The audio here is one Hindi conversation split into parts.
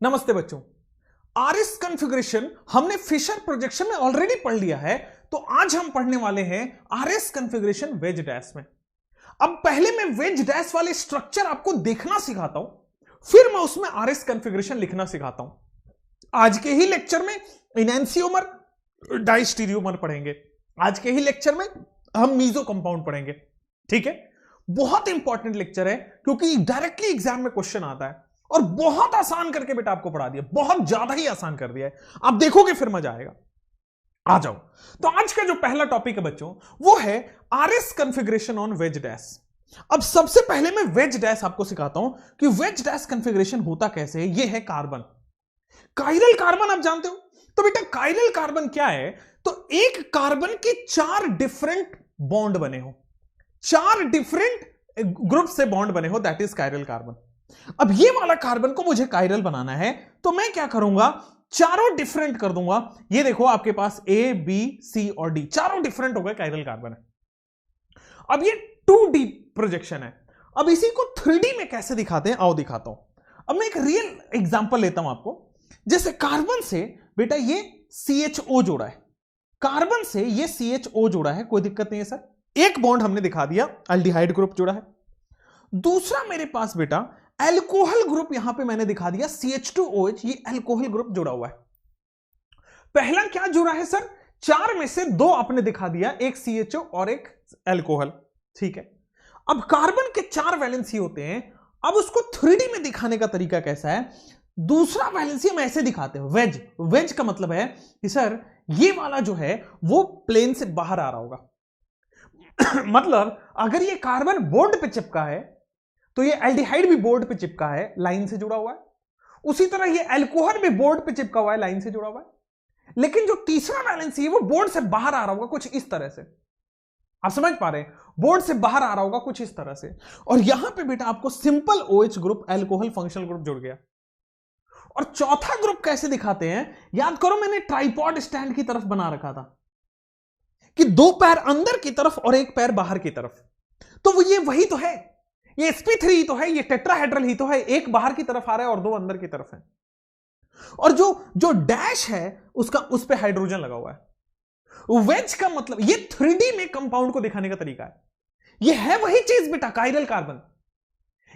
नमस्ते बच्चों। आरएस कॉन्फ़िगरेशन हमने फिशर प्रोजेक्शन में ऑलरेडी पढ़ लिया है, तो आज हम पढ़ने वाले हैं आरएस कॉन्फ़िगरेशन वेज डैश में। अब पहले मैं वेज डैश वाले स्ट्रक्चर आपको देखना सिखाता हूं, फिर मैं उसमें आरएस कॉन्फ़िगरेशन लिखना सिखाता हूं। आज के ही लेक्चर में इनैंसियोमर डाइस्टीरियोमर पढ़ेंगे। आज के ही लेक्चर में हम मीजो कंपाउंड पढ़ेंगे। ठीक है, बहुत इंपॉर्टेंट लेक्चर है क्योंकि डायरेक्टली एग्जाम में क्वेश्चन आता है और बहुत आसान करके बेटा आपको पढ़ा दिया, बहुत ज्यादा ही आसान कर दिया है। आप देखोगे फिर मजा आएगा। आ जाओ, तो आज का जो पहला टॉपिक है बच्चों वो है RS configuration on veg dash. अब सबसे पहले मैं वेज डैश आपको सिखाता हूं कि वेज डैश कॉन्फ़िगरेशन होता कैसे है। ये है कार्बन, कायरल कार्बन आप जानते हो। तो बेटा कायरल कार्बन क्या है? तो एक कार्बन के 4 डिफरेंट बॉन्ड बने हो, 4 डिफरेंट ग्रुप से बॉन्ड बने हो, दैट इज कायरल कार्बन। अब ये वाला कार्बन को मुझे कायरल बनाना है, तो मैं क्या करूंगा, चारों डिफरेंट कर दूंगा। ये देखो आपके पास ए बी सी और डी, चारों डिफरेंट हो गए, कायरल कार्बन है। अब ये 2D प्रोजेक्शन है। अब इसी को 3D में कैसे दिखाते हैं, आओ दिखाता हूं। अब मैं एक रियल एग्जांपल लेता हूं आपको। जैसे कार्बन से बेटा ये CHO जोड़ा है, कार्बन से ये CHO जोड़ा है, कोई दिक्कत नहीं है सर। एक बॉन्ड हमने दिखा दिया, अल्डिहाइड ग्रुप जुड़ा है। दूसरा मेरे पास बेटा अल्कोहल ग्रुप यहां पे मैंने दिखा दिया CH2OH, ये अल्कोहल ग्रुप जुड़ा हुआ है। पहला क्या जुड़ा है सर? 4 में से 2 आपने दिखा दिया, एक CHO और एक अल्कोहल। ठीक है, अब कार्बन के 4 वैलेंसी होते हैं। अब उसको 3D में दिखाने का तरीका कैसा है? दूसरा वैलेंसी हम ऐसे दिखाते हैं, वेज। वेज का मतलब है कि सर ये वाला जो है वो प्लेन से बाहर आ रहा होगा मतलब अगर ये कार्बन बोर्ड पे चिपका है तो ये एल्डिहाइड भी बोर्ड पे चिपका है, लाइन से जुड़ा हुआ है। उसी तरह ये अल्कोहल भी बोर्ड पे चिपका हुआ है, लाइन से जुड़ा हुआ है। लेकिन जो तीसरा वैलेंसी है वो बोर्ड से बाहर आ रहा होगा कुछ इस तरह से। आप समझ पा रहे हैं? बोर्ड से बाहर आ रहा होगा कुछ इस तरह से। और यहां पे बेटा आपको simple OH group, alcohol functional group जुड़ गया। और चौथा ग्रुप कैसे दिखाते हैं, याद करो मैंने ट्राइपॉड स्टैंड की तरफ बना रखा था कि 2 पैर अंदर की तरफ और 1 पैर बाहर की तरफ। तो वो ये वही तो है, ये sp3 ही तो है, ये टेट्राहेड्रल ही तो है। एक बाहर की तरफ आ रहा है और 2 अंदर की तरफ है। और जो जो डैश है उसका, उस पे हाइड्रोजन लगा हुआ है। वेज का मतलब ये 3D में कंपाउंड को दिखाने का तरीका है। ये है वही चीज बेटा, कायरल कार्बन।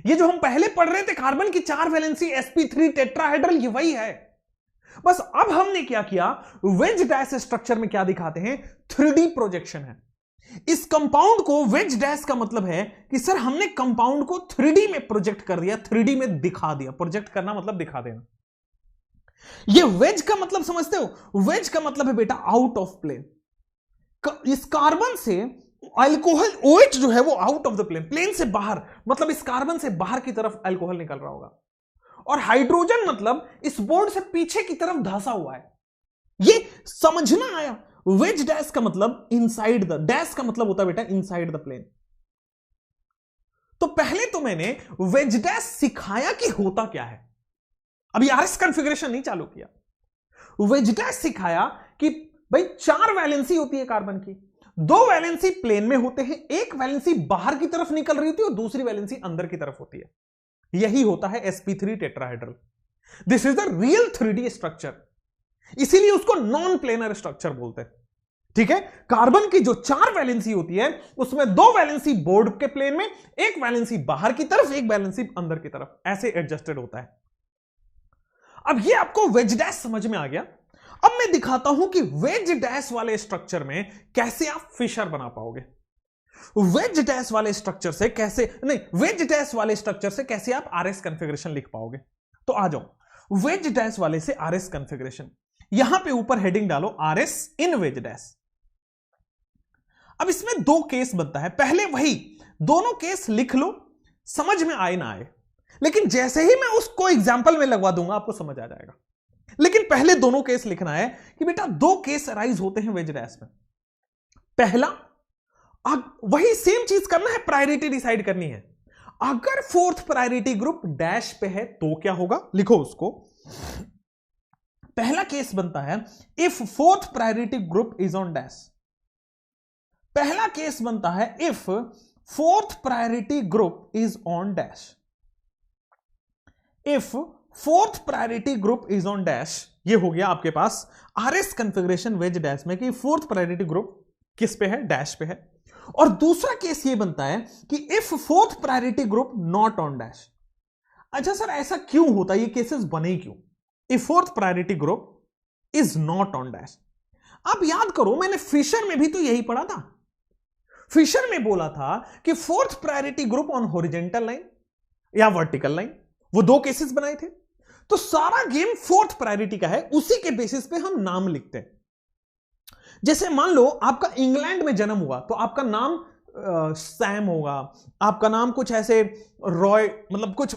ये जो हम पहले पढ़ रहे थे कार्बन की 4 वैलेंसी sp3 टेट्राहेड्रल, ये वही है। बस अब हमने क्या किया, वेज डैश स्ट्रक्चर में क्या दिखाते हैं, 3D प्रोजेक्शन है। इस कंपाउंड को वेज डैश का मतलब है कि सर हमने कंपाउंड को 3D में प्रोजेक्ट कर दिया, 3D में दिखा दिया। प्रोजेक्ट करना मतलब दिखा देना। ये वेज का मतलब समझते हो? वेज का मतलब है बेटा आउट ऑफ प्लेन। इस कार्बन से अल्कोहल OH जो है वो out of the plane, plane से बाहर, मतलब इस कार्बन से बाहर की तरफ अल्कोहल निकल रहा होगा। और हाइड्रोजन मतलब इस बोर्ड से पीछे की तरफ धंसा हुआ है। ये समझना आया? वेज डैश का मतलब इनसाइड द, डैश का मतलब होता है बेटा इनसाइड द प्लेन। तो पहले तो मैंने वेज डैश सिखाया कि होता क्या है, अभी आरएस कॉन्फ़िगरेशन नहीं चालू किया। वेज डैश सिखाया कि भाई 4 वैलेंसी होती है कार्बन की, 2 वैलेंसी प्लेन में होते हैं, 1 वैलेंसी बाहर की तरफ निकल रही होती है और दूसरी वैलेंसी अंदर की तरफ होती है। यही होता है sp3 tetrahedral. This is the real 3D structure, इसीलिए उसको नॉन प्लेनर स्ट्रक्चर बोलते हैं। ठीक है, कार्बन की जो 4 वैलेंसी होती है उसमें 2 वैलेंसी बोर्ड के प्लेन में, 1 वैलेंसी बाहर की तरफ, 1 वैलेंसी अंदर की तरफ, ऐसे एडजस्टेड होता है। अब ये आपको वेज डैश समझ में आ गया। अब मैं दिखाता हूं कि वेज डैश वाले स्ट्रक्चर में कैसे आप फिशर बना पाओगे। वेज डैश वाले स्ट्रक्चर से कैसे नहीं, वेज डैश वाले स्ट्रक्चर से कैसे आप आरएस कॉन्फ़िगरेशन लिख पाओगे। तो आ जाओ, वेज डैश वाले से आरएस कॉन्फ़िगरेशन, यहां पे ऊपर हेडिंग डालो आरएस इन वेज डैश। अब इसमें 2 केस बनता है। पहले वही दोनों केस लिख लो, समझ में आए ना आए, लेकिन जैसे ही मैं उसको एग्जाम्पल में लगवा दूंगा आपको समझ आ जाएगा। लेकिन पहले दोनों केस लिखना है कि बेटा 2 केस अराइज होते हैं वेज डैश में। पहला, वही सेम चीज करना है, प्रायोरिटी डिसाइड करनी है। अगर 4th प्रायोरिटी ग्रुप डैश पे है तो क्या होगा, लिखो उसको। पहला केस बनता है if 4th priority group is on dash. पहला केस बनता है if 4th priority group is on dash. If fourth priority group is on dash, ये हो गया आपके पास आरएस कॉन्फ़िगरेशन वेज डैश में कि फोर्थ प्रायोरिटी ग्रुप किस पे है, डैश पे है। और दूसरा केस ये बनता है कि if fourth priority group not on dash. अच्छा सर ऐसा क्यों होता है, ये केसेस बने क्यों? If fourth priority group is not on dash. आप याद करो मैंने फिशर में भी तो यही पढ़ा था। फिशर में बोला था कि fourth priority group on horizontal line या वर्टिकल लाइन, वो दो केसेस बनाए थे। तो सारा गेम फोर्थ प्रायोरिटी का है, उसी के बेसिस पे हम नाम लिखते हैं। जैसे मान लो आपका इंग्लैंड में जन्म हुआ तो आपका नाम सैम होगा, आपका नाम कुछ ऐसे रॉय, मतलब कुछ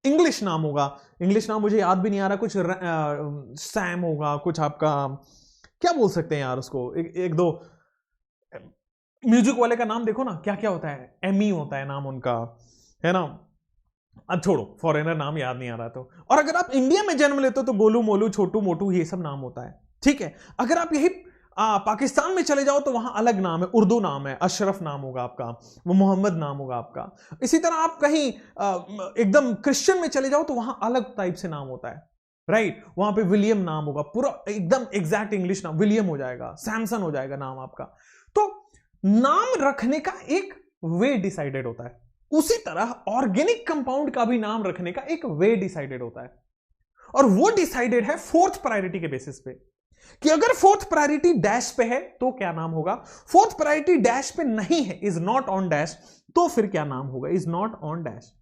इंग्लिश नाम होगा, इंग्लिश नाम मुझे याद भी नहीं आ रहा, कुछ सैम होगा, कुछ आपका क्या बोल सकते हैं यार उसको, एक दो म्यूजिक वाले का नाम देखो ना, क्या क्या होता है, एमी होता है नाम उनका, है ना। अब छोड़ो, फॉरेनर नाम याद नहीं आ रहा तो। और अगर आप इंडिया में जन्म लेते हो तो गोलू मोलू छोटू मोटू ये सब नाम होता है, ठीक है। अगर आप यही पाकिस्तान में चले जाओ तो वहां अलग नाम है, उर्दू नाम है, अशरफ नाम होगा आपका, वो मोहम्मद नाम होगा आपका। इसी तरह आप कहीं एकदम क्रिश्चियन में चले जाओ तो वहां अलग टाइप से नाम होता है, राइट। वहां पे विलियम नाम होगा, पूरा एकदम एग्जैक्ट इंग्लिश नाम विलियम हो जाएगा, सैमसन हो जाएगा नाम आपका। तो नाम रखने का एक वे डिसाइडेड होता है, उसी तरह ऑर्गेनिक कंपाउंड का भी नाम रखने का एक वे डिसाइडेड होता है। और वो डिसाइडेड है फोर्थ प्रायोरिटी के बेसिस पे कि अगर फोर्थ प्रायोरिटी डैश पे है तो क्या नाम होगा, फोर्थ प्रायोरिटी डैश पे नहीं है, इज नॉट ऑन डैश, तो फिर क्या नाम होगा, इज नॉट ऑन डैश।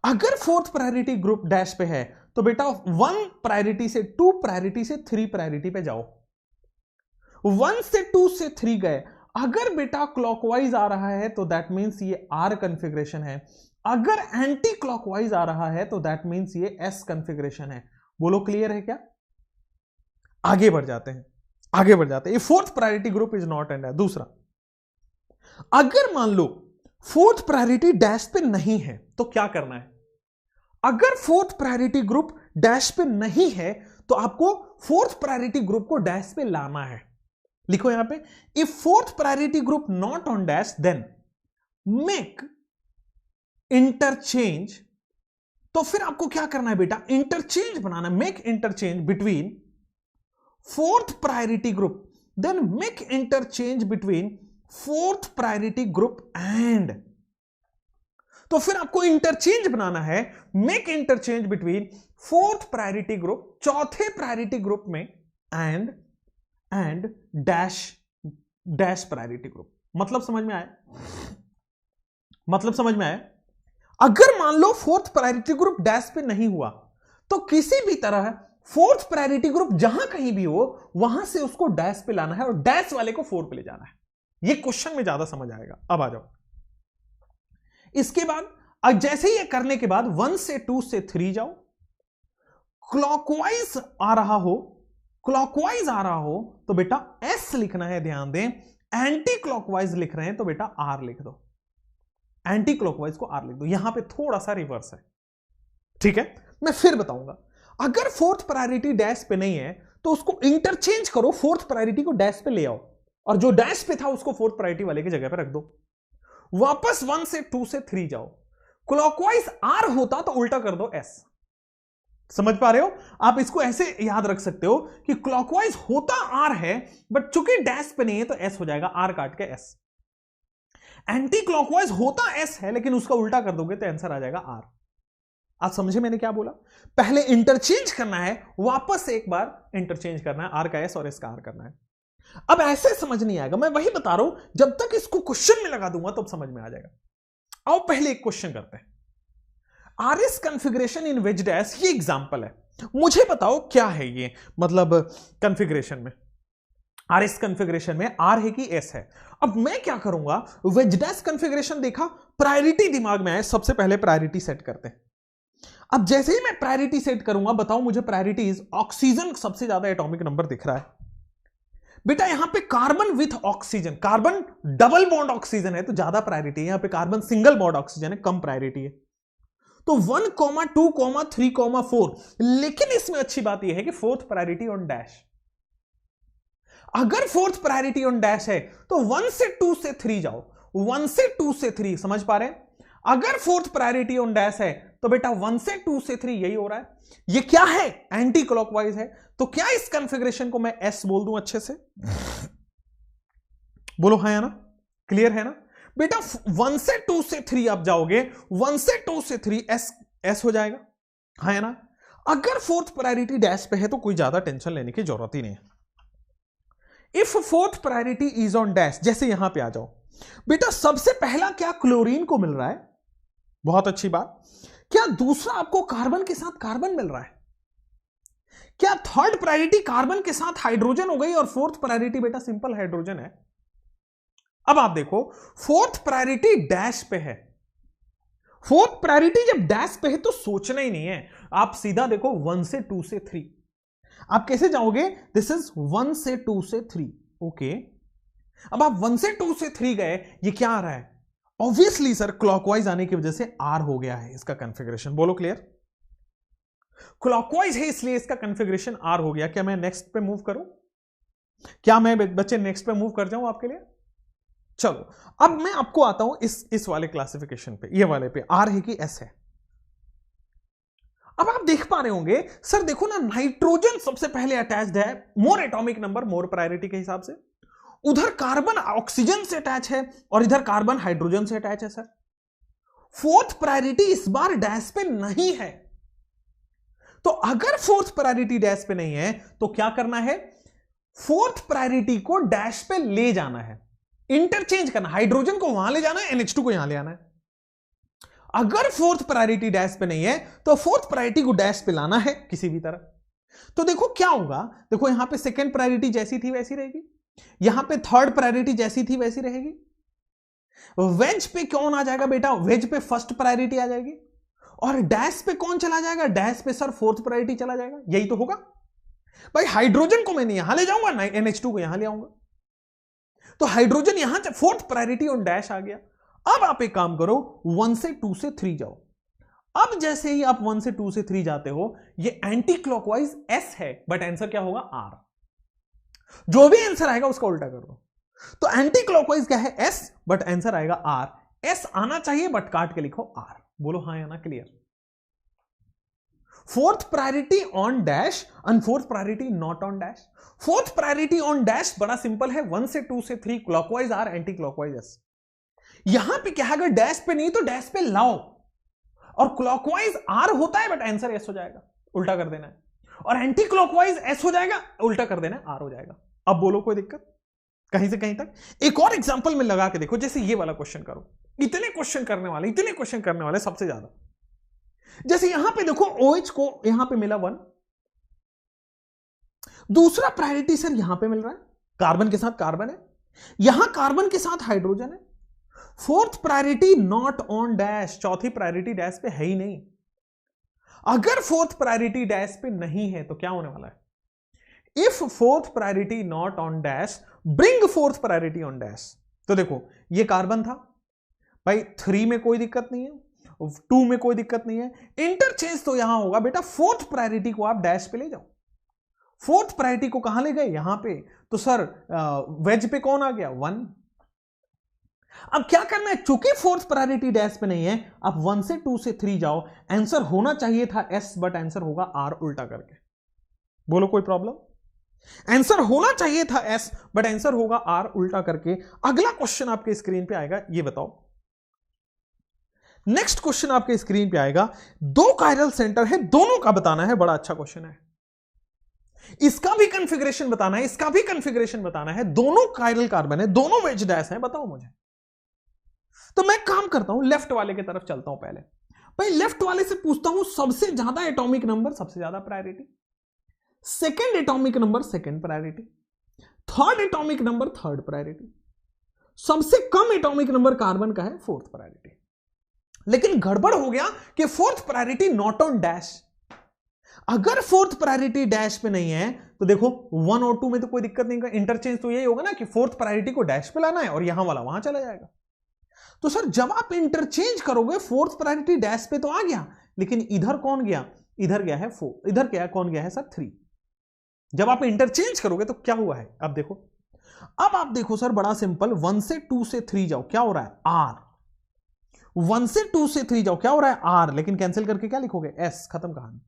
अगर फोर्थ प्रायोरिटी ग्रुप डैश पे है तो बेटा 1 प्रायोरिटी से 2 प्रायोरिटी से 3 प्रायोरिटी पे जाओ। 1 से 2 से 3 गए, अगर बेटा क्लॉकवाइज आ रहा है तो दैट मींस ये आर कॉन्फ़िगरेशन है, अगर एंटी क्लॉकवाइज आ रहा है तो दैट मींस ये एस कॉन्फ़िगरेशन है। बोलो क्लियर है क्या? आगे बढ़ जाते हैं, आगे बढ़ जाते हैं। Fourth priority group is not and. दूसरा, अगर मान लो फोर्थ प्रायोरिटी डैश पे नहीं है तो क्या करना है? अगर फोर्थ प्रायोरिटी ग्रुप डैश पे नहीं है तो आपको फोर्थ प्रायोरिटी ग्रुप को डैश पे लाना है। लिखो यहां पे, if fourth priority group not on dash then make interchange. तो फिर आपको क्या करना है बेटा? इंटरचेंज बनाना, make interchange between fourth priority group, then make interchange between fourth priority group and. तो फिर आपको इंटरचेंज बनाना है, make interchange between fourth priority group, चौथे प्रायोरिटी ग्रुप में, एंड डैश प्रायोरिटी ग्रुप। मतलब समझ में आया? मतलब समझ में आया? अगर मान लो फोर्थ प्रायोरिटी ग्रुप डैश पे नहीं हुआ तो किसी भी तरह फोर्थ प्रायोरिटी ग्रुप जहां कहीं भी हो वहां से उसको डैश पे लाना है और डैश वाले को 4 पे ले जाना है। ये क्वेश्चन में ज्यादा समझ आएगा। अब आ जाओ, इसके बाद जैसे ही ये करने के बाद 1 से 2 से 3 जाओ, क्लॉकवाइज आ रहा हो, क्लॉकवाइज आ रहा हो तो बेटा एस लिखना है, ध्यान दें। एंटी क्लॉकवाइज लिख रहे हैं तो बेटा आर लिख दो, एंटी क्लॉकवाइज को आर लिख दो। यहां पे थोड़ा सा रिवर्स है, ठीक है। मैं फिर बताऊंगा, अगर फोर्थ प्रायोरिटी डैश पे नहीं है तो उसको इंटरचेंज करो, फोर्थ प्रायोरिटी को डैश पे ले आओ और जो डैश पे था उसको फोर्थ प्रायोरिटी वाले की जगह पे रख दो। वापस 1 से 2 से 3 जाओ, क्लॉकवाइज आर होता तो उल्टा कर दो एस। समझ पा रहे हो? आप इसको ऐसे याद रख सकते हो कि क्लॉकवाइज होता आर है बट चूंकि डैश पे नहीं है तो एस हो जाएगा, आर काट के एस। एंटी क्लॉकवाइज होता एस है लेकिन उसका उल्टा कर दोगे तो आंसर आ जाएगा आर। आप समझे मैंने क्या बोला? पहले इंटरचेंज करना है, वापस एक बार इंटरचेंज करना है, आर का एस और एस का आर करना है। अब ऐसे समझ नहीं आएगा, मैं वही बता रहा हूं, जब तक इसको क्वेश्चन में लगा दूंगा तब समझ में आ जाएगा। आओ पहले एक क्वेश्चन करते हैं। आरएस कॉन्फ़िगरेशन इन वेज डैश, ये एग्जांपल है, मुझे बताओ क्या है ये, मतलब कॉन्फ़िगरेशन में आरएस कॉन्फ़िगरेशन में आर है कि एस है। अब मैं क्या करूंगा, वेज डैश कॉन्फ़िगरेशन देखा, प्रायोरिटी दिमाग में आए, सबसे पहले प्रायोरिटी सेट करते हैं। अब जैसे ही मैं प्रायोरिटी सेट करूंगा, बताओ मुझे प्रायोरिटीज, ऑक्सीजन सबसे ज्यादा एटॉमिक नंबर दिख रहा है बेटा, यहां पे carbon with oxygen, carbon double bond oxygen है तो ज्यादा प्रायोरिटी है, यहां पे कार्बन सिंगल बॉन्ड ऑक्सीजन है, कम प्रायोरिटी है। तो 1, 2, 3, 4, लेकिन इसमें अच्छी बात यह है कि फोर्थ प्रायोरिटी ऑन डैश। अगर फोर्थ प्रायोरिटी ऑन डैश है तो 1 से 2 से 3 जाओ, 1 से 2 से 3, समझ पा रहे हैं? अगर फोर्थ प्रायोरिटी ऑन डैश है तो बेटा 1 से 2 से 3 यही हो रहा है। ये क्या है? एंटी क्लॉकवाइज है। तो क्या इस कॉन्फ़िगरेशन को मैं एस बोल दूं अच्छे से? बोलो हाँ या ना? क्लियर है ना बेटा? 1 से 2 से 3 आप जाओगे, 1 से 2 से 3 एस हो जाएगा, हाँ या ना? अगर फोर्थ प्रायोरिटी डैश पे है तो कोई ज्यादा टेंशन लेने की जरूरत ही नहीं है। If fourth priority is on dash, जैसे यहां पे आ जाओ बेटा, सबसे पहला क्या क्लोरीन को मिल रहा है? बहुत अच्छी बात। क्या दूसरा आपको कार्बन के साथ कार्बन मिल रहा है? क्या थर्ड प्रायोरिटी कार्बन के साथ हाइड्रोजन हो गई और फोर्थ प्रायोरिटी बेटा सिंपल हाइड्रोजन है? अब आप देखो, फोर्थ प्रायोरिटी डैश पे है। फोर्थ प्रायोरिटी जब डैश पे है तो सोचना ही नहीं है, आप सीधा देखो 1 से 2 से 3। आप कैसे जाओगे? दिस इज 1 से 2 से 3, ओके। अब आप 1 से 2 से 3 गए, ये क्या आ रहा है? ऑब्वियसली सर क्लॉकवाइज आने की वजह से आर हो गया है इसका कॉन्फ़िगरेशन। बोलो क्लियर? क्लॉकवाइज है इसलिए इसका कॉन्फ़िगरेशन आर हो गया। क्या मैं नेक्स्ट पे मूव करूं? क्या मैं बच्चे नेक्स्ट पे मूव कर जाऊं आपके लिए? चलो अब मैं आपको आता हूं इस वाले क्लासिफिकेशन पे, ये वाले पे आर है कि एस है। अब आप देख पा रहे होंगे सर, देखो ना, नाइट्रोजन सबसे पहले अटैच्ड है, मोर एटॉमिक नंबर, मोर प्रायोरिटी के हिसाब से। उधर कार्बन ऑक्सीजन से अटैच है और इधर कार्बन हाइड्रोजन से अटैच है सर। फोर्थ प्रायोरिटी इस बार डैश पे नहीं है। तो अगर फोर्थ प्रायोरिटी डैश पे नहीं है तो क्या करना है? फोर्थ प्रायोरिटी को डैश पे ले जाना है, इंटरचेंज करना, हाइड्रोजन को वहां ले जाना है, NH2 को यहां ले आना है। अगर फोर्थ प्रायोरिटी डैश पे नहीं है तो फोर्थ प्रायोरिटी को डैश पे लाना है किसी भी तरह। तो देखो क्या होगा, देखो यहां पे सेकंड प्रायोरिटी जैसी थी वैसी रहेगी, यहां पे थर्ड प्रायोरिटी जैसी थी वैसी रहेगी। वेज पे कौन आ जाएगा बेटा? वेज पे फर्स्ट प्रायोरिटी आ जाएगी। और डैश पे कौन चला जाएगा? डैश पे सर फोर्थ प्रायोरिटी चला जाएगा। यही तो होगा भाई। हाइड्रोजन को मैं यहां ले जाऊंगा, NH2 को यहां ले आऊंगा, तो हाइड्रोजन यहां फोर्थ प्रायोरिटी ऑन डैश आ गया। अब आप एक काम करो, 1 से 2 से 3 जाओ। अब जैसे ही आप 1 से 2 से 3 जाते हो, ये एंटी क्लॉकवाइज एस है, बट आंसर क्या होगा? आर। जो भी आंसर आएगा उसका उल्टा कर दो। तो एंटी क्लॉकवाइज क्या है? एस, बट आंसर आएगा आर। एस आना चाहिए बट काट के लिखो आर। बोलो हाँ या ना? Clear? Fourth priority on dash and fourth priority not on dash. Fourth priority on dash बड़ा सिंपल है, 1 से 2 से 3 clockwise R, anticlockwise S. यहां पे क्या है? अगर डैश पे नहीं तो डैश पे लाओ, और क्लॉकवाइज आर होता है बट आंसर एस हो जाएगा, उल्टा कर देना है। और एंटी क्लॉकवाइज एस हो जाएगा, उल्टा कर देना है, आर हो जाएगा। अब बोलो कोई दिक्कत कहीं से कहीं तक? एक और एग्जांपल में लगा के देखो, जैसे ये वाला क्वेश्चन करो। इतने क्वेश्चन करने वाले सबसे ज्यादा। जैसे यहां पे देखो, OH को यहां पे मिला 1, दूसरा प्रायोरिटी सर यहां पे मिल रहा है, कार्बन के साथ कार्बन है, यहां कार्बन के साथ हाइड्रोजन है। Fourth priority not on dash, चौथी प्रायोरिटी डैश पे है ही नहीं। अगर फोर्थ प्रायोरिटी डैश पे नहीं है तो क्या होने वाला है? If fourth priority not on dash bring fourth priority on dash. तो देखो ये कार्बन था भाई, 3 में कोई दिक्कत नहीं है, 2 में कोई दिक्कत नहीं है, इंटरचेंज तो यहां होगा बेटा। फोर्थ प्रायोरिटी को आप डैश पे ले जाओ। फोर्थ प्रायोरिटी को कहां ले गए? यहां पे। तो सर वेज पे कौन आ गया? 1। अब क्या करना है? चूंकि फोर्थ प्रायोरिटी डैश पे नहीं है, आप 1 से 2 से 3 जाओ। आंसर होना चाहिए था एस, बट आंसर होगा आर, उल्टा करके। बोलो कोई प्रॉब्लम? आंसर होना चाहिए था एस, बट आंसर होगा आर, उल्टा करके। अगला क्वेश्चन आपके स्क्रीन पे आएगा, ये बताओ। नेक्स्ट क्वेश्चन आपके स्क्रीन पे आएगा, 2 कायरल सेंटर है, दोनों का बताना है। बड़ा अच्छा क्वेश्चन है, इसका भी कॉन्फ़िगरेशन बताना है, इसका भी कॉन्फ़िगरेशन बताना है। दोनों कायरल कार्बन है, दोनों वेज डैश है, बताओ मुझे। तो मैं काम करता हूं, लेफ्ट वाले की तरफ चलता हूं। पहले भाई लेफ्ट वाले से पूछता हूं, सबसे ज्यादा एटॉमिक नंबर सबसे ज्यादा priority, second atomic number second priority, third atomic number third priority, सबसे कम एटॉमिक नंबर कार्बन का है फोर्थ प्रायोरिटी। लेकिन गड़बड़ हो गया कि fourth priority not on dash. अगर फोर्थ प्रायोरिटी डैश पे नहीं है तो देखो 1 और 2 में तो कोई दिक्कत नहीं, इंटरचेंज तो यही होगा ना कि फोर्थ प्रायोरिटी को डैश पे लाना है और यहां वाला वहां चला जाएगा। तो सर जब आप इंटरचेंज करोगे, फोर्थ प्रायोरिटी डैश पे तो आ गया, लेकिन इधर कौन गया? इधर गया है 4, इधर क्या कौन गया है सर? 3। जब आप इंटरचेंज करोगे तो क्या हुआ है? अब देखो, अब आप देखो सर, बड़ा सिंपल, 1 से 2 से 3 जाओ, क्या हो रहा है? आर। 1 से 2 से 3 जाओ, क्या हो रहा है आर, लेकिन कैंसिल करके क्या लिखोगे एस, खत्म कहानी।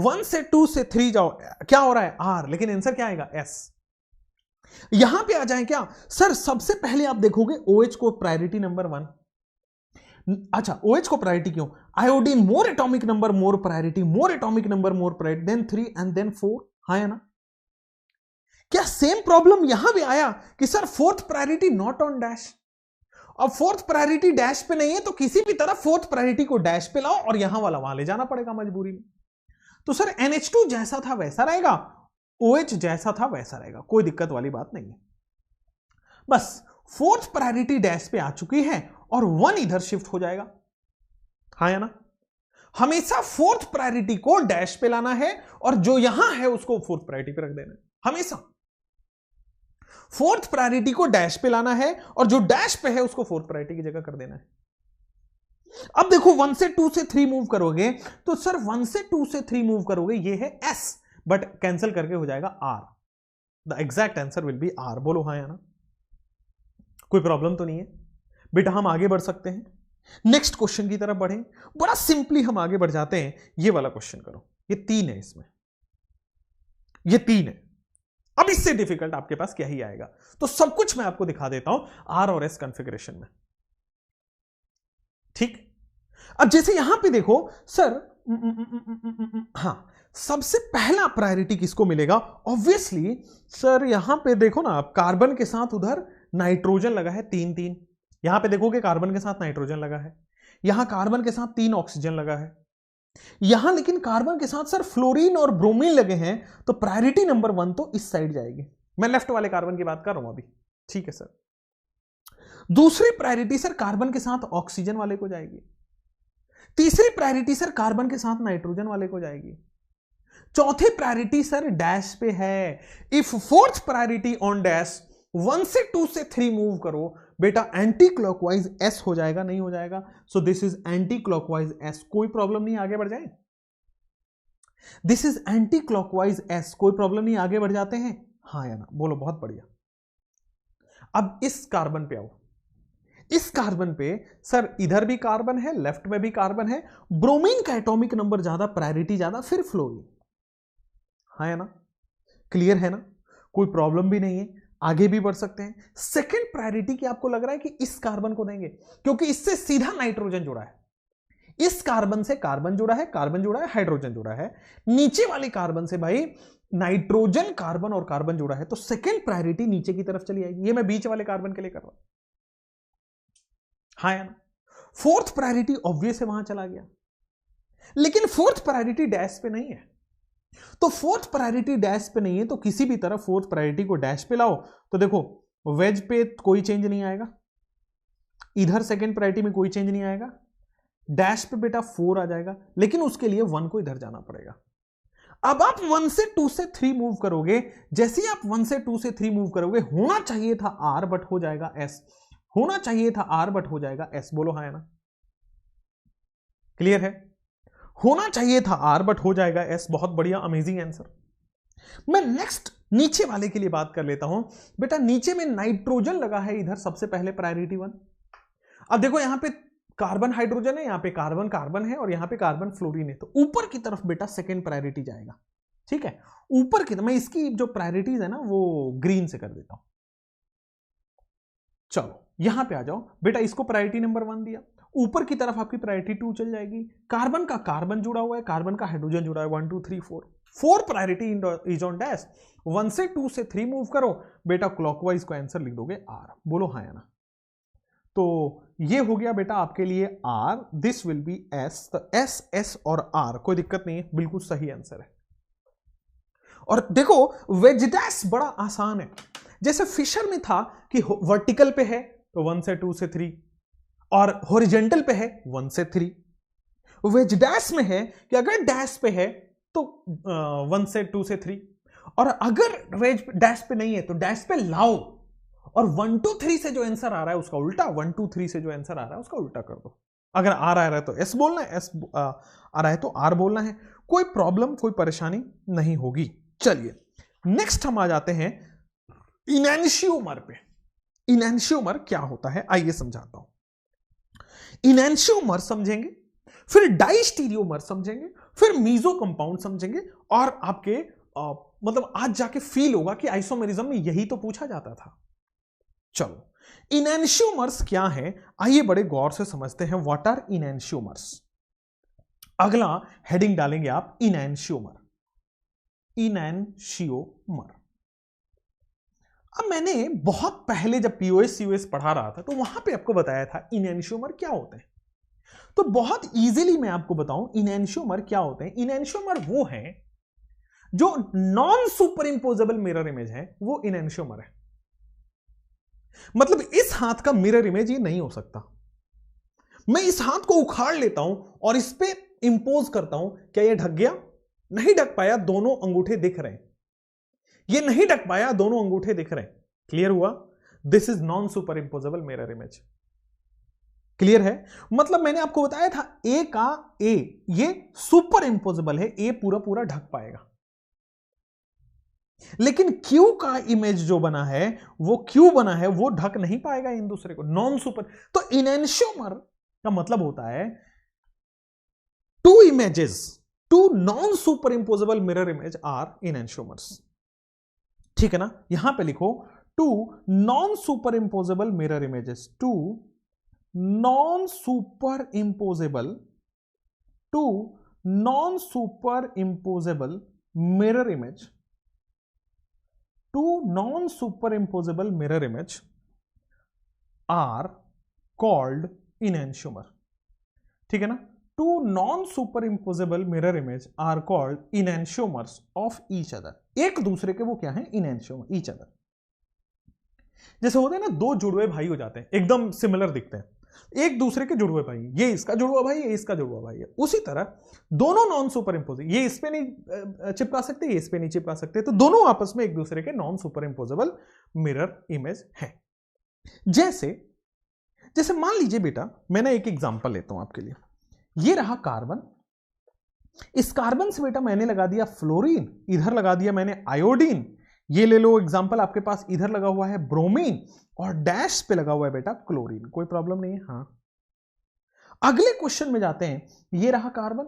1 से 2 से 3 जाओ, क्या हो रहा है आर, लेकिन आंसर क्या आएगा एस। यहां पे आ जाए क्या सर, सबसे पहले आप देखोगे OH को प्रायोरिटी नंबर 1। अच्छा OH को प्रायोरिटी क्यों, iodine more atomic number more priority, more atomic number more priority, then 3 and then 4, हाँ या ना। क्या सेम प्रॉब्लम यहां भी आया कि sir fourth priority not on dash. अब फोर्थ प्रायोरिटी डैश पे नहीं है तो किसी भी तरह फोर्थ प्रायोरिटी को डैश पे लाओ और यहां वाला वहां ले जाना पड़ेगा मजबूरी में। तो सर NH2 जैसा था वैसा रहेगा, OH जैसा था वैसा रहेगा, कोई दिक्कत वाली बात नहीं है। बस फोर्थ प्रायोरिटी डैश पे आ चुकी है और 1 इधर शिफ्ट हो जाएगा, हाँ या ना। हमेशा फोर्थ प्रायोरिटी को डैश पे लाना है और जो यहां है उसको फोर्थ प्रायोरिटी पे रख देना है। हमेशा फोर्थ प्रायोरिटी को डैश पे लाना है और जो डैश पे है उसको फोर्थ प्रायोरिटी की जगह कर देना है। अब देखो 1 से 2 से 3 मूव करोगे तो सर 1 से 2 से 3 मूव करोगे, ये है S, बट कैंसिल करके हो जाएगा R। The exact answer will be R। बोलो हाँ या ना, कोई प्रॉब्लम तो नहीं है बेटा। हम आगे बढ़ सकते हैं, नेक्स्ट क्वेश्चन की तरफ बढ़े। बड़ा सिंपली हम आगे बढ़ जाते हैं, ये वाला क्वेश्चन करो, ये 3 है, इसमें ये 3 है। अब इससे डिफिकल्ट आपके पास क्या ही आएगा, तो सब कुछ मैं आपको दिखा देता हूं R और S कॉन्फ़िगरेशन में, ठीक। अब जैसे यहां पे देखो सर, हां सबसे पहला प्रायोरिटी किसको मिलेगा, ऑब्वियसली सर यहां पे देखो ना आप, कार्बन के साथ उधर नाइट्रोजन लगा है 3-3, यहां पे देखोगे कार्बन के साथ नाइट्रोजन लगा है, यहां कार्बन के साथ 3 ऑक्सीजन लगा है, यहां लेकिन कार्बन के साथ सर फ्लोरीन और ब्रोमीन लगे हैं, तो प्रायोरिटी नंबर 1 तो इस साइड जाएगी। मैं लेफ्ट वाले कार्बन की बात कर रहा हूं अभी, ठीक है सर। दूसरी प्रायोरिटी सर कार्बन के साथ ऑक्सीजन वाले को जाएगी, तीसरी प्रायोरिटी सर कार्बन के साथ नाइट्रोजन वाले को जाएगी, चौथी प्रायोरिटी सर डैश पे है। If fourth priority on dash, 1 से 2 से 3 मूव करो बेटा, एंटी क्लॉकवाइज S हो जाएगा, नहीं हो जाएगा। So this is anti clockwise S, कोई प्रॉब्लम नहीं, आगे बढ़ जाए। This is anti clockwise S, कोई प्रॉब्लम नहीं, आगे बढ़ जाते हैं, हाँ या ना, बोलो बहुत बढ़िया। अब इस कार्बन पे आओ, इस कार्बन पे सर इधर भी कार्बन है, लेफ्ट में भी कार्बन है, ब्रोमीन का एटॉमिक नंबर ज्यादा, प्रायोरिटी ज्यादा, फिर फ्लोरीन, हाँ या ना, क्लियर है ना, कोई प्रॉब्लम भी नहीं है, आगे भी बढ़ सकते हैं। सेकंड प्रायोरिटी की आपको लग रहा है कि इस कार्बन को देंगे, क्योंकि इससे सीधा नाइट्रोजन जुड़ा है, इस कार्बन से कार्बन जुड़ा है, कार्बन जुड़ा है, हाइड्रोजन जुड़ा है, नीचे वाले कार्बन से भाई नाइट्रोजन, कार्बन और कार्बन जुड़ा है, तो सेकंड प्रायोरिटी नीचे की तरफ चली आएगी। ये मैं बीच वाले कार्बन के लिए कर रहा हूं, हाँ या ना। फोर्थ प्रायोरिटी ऑब्वियस है, वहां चला गया, लेकिन फोर्थ प्रायोरिटी डैश पे नहीं है, तो फोर्थ प्रायोरिटी डैश पे नहीं है, तो किसी भी तरह फोर्थ प्रायोरिटी को डैश पे लाओ, तो देखो वेज पे कोई चेंज नहीं आएगा, इधर सेकंड प्रायोरिटी में कोई चेंज नहीं आएगा, डैश पे बेटा 4 आ जाएगा, लेकिन उसके लिए 1 को इधर जाना पड़ेगा। अब आप 1 से 2 से 3 मूव करोगे, जैसे ही आप 1 से 2 से 3 मूव करोगे, होना चाहिए था R बट हो जाएगा S, होना चाहिए था R बट हो जाएगा S, बोलो हाँ या ना, क्लियर है। होना चाहिए था R बट हो जाएगा S, बहुत बढ़िया, अमेजिंग आंसर। मैं नेक्स्ट नीचे वाले के लिए बात कर लेता हूं बेटा। नीचे में नाइट्रोजन लगा है इधर, सबसे पहले प्रायोरिटी 1। अब देखो यहां पे कार्बन हाइड्रोजन है, यहां पे कार्बन कार्बन है और यहां पे कार्बन फ्लोरीन है, तो ऊपर की तरफ बेटा सेकंड प्रायोरिटी जाएगा, ठीक है। ऊपर की, मैं इसकी जो प्रायोरिटीज है ना वो ग्रीन से कर देता हूं। चलो यहां पे आ जाओ बेटा, इसको प्रायोरिटी नंबर 1 दिया, ऊपर की तरफ आपकी प्रायोरिटी 2 चल जाएगी, कार्बन का कार्बन जुड़ा हुआ है, कार्बन का हाइड्रोजन जुड़ा है, 1 2 3 4, 4 प्रायोरिटी इज ऑन डैश। 1 से 2 से 3 मूव करो बेटा, क्लॉकवाइज को आंसर लिख दोगे R, बोलो हाँ या ना। तो ये हो गया बेटा आपके लिए R, this will be S, तो S S और R, कोई दिक्कत नहीं है, बिल्कुल सही आंसर है। और देखो वेज डैश बड़ा आसान है, जैसे फिशर में था कि वर्टिकल पे है तो 1 से 2 से 3, और हॉरिजॉन्टल पे है 1 से 3। वेज डैश में है कि अगर डैश पे है तो 1 से 2 से 3, और अगर वेज डैश पे नहीं है तो डैश पे लाओ, और 1 2 3 से जो आंसर आ रहा है उसका उल्टा, 1 2 3 से जो आंसर आ रहा है उसका उल्टा कर दो। अगर R आ रहा है तो S बोलना है, S आ रहा है तो R बोलना है, कोई प्रॉब्लम कोई परेशानी नहीं होगी। चलिए नेक्स्ट हम आ जाते हैं इनैंशियोमर पे। इनैंशियोमर क्या होता है आइए समझाता हूं। इनैंशियोमर समझेंगे, फिर डाइस्टीरियोमर समझेंगे, फिर मीजो कंपाउंड समझेंगे, और आपके मतलब आज जाके फील होगा कि आइसोमेरिज्म में यही तो पूछा जाता था। चलो, इनैंशियोमर्स क्या है, आइए बड़े गौर से समझते हैं। What are enantiomers? अगला हेडिंग डालेंगे आप, इनैंशियोमर। इनैंशियोमर। अब मैंने बहुत पहले जब पीओएस यूएस पढ़ा रहा था तो वहां पे आपको बताया था इनैंशियोमर क्या होते हैं। तो बहुत इजीली मैं आपको बताऊं इनैंशियोमर क्या होते हैं। इनैंशियोमर वो हैं जो non superimposable mirror image है, वो इनैंशियोमर है। मतलब इस हाथ का मिरर इमेज ये नहीं हो सकता। मैं इस हाथ को उखाड़ लेता हूं और इस पे इंपोज करता हूं, क्या ये ढक गया? नहीं ढक पाया, दोनों अंगूठे दिख रहे हैं। ये नहीं ढक पाया, दोनों अंगूठे दिख रहे हैं। क्लियर हुआ? This is non superimposable mirror image. Clear है? मतलब मैंने आपको बताया था ए का ए ये सुपर इंपोजेबल है, ए पूरा पूरा ढक पाएगा। लेकिन क्यू का इमेज जो बना है, वो क्यू बना है, वो ढक नहीं पाएगा इन दूसरे को, नॉन सुपर। तो इनैंशियोमर का मतलब होता है two images, two non superimposable mirror image are enantiomers. ठीक है ना? यहां पे लिखो two non superimposable mirror images, two non superimposable, two non superimposable mirror image, two non-superimposable mirror image are called enantiomer. ठीक है ना? Two non-superimposable mirror image are called enantiomers of each other. एक दूसरे के वो क्या है? enantiomer, each other. जैसे होते हैं ना, दो जुड़वे भाई हो जाते हैं, एकदम सिमिलर दिखते हैं, एक दूसरे के जुड़वे भाई, ये इसका जुड़वा भाई, ये इसका जुड़वा भाई है। उसी तरह दोनों नॉन सुपर इंपोजेबल, ये इस पे नहीं चिपका सकते, ये इस पे नहीं चिपका सकते, तो दोनों आपस में एक दूसरे के non superimposable mirror image है। जैसे जैसे मान लीजिए बेटा, मैंने एक एग्जांपल लेता हूं आपके लिए। ये रहा कार्बन, इस कार्बन से बेटा मैंने लगा दिया फ्लोरीन, इधर लगा दिया मैंने आयोडीन, ये ले लो एग्जांपल आपके पास, इधर लगा हुआ है ब्रोमीन और डैश पे लगा हुआ है बेटा क्लोरीन। कोई प्रॉब्लम नहीं है? हाँ। अगले क्वेश्चन में जाते हैं। ये रहा कार्बन,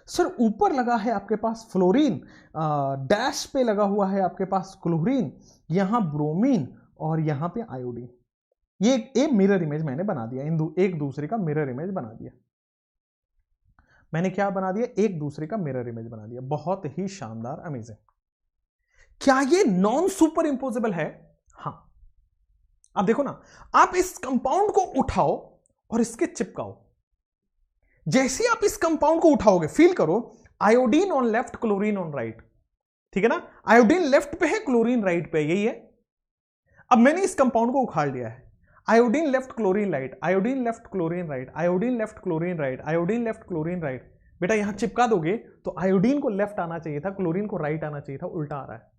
सर ऊपर लगा है आपके पास फ्लोरीन, डैश पे लगा हुआ है आपके पास क्लोरीन, यहां ब्रोमीन और यहां पे आयोडीन। ये एक मिरर इमेज मैंने बना दिया, एक दूसरे का मिरर इमेज बना दिया। मैंने क्या बना दिया? एक दूसरे का मिरर इमेज बना दिया। बहुत ही शानदार, अमेजिंग। क्या ये नॉन सुपर इंपोजेबल है? हां। अब देखो ना, आप इस कंपाउंड को उठाओ और इसके चिपकाओ। जैसे आप इस कंपाउंड को उठाओगे, फील करो, iodine on left, chlorine on right. ठीक है ना? आयोडीन लेफ्ट पे है, क्लोरीन राइट पे, यही है। अब मैंने इस कंपाउंड को उखाड़ लिया है, iodine left, chlorine right, iodine left, chlorine right, iodine left, chlorine right, iodine left, chlorine right. बेटा यहां चिपका दोगे तो आयोडीन को लेफ्ट आना चाहिए था, क्लोरीन को राइट आना चाहिए था, उल्टा आ रहा है।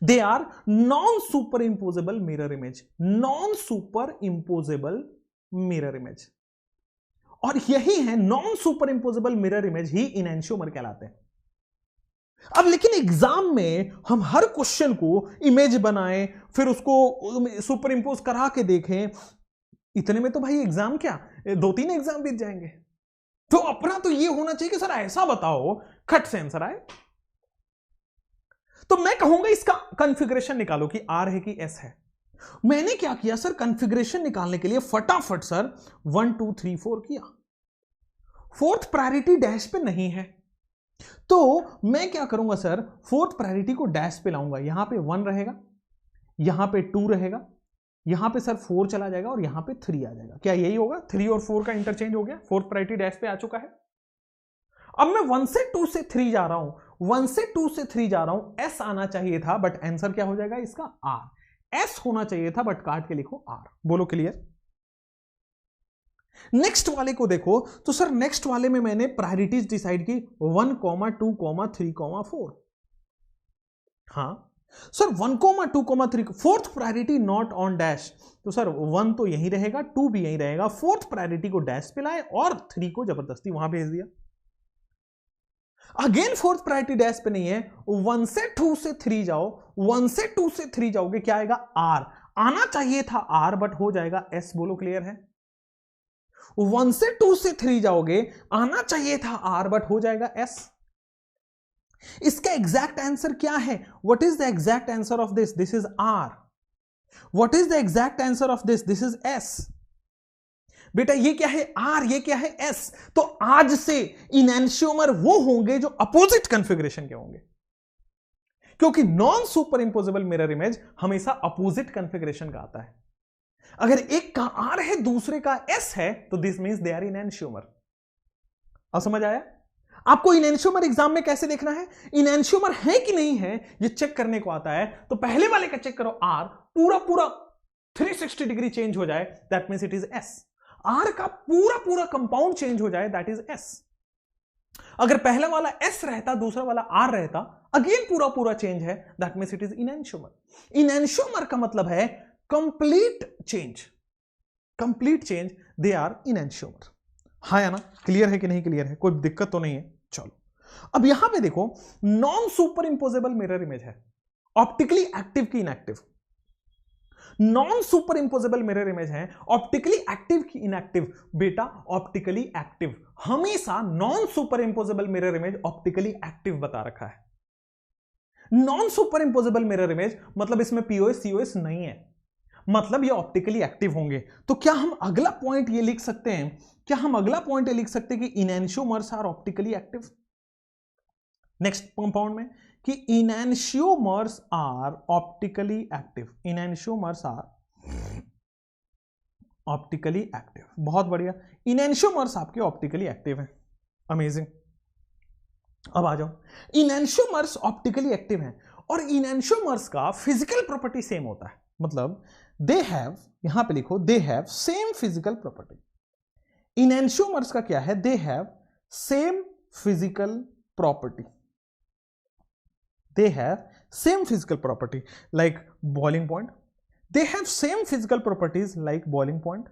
They are non superimposable mirror image, non superimposable mirror image. और यही है non superimposable mirror image ही इनैंशियोमर कहलाते हैं। अब लेकिन एग्जाम में हम हर क्वेश्चन को इमेज बनाएं, फिर उसको सुपर इंपोज करा के देखें, इतने में तो भाई एग्जाम क्या 2-3 एग्जाम बीत जाएंगे। तो अपना तो ये होना चाहिए कि सर ऐसा बताओ खट से आंसर आए। तो मैं कहूंगा इसका कॉन्फ़िगरेशन निकालो कि आर है कि एस है। मैंने क्या किया सर, कॉन्फ़िगरेशन निकालने के लिए फटाफट सर 1 2 3 4 किया। फोर्थ प्रायोरिटी डैश पे नहीं है, तो मैं क्या करूंगा सर, फोर्थ प्रायोरिटी को डैश पे लाऊंगा। यहां पे 1 रहेगा, यहां पे 2 रहेगा, यहां पे सर 4 चला जाएगा और यहां पे 3 आ जाएगा। क्या यही होगा? 3 और 4 का इंटरचेंज हो गया, फोर्थ प्रायोरिटी डैश पे आ चुका है। अब मैं 1 से 2 से 3 जा रहा हूं, 1 से 2 से 3 जा रहा हूं, एस आना चाहिए था, बट आंसर क्या हो जाएगा इसका? आर। एस होना चाहिए था, बट काट के लिखो आर। बोलो क्लियर? नेक्स्ट वाले को देखो, तो सर नेक्स्ट वाले में मैंने प्रायोरिटीज डिसाइड की 1, 2, 3, 4। हां sir 1, 2, 3, fourth priority not on dash, तो सर 1 तो यहीं रहेगा, 2 भी यहीं रहेगा, फोर्थ प्रायोरिटी को डैश पे लाए और 3 को जबरदस्ती वहां भेज दिया। अगेन फोर्थ प्रायोरिटी डैश पे नहीं है, 1 से 2 से 3 जाओ, 1 से 2 से 3 जाओगे, क्या आएगा? आर। आना चाहिए था R बट हो जाएगा S। बोलो क्लियर है? 1 से 2 से 3 जाओगे, आना चाहिए था R बट हो जाएगा S। इसका एग्जैक्ट आंसर क्या है? What is the exact answer of this? This is R। What is the exact answer of this? This is S। बेटा ये क्या है? R, ये क्या है? S। तो आज से इनैंशियोमर वो होंगे जो अपोजिट कॉन्फ़िगरेशन के होंगे, क्योंकि non superimposable mirror image हमेशा अपोजिट कॉन्फ़िगरेशन का आता है। अगर एक का R है दूसरे का S है तो दिस मींस दे आर इनैंशियोमर। अब समझ आया? आपको इनैंशियोमर एग्जाम में कैसे देखना है? इनैंशियोमर है कि नहीं है ये चेक करने को आता है। तो पहले वाले का चेक करो, R पूरा 360 डिग्री चेंज हो जाए, that means it is S। R का पूरा कंपाउंड चेंज हो जाए, दैट इज S। अगर पहला वाला S रहता, दूसरा वाला R रहता, अगेन पूरा चेंज है, दैट मींस इट इज इनैंशियोमर। इनैंशियोमर का मतलब है कंप्लीट चेंज, दे आर इनैंशियोमर। हाँ या ना? क्लियर है कि नहीं क्लियर है? कोई दिक्कत तो नहीं है? चलो अब यहां पे देखो, non superimposable mirror image है, ऑप्टिकली एक्टिव की inactive. Non superimposable mirror image है, ऑप्टिकली एक्टिव की इनएक्टिव। बेटा ऑप्टिकली एक्टिव, हमेशा non superimposable mirror image optically active बता रखा है। Non superimposable mirror image मतलब इसमें पीओएस सीओएस नहीं है, मतलब ये ऑप्टिकली एक्टिव होंगे। तो क्या हम अगला पॉइंट ये लिख सकते हैं? क्या हम अगला पॉइंट ये लिख सकते हैं कि enantiomers are optically active? Next compound में कि enantiomers are optically active. Enantiomers are optically active, बहुत बढ़िया। इनैंशियोमर्स आपके ऑप्टिकली एक्टिव हैं, अमेजिंग। अब आ जाओ, इनैंशियोमर्स ऑप्टिकली एक्टिव हैं और इनैंशियोमर्स का फिजिकल प्रॉपर्टी सेम होता है, मतलब दे हैव, यहां पे लिखो they have same physical property. Enantiomers का क्या है? They have same physical property. They have same physical property like boiling point. They have same physical properties like boiling point.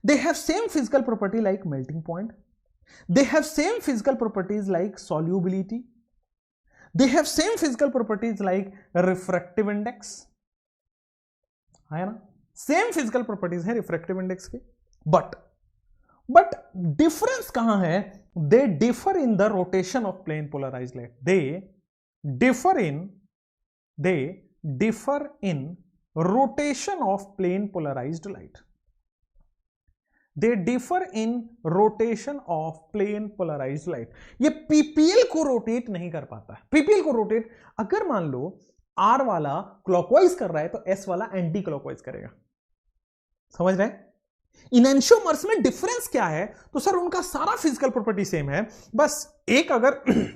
They have same physical property like melting point. They have same physical properties like solubility. They have same physical properties like refractive index. है ना? Same physical properties है refractive index के, but difference कहां है? They differ in the rotation of plane polarized light. They differ in rotation of plane polarized light. They differ in rotation of plane polarized light. ये पीपीएल को रोटेट नहीं कर पाता है। पीपीएल को रोटेट, अगर मान लो आर वाला क्लॉकवाइज कर रहा है तो एस वाला एंटी क्लॉकवाइज करेगा। समझ रहे हैं? इनैंशियोमर्स में डिफरेंस क्या है? तो सर उनका सारा फिजिकल प्रॉपर्टी सेम है, बस एक अगर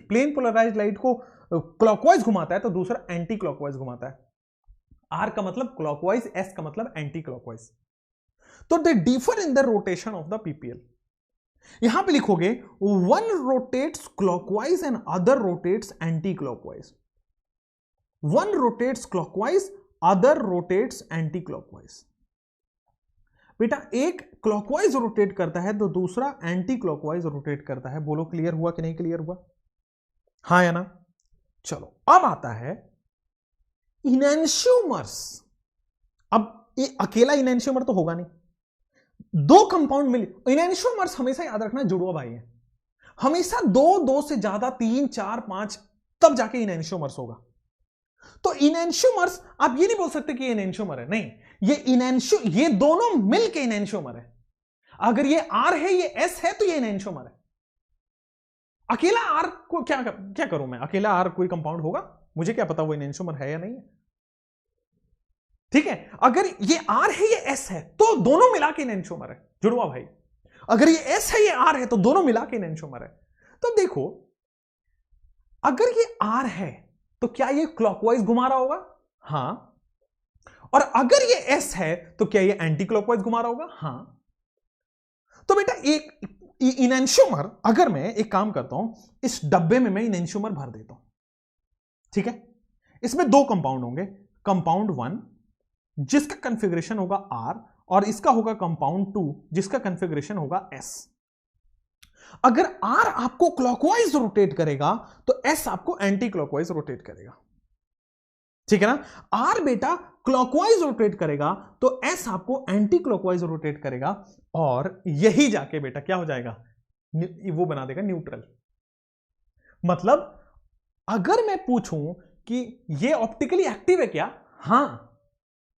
प्लेन पोलराइज्ड लाइट को क्लॉकवाइज घुमाता है तो दूसरा एंटी क्लॉकवाइज घुमाता है। आर का मतलब क्लॉकवाइज, एस का मतलब एंटी क्लॉकवाइज। तो they differ in the rotation of the PPL. यहां पे लिखोगे one rotates clockwise and other rotates anti clockwise. One rotates clockwise, other rotates anti clockwise. बेटा एक क्लॉकवाइज रोटेट करता है तो दूसरा एंटी क्लॉकवाइज रोटेट करता है। बोलो क्लियर हुआ कि नहीं क्लियर हुआ? हाँ या ना? चलो अब आता है इनैंशियोमर्स। अब ये अकेला इनैंशियोमर तो होगा नहीं, दो कंपाउंड मिले। इनैंशियोमर्स हमेशा याद रखना जुड़वा भाई है, हमेशा दो से ज्यादा 3, 4, 5 तब जाके इनैंशियोमर्स होगा। तो इनैंशियोमर्स आप ये नहीं बोल सकते कि ये इनैंशियोमर है, नहीं, ये दोनों मिलके इनैंशियोमर है। अगर ये आर है ये एस है तो ये इनैंशियोमर है। अकेला आर को क्या करूं मैं? अकेला आर कोई कंपाउंड होगा, मुझे क्या पता वो इनैंशियोमर है या नहीं है? ठीक है, अगर ये आर है ये एस है तो दोनों मिला के इनैंशियोमर है, जुड़वा भाई। अगर ये एस है ये आर है तो दोनों मिला के इनैंशियोमर है। तो देखो अगर ये आर है तो क्या ये क्लॉकवाइज घुमा रहा होगा? हां। और अगर ये एस है तो क्या ये एंटी क्लॉकवाइज घुमा रहा होगा? हां। तो बेटा एक इनैंशियोमर, अगर मैं एक काम करता हूं, इस डब्बे में मैं इनैंशियोमर भर देता हूं, ठीक है? इसमें दो कंपाउंड होंगे, कंपाउंड 1 जिसका कॉन्फ़िगरेशन होगा R और इसका होगा कंपाउंड 2 जिसका कॉन्फ़िगरेशन होगा S। अगर R आपको क्लॉकवाइज रोटेट करेगा तो S आपको एंटी क्लॉकवाइज रोटेट करेगा, ठीक है ना? R बेटा क्लॉकवाइज रोटेट करेगा तो एस आपको एंटी क्लॉकवाइज रोटेट करेगा और यही जाके बेटा क्या हो जाएगा, वो बना देगा न्यूट्रल। मतलब अगर मैं पूछूं कि ये ऑप्टिकली एक्टिव है क्या, हां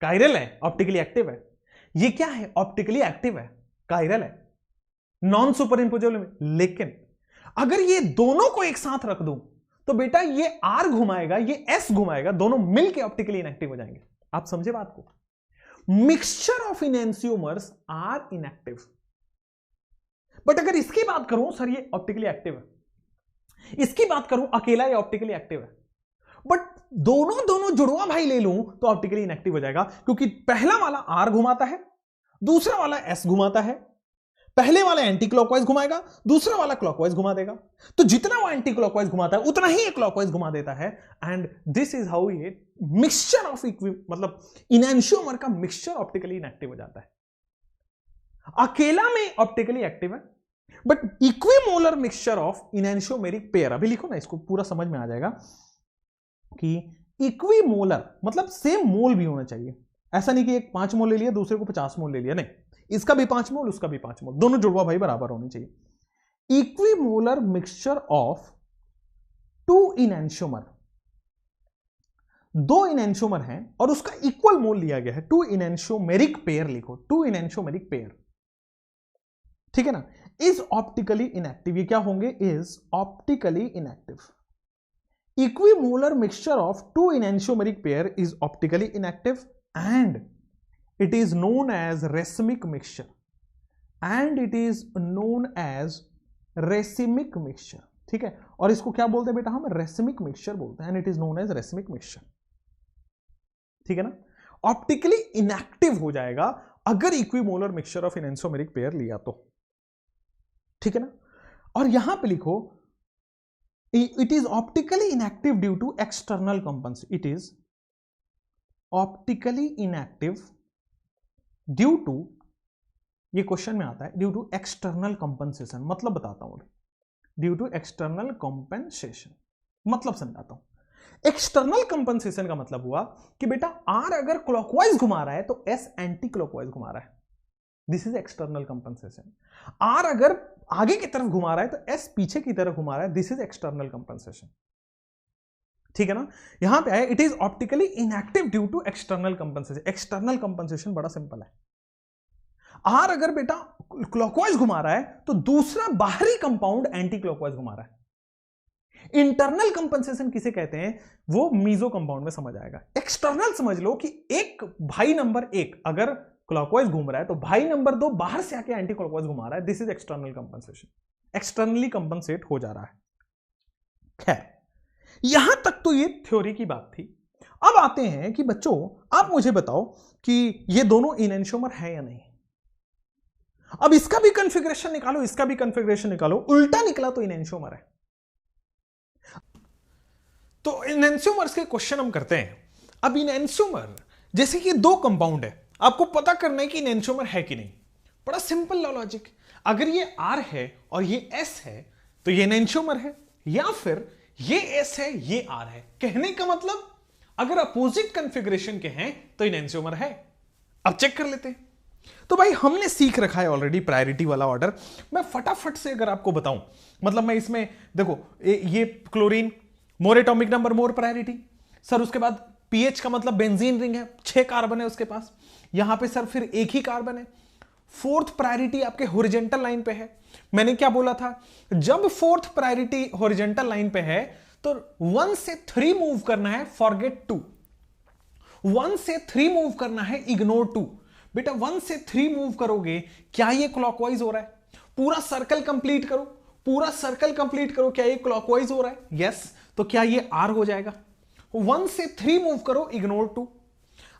कायरल है, ऑप्टिकली एक्टिव है। ये क्या है, ऑप्टिकली एक्टिव है, कायरल है, नॉन सुपर इंपोजेबल में। लेकिन अगर ये दोनों को एक साथ रख दूं तो बेटा ये आर घुमाएगा, ये एस घुमाएगा, दोनों मिलके ऑप्टिकली इनएक्टिव हो जाएंगे। आप समझे बात को? Mixture of enantiomers are inactive. But अगर इसकी बात करूं सर ये ऑप्टिकली एक्टिव है, इसकी बात करूं अकेला ये ऑप्टिकली एक्टिव है, बट दोनों जुड़वा भाई ले लूं तो ऑप्टिकली इनएक्टिव हो जाएगा, क्योंकि पहला वाला आर घुमाता है, दूसरा वाला एस घुमाता है। पहले वाला एंटी क्लॉकवाइज घुमाएगा, दूसरा वाला क्लॉकवाइज घुमा देगा। तो जितना वो एंटी क्लॉकवाइज घुमाता है उतना ही क्लॉकवाइज घुमा देता है। एंड दिस इज हाउ ये मिक्सचर ऑफ मतलब इनएंशियोमर का मिक्सचर ऑप्टिकली इनएक्टिव हो जाता है। अकेला में ऑप्टिकली एक्टिव है, but equimolar mixture of enantiomeric pair, अभी लिखो ना इसको पूरा समझ में आ जाएगा कि इक्विमोलर मतलब सेम मोल भी होना चाहिए। ऐसा नहीं कि एक 5 मोल ले लिया दूसरे को 50 मोल ले लिया, नहीं, इसका भी 5 मोल उसका भी 5 मोल, दोनों जुड़वा भाई बराबर होने चाहिए। इक्विमोलर मिक्सचर ऑफ 2 इनएंशियोमर, 2 इनएंशियोमर हैं और उसका इक्वल मोल लिया गया है। 2 इनएंशियोमेरिक पेयर लिखो, 2 इनएंशियोमेरिक पेयर, ठीक है ना, इज ऑप्टिकली इनएक्टिव। ये क्या होंगे, is optically inactive. Equimolar mixture of 2 enantiomeric pair is optically inactive and it is known as racemic mixture, and it is known as racemic mixture, ठीक है। और इसको क्या बोलते हैं बेटा हम, racemic mixture बोलते हैं, and it is known as racemic mixture, ठीक है ना। ऑप्टिकली इनएक्टिव हो जाएगा अगर इक्विमोलर मिक्सचर ऑफ एनेंशियोमेरिक पेयर लिया तो, ठीक है ना। और यहां पे लिखो it is optically inactive due to external compensation. It is optically inactive due to, ये क्वेश्चन में आता है, ड्यू टू एक्सटर्नल कंपनसेशन। मतलब बताता हूं, ड्यू टू एक्सटर्नल कंपनसेशन मतलब समझाता हूं। एक्सटर्नल कंपनसेशन का मतलब हुआ कि बेटा आर अगर क्लॉकवाइज घुमा रहा है तो एस एंटी क्लॉकवाइज घुमा रहा है, दिस इज एक्सटर्नल कंपनसेशन। आर अगर आगे की तरफ घुमा रहा है तो एस पीछे की तरफ घुमा रहा है, दिस इज एक्सटर्नल कंपनसेशन, ठीक है ना। यहां पे है it is optically inactive due to external compensation. External compensation बड़ा सिंपल है, आर अगर बेटा क्लॉकवाइज घुमा रहा है तो दूसरा बाहरी कंपाउंड एंटी क्लॉकवाइज घुमा रहा है। इंटरनल कंपनसेशन किसे कहते हैं, वो मीजो कंपाउंड में समझ आएगा। एक्सटर्नल समझ लो कि एक भाई नंबर 1 अगर क्लॉकवाइज घूम रहा है तो भाई नंबर 2 बाहर से आके एंटी क्लॉकवाइज घुमा रहा है, this is external compensation, externally compensate हो जा रहा है। खैर यहां तक तो ये थ्योरी की बात थी। अब आते हैं कि बच्चों आप मुझे बताओ कि ये दोनों इनएंशियोमर है या नहीं। अब इसका भी कॉन्फ़िगरेशन निकालो, इसका भी कॉन्फ़िगरेशन निकालो, उल्टा निकला तो इनएंशियोमर है। तो इनएंशियोमर्स के क्वेश्चन हम करते हैं। अब इनएंशियोमर जैसे कि 2 कंपाउंड है, आपको पता करना है कि इनएंशियोमर है कि नहीं। बड़ा सिंपल लॉजिक, अगर ये R है और ये S है तो ये इनएंशियोमर है, या फिर ये S है ये R है। कहने का मतलब अगर अपोजिट कॉन्फ़िगरेशन के हैं तो इनएंशियोमर है। अब चेक कर लेते हैं। तो भाई हमने सीख रखा है ऑलरेडी प्रायोरिटी वाला ऑर्डर। मैं फटाफट से अगर आपको बताऊं, मतलब मैं इसमें देखो ये chlorine more atomic number more priority sir, उसके बाद पीएच का मतलब बेंजीन रिंग है, 6 कार्बन है उसके पास, यहां पे सर फिर एक ही कार्बन है। 4th प्रायोरिटी आपके हॉरिजॉन्टल लाइन पे है। मैंने क्या बोला था, जब 4th प्रायोरिटी हॉरिजॉन्टल लाइन पे है तो 1 से 3 मूव करना है, फॉरगेट 2। 1 से 3 मूव करना है, इग्नोर 2। बेटा 1 से 3 मूव करोगे, क्या ये क्लॉकवाइज हो रहा है? पूरा सर्कल कंप्लीट करो, पूरा सर्कल कंप्लीट करो, क्या ये क्लॉकवाइज हो रहा है? यस, तो क्या ये आर हो जाएगा? 1 से 3 मूव करो, इग्नोर 2।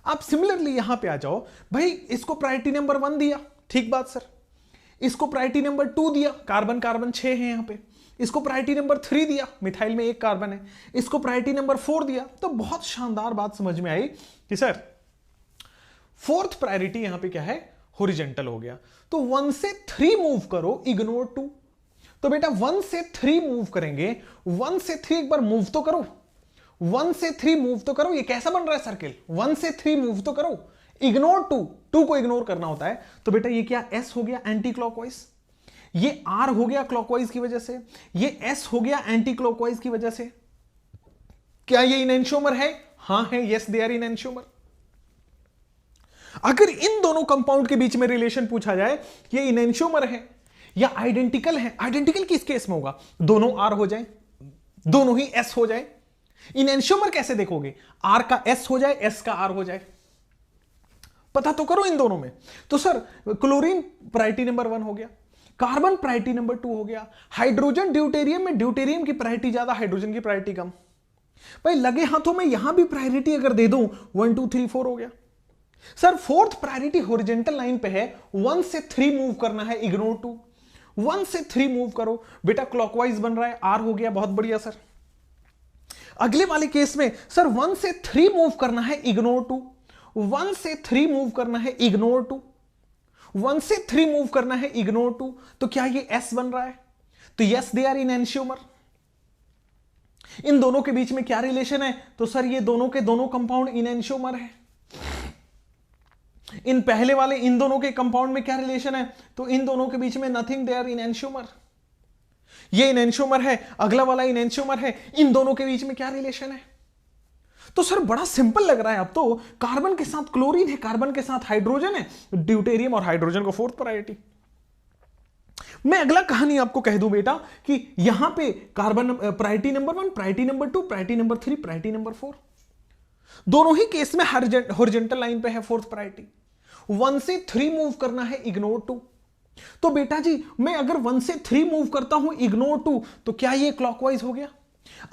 आप सिमिलरली यहां पे आ जाओ, भाई इसको प्रायोरिटी नंबर 1 दिया, ठीक बात सर। इसको प्रायोरिटी नंबर 2 दिया, कार्बन कार्बन 6 है यहां पे। इसको प्रायोरिटी नंबर 3 दिया, मिथाइल में 1 कार्बन है। इसको प्रायोरिटी नंबर 4 दिया, तो बहुत शानदार बात समझ में आई कि सर 4th प्रायोरिटी यहां पे क्या है, हॉरिजॉन्टल हो गया। तो 1 से 3 मूव करो, इग्नोर 2। तो बेटा 1 से 3 मूव करेंगे, 1 से 3 एक बार मूव तो करो। 1 से 3 मूव तो करो। ये कैसा बन रहा है सर्किल, 1 से 3 मूव तो करो, इग्नोर 2 को इग्नोर करना होता है। तो बेटा ये क्या S हो गया एंटी क्लॉकवाइज, ये R हो गया क्लॉकवाइज की वजह से, ये S हो गया एंटी क्लॉकवाइज की वजह से। क्या ये इनएंशियोमर है? हां है, यस दे आर इनएंशियोमर। अगर इन दोनों कंपाउंड के बीच में रिलेशन पूछा जाए, ये इनएंशियोमर है या आइडेंटिकल है, आइडेंटिकल किस केस में होगा? दोनों R हो जाए, दोनों ही S हो जाए। इनएंशियोमर कैसे देखोगे? R का S हो जाए, S का R हो जाए, पता तो करो इन दोनों में। तो सर क्लोरीन प्रायोरिटी नंबर 1 हो गया, कार्बन प्रायोरिटी नंबर 2 हो गया, हाइड्रोजन ड्यूटेरियम में ड्यूटेरियम की प्रायोरिटी ज्यादा, हाइड्रोजन की प्रायोरिटी कम। भाई लगे हाथों में यहां भी प्रायोरिटी अगर दे दूं 1 2 3 4 हो गया। Sir fourth priority horizontal line पे है, 1 से 3 मूव करना है, इग्नोर 2। 1 से 3 मूव करो बेटा, क्लॉकवाइज बन रहा है, R हो गया, बहुत बढ़िया सर। अगले वाले केस में सर 1 से 3 मूव करना है, इग्नोर 2। 1 से 3 मूव करना है, इग्नोर 2। 1 से 3 मूव करना है, इग्नोर 2। तो क्या ये S बन रहा है? तो यस दे आर इनएंशियोमर। इन दोनों के बीच में क्या रिलेशन है? तो सर ये दोनों के दोनों कंपाउंड इनएंशियोमर है। इन पहले वाले इन दोनों के कंपाउंड में क्या रिलेशन है? तो इन दोनों के बीच में नथिंग, दे आर इनएंशियोमर। ये इनएंशियोमर है, अगला वाला इनएंशियोमर है, इन दोनों के बीच में क्या रिलेशन है? तो सर बड़ा सिंपल लग रहा है अब तो। कार्बन के साथ क्लोरीन है, कार्बन के साथ हाइड्रोजन है, ड्यूटेरियम और हाइड्रोजन को फोर्थ प्रायोरिटी। मैं अगला कहानी आपको कह दूं बेटा कि यहां पे carbon priority number 1, priority number 2, priority number 3, priority number 4, दोनों ही केस में हॉरिजॉन्टल लाइन पे है फोर्थ प्रायोरिटी। 1 से 3 मूव करना है, इग्नोर 2। तो बेटा जी मैं अगर 1 से 3 मूव करता हूं, इग्नोर 2, तो क्या ये क्लॉकवाइज हो गया?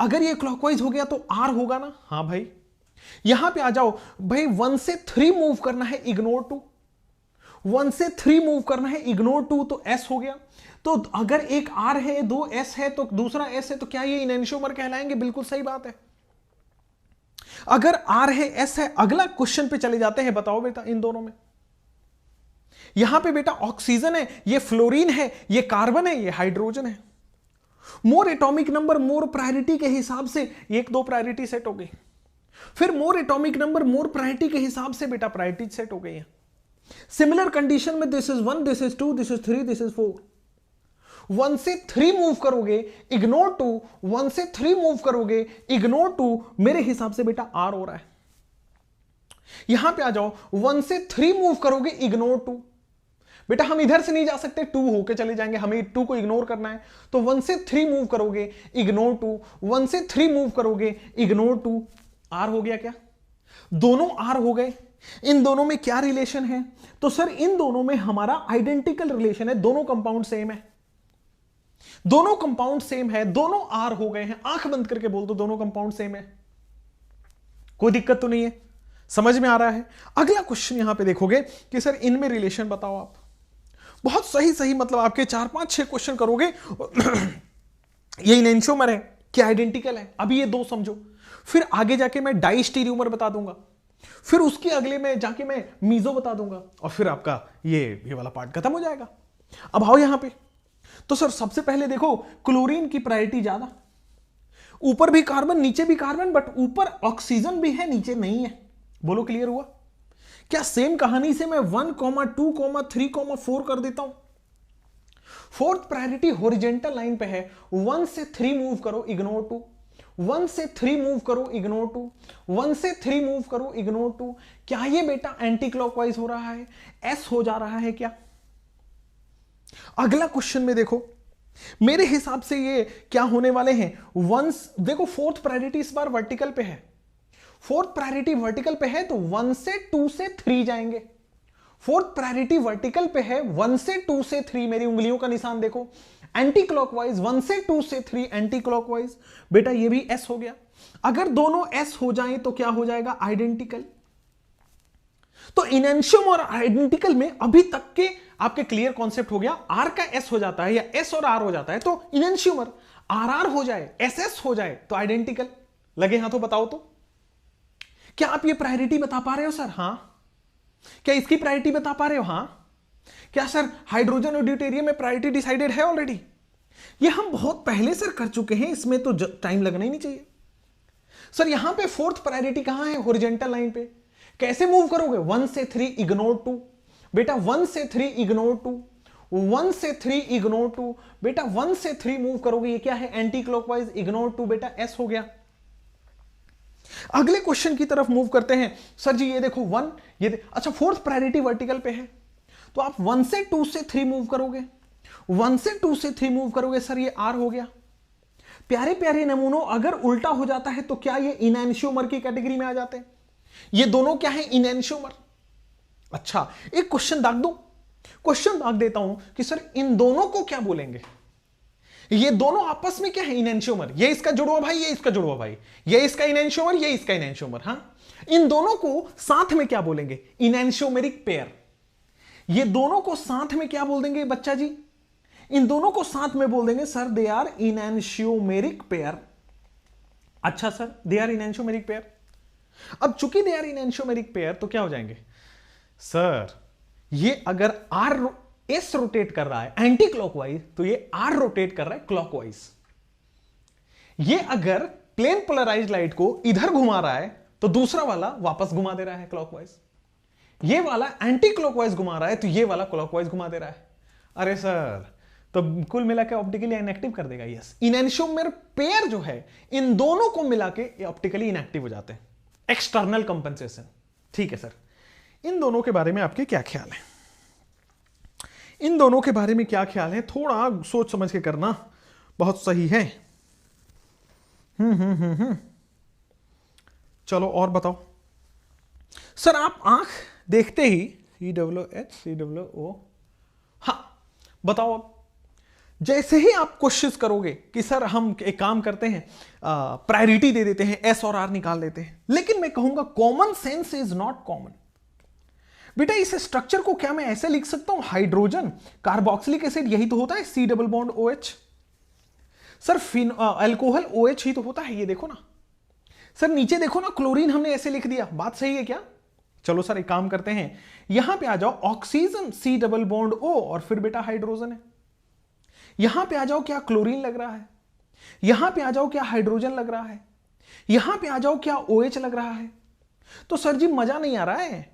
अगर ये क्लॉकवाइज हो गया तो R होगा ना? हां भाई। यहां पे आ जाओ भाई, 1 से 3 मूव करना है, इग्नोर 2। 1 से 3 मूव करना है, इग्नोर 2, तो S हो गया। तो अगर एक R है, 2 S है, तो दूसरा S है, तो क्या ये इनएंशियोमर कहलाएंगे? बिल्कुल सही बात है। अगर R है, S है, अगला क्वेश्चन पे चले जाते हैं। बताओ बेटा इन दोनों में, यहां पे बेटा ऑक्सीजन है, ये फ्लोरीन है, ये कार्बन है, ये हाइड्रोजन है। मोर एटॉमिक नंबर मोर प्रायोरिटी के हिसाब से 1 2 प्रायोरिटी सेट हो गई। फिर मोर एटॉमिक नंबर मोर प्रायोरिटी के हिसाब से बेटा प्रायोरिटी सेट हो गई है। सिमिलर कंडीशन में this is 1, this is 2, this is 3, this is 4। 1 से 3 मूव करोगे, इग्नोर 2। 1 से 3 मूव करोगे, इग्नोर 2। मेरे हिसाब से बेटा R हो रहा है। यहां पे आ जाओ, 1 से 3 मूव करोगे, इग्नोर 2। बेटा हम इधर से नहीं जा सकते, 2 होके चले जाएंगे, हमें 2 को इग्नोर करना है। तो 1 से 3 मूव करोगे, इग्नोर 2। 1 से 3 मूव करोगे, इग्नोर 2। R हो गया क्या? दोनों R हो गए। इन दोनों में क्या रिलेशन है? तो सर इन दोनों में हमारा आइडेंटिकल रिलेशन है, दोनों कंपाउंड सेम है, दोनों कंपाउंड सेम है, दोनों R हो गए हैं। आंख बंद करके बोल दो, दोनों कंपाउंड सेम है, कोई दिक्कत तो नहीं है, समझ में आ रहा है? अगला क्वेश्चन यहां पे देखोगे कि सर इनमें रिलेशन बताओ आप। बहुत सही सही, मतलब आपके 4 5 6 क्वेश्चन करोगे। ये इनएंशियोमर है, क्या आइडेंटिकल है? अभी ये 2 समझो, फिर आगे जाके मैं डाइस्टीरियोमर बता दूंगा, फिर उसके अगले में जाके मैं मीजो बता दूंगा, और फिर आपका ये वाला पार्ट खत्म हो जाएगा। अब आओ यहां पे। तो सर सबसे पहले देखो, क्लोरीन की प्रायोरिटी ज्यादा, ऊपर भी कार्बन नीचे भी कार्बन, बट ऊपर ऑक्सीजन भी है नीचे नहीं है। बोलो क्लियर हुआ? क्या सेम कहानी से मैं 1, 2, 3, 4 कर देता हूं? फोर्थ प्रायोरिटी हॉरिजॉन्टल लाइन पे है, 1 से 3 मूव करो, इग्नोर 2। 1 से 3 मूव करो, इग्नोर 2। 1 से 3 मूव करो, इग्नोर 2। क्या ये बेटा एंटी क्लॉकवाइज हो रहा है? S हो जा रहा है क्या? अगला क्वेश्चन में देखो, मेरे हिसाब से ये क्या होने वाले हैं? देखो फोर्थ प्रायोरिटी इस बार वर्टिकल पे है, फोर्थ प्रायोरिटी वर्टिकल पे है, तो 1 से 2 से 3 जाएंगे। फोर्थ प्रायोरिटी वर्टिकल पे है, 1 से 2 से 3, मेरी उंगलियों का निशान देखो, एंटी क्लॉकवाइज 1 से 2 से 3 एंटी क्लॉकवाइज। बेटा ये भी S हो गया। अगर दोनों S हो जाएं तो क्या हो जाएगा? आइडेंटिकल। तो इनएंशियम और आइडेंटिकल में अभी तक के आपके क्लियर कॉन्सेप्ट हो गया। R का S हो जाता है या S और R हो जाता है तो इनएंशियमर, RR हो जाए, SS हो जाए तो आइडेंटिकल। लगे हां तो बताओ तो क्या आप ये प्रायोरिटी बता पा रहे हो सर? हां। क्या इसकी प्रायोरिटी बता पा रहे हो? हां। क्या सर हाइड्रोजन और ड्यूटेरियम में प्रायोरिटी डिसाइडेड है ऑलरेडी? ये हम बहुत पहले सर कर चुके हैं, इसमें तो टाइम लगना ही नहीं चाहिए। सर यहां पे फोर्थ प्रायोरिटी कहां है? हॉरिजॉन्टल लाइन पे। कैसे मूव करोगे? 1 से 3 इग्नोर 2। बेटा 1 से 3 इग्नोर 2, 1 से 3 इग्नोर 2। बेटा 1 से 3 मूव करोगे, ये क्या है? एंटी क्लॉकवाइज, इग्नोर 2, बेटा एस हो गया। अगले क्वेश्चन की तरफ मूव करते हैं। सर जी ये देखो 1, अच्छा फोर्थ प्रायोरिटी वर्टिकल पे है, तो आप 1 से 2 से 3 मूव करोगे, 1 से 2 से 3 मूव करोगे, सर ये आर हो गया। प्यारे प्यारे नमूनों, अगर उल्टा हो जाता है तो क्या ये इनएंशियोमर की कैटेगरी में आ जाते हैं? ये दोनों क्या है? इनएंशियोमर। अच्छा एक क्वेश्चन दाग दो, क्वेश्चन दाग देता हूं कि सर इन दोनों को क्या बोलेंगे? ये दोनों आपस में क्या है? इनएंशियोमर। ये इसका जुड़वा भाई, ये इसका जुड़वा भाई, ये इसका इनएंशियोमर, ये इसका इनएंशियोमर। हां, इन दोनों को साथ में क्या बोलेंगे? इनएंशियोमेरिक पेयर। ये दोनों को साथ में क्या बोल देंगे बच्चा जी? इन दोनों को साथ में बोल देंगे सर दे आर इनएंशियोमेरिक पेयर। अच्छा सर दे आर इनएंशियोमेरिक पेयर। अब चूंकि दे आर इनएंशियोमेरिक पेयर तो क्या हो जाएंगे? सर ये अगर आर एस रोटेट कर रहा है एंटी क्लॉकवाइज, तो ये आर रोटेट कर रहा है क्लॉकवाइज। ये अगर प्लेन पोलराइज्ड लाइट को इधर घुमा रहा है तो दूसरा वाला वापस घुमा दे रहा है क्लॉकवाइज। ये वाला एंटी क्लॉकवाइज घुमा रहा है तो ये वाला क्लॉकवाइज घुमा दे रहा है। अरे सर तो कुल मिला के ऑप्टिकली इनएक्टिव कर देगा। यस, इनएंशियोमर पेयर जो है इन दोनों को मिला के ऑप्टिकली इनएक्टिव हो जाते हैं। External compensation. ठीक है सर, इन दोनों के बारे में आपके क्या ख्याल है? इन दोनों के बारे में क्या ख्याल है? थोड़ा सोच समझ के करना, बहुत सही है। चलो और बताओ सर। आप आंख देखते ही CWH हाँ बताओ। अब जैसे ही आप कोशिश करोगे कि सर हम एक काम करते हैं, प्रायोरिटी दे देते हैं, एस और आर निकाल देते हैं, लेकिन मैं कहूंगा common sense is not common. बेटा इस स्ट्रक्चर को क्या मैं ऐसे लिख सकता हूं? हाइड्रोजन कार्बोक्सिलिक एसिड, यही तो होता है C double bond OH। Sir alcohol OH ही तो होता है, ये देखो ना। सर नीचे देखो ना, क्लोरीन हमने ऐसे लिख दिया, बात सही है क्या? चलो सर एक काम करते हैं, यहां पे आ जाओ, oxygen C double bond O और फिर बेटा हाइड्रोजन है। यहां पे आ जाओ, क्या क्लोरीन लग रहा है? यहां पे आ जाओ, क्या हाइड्रोजन लग रहा है? यहां पे आ जाओ, क्या OH लग रहा है? तो सर जी मजा नहीं आ रहा है।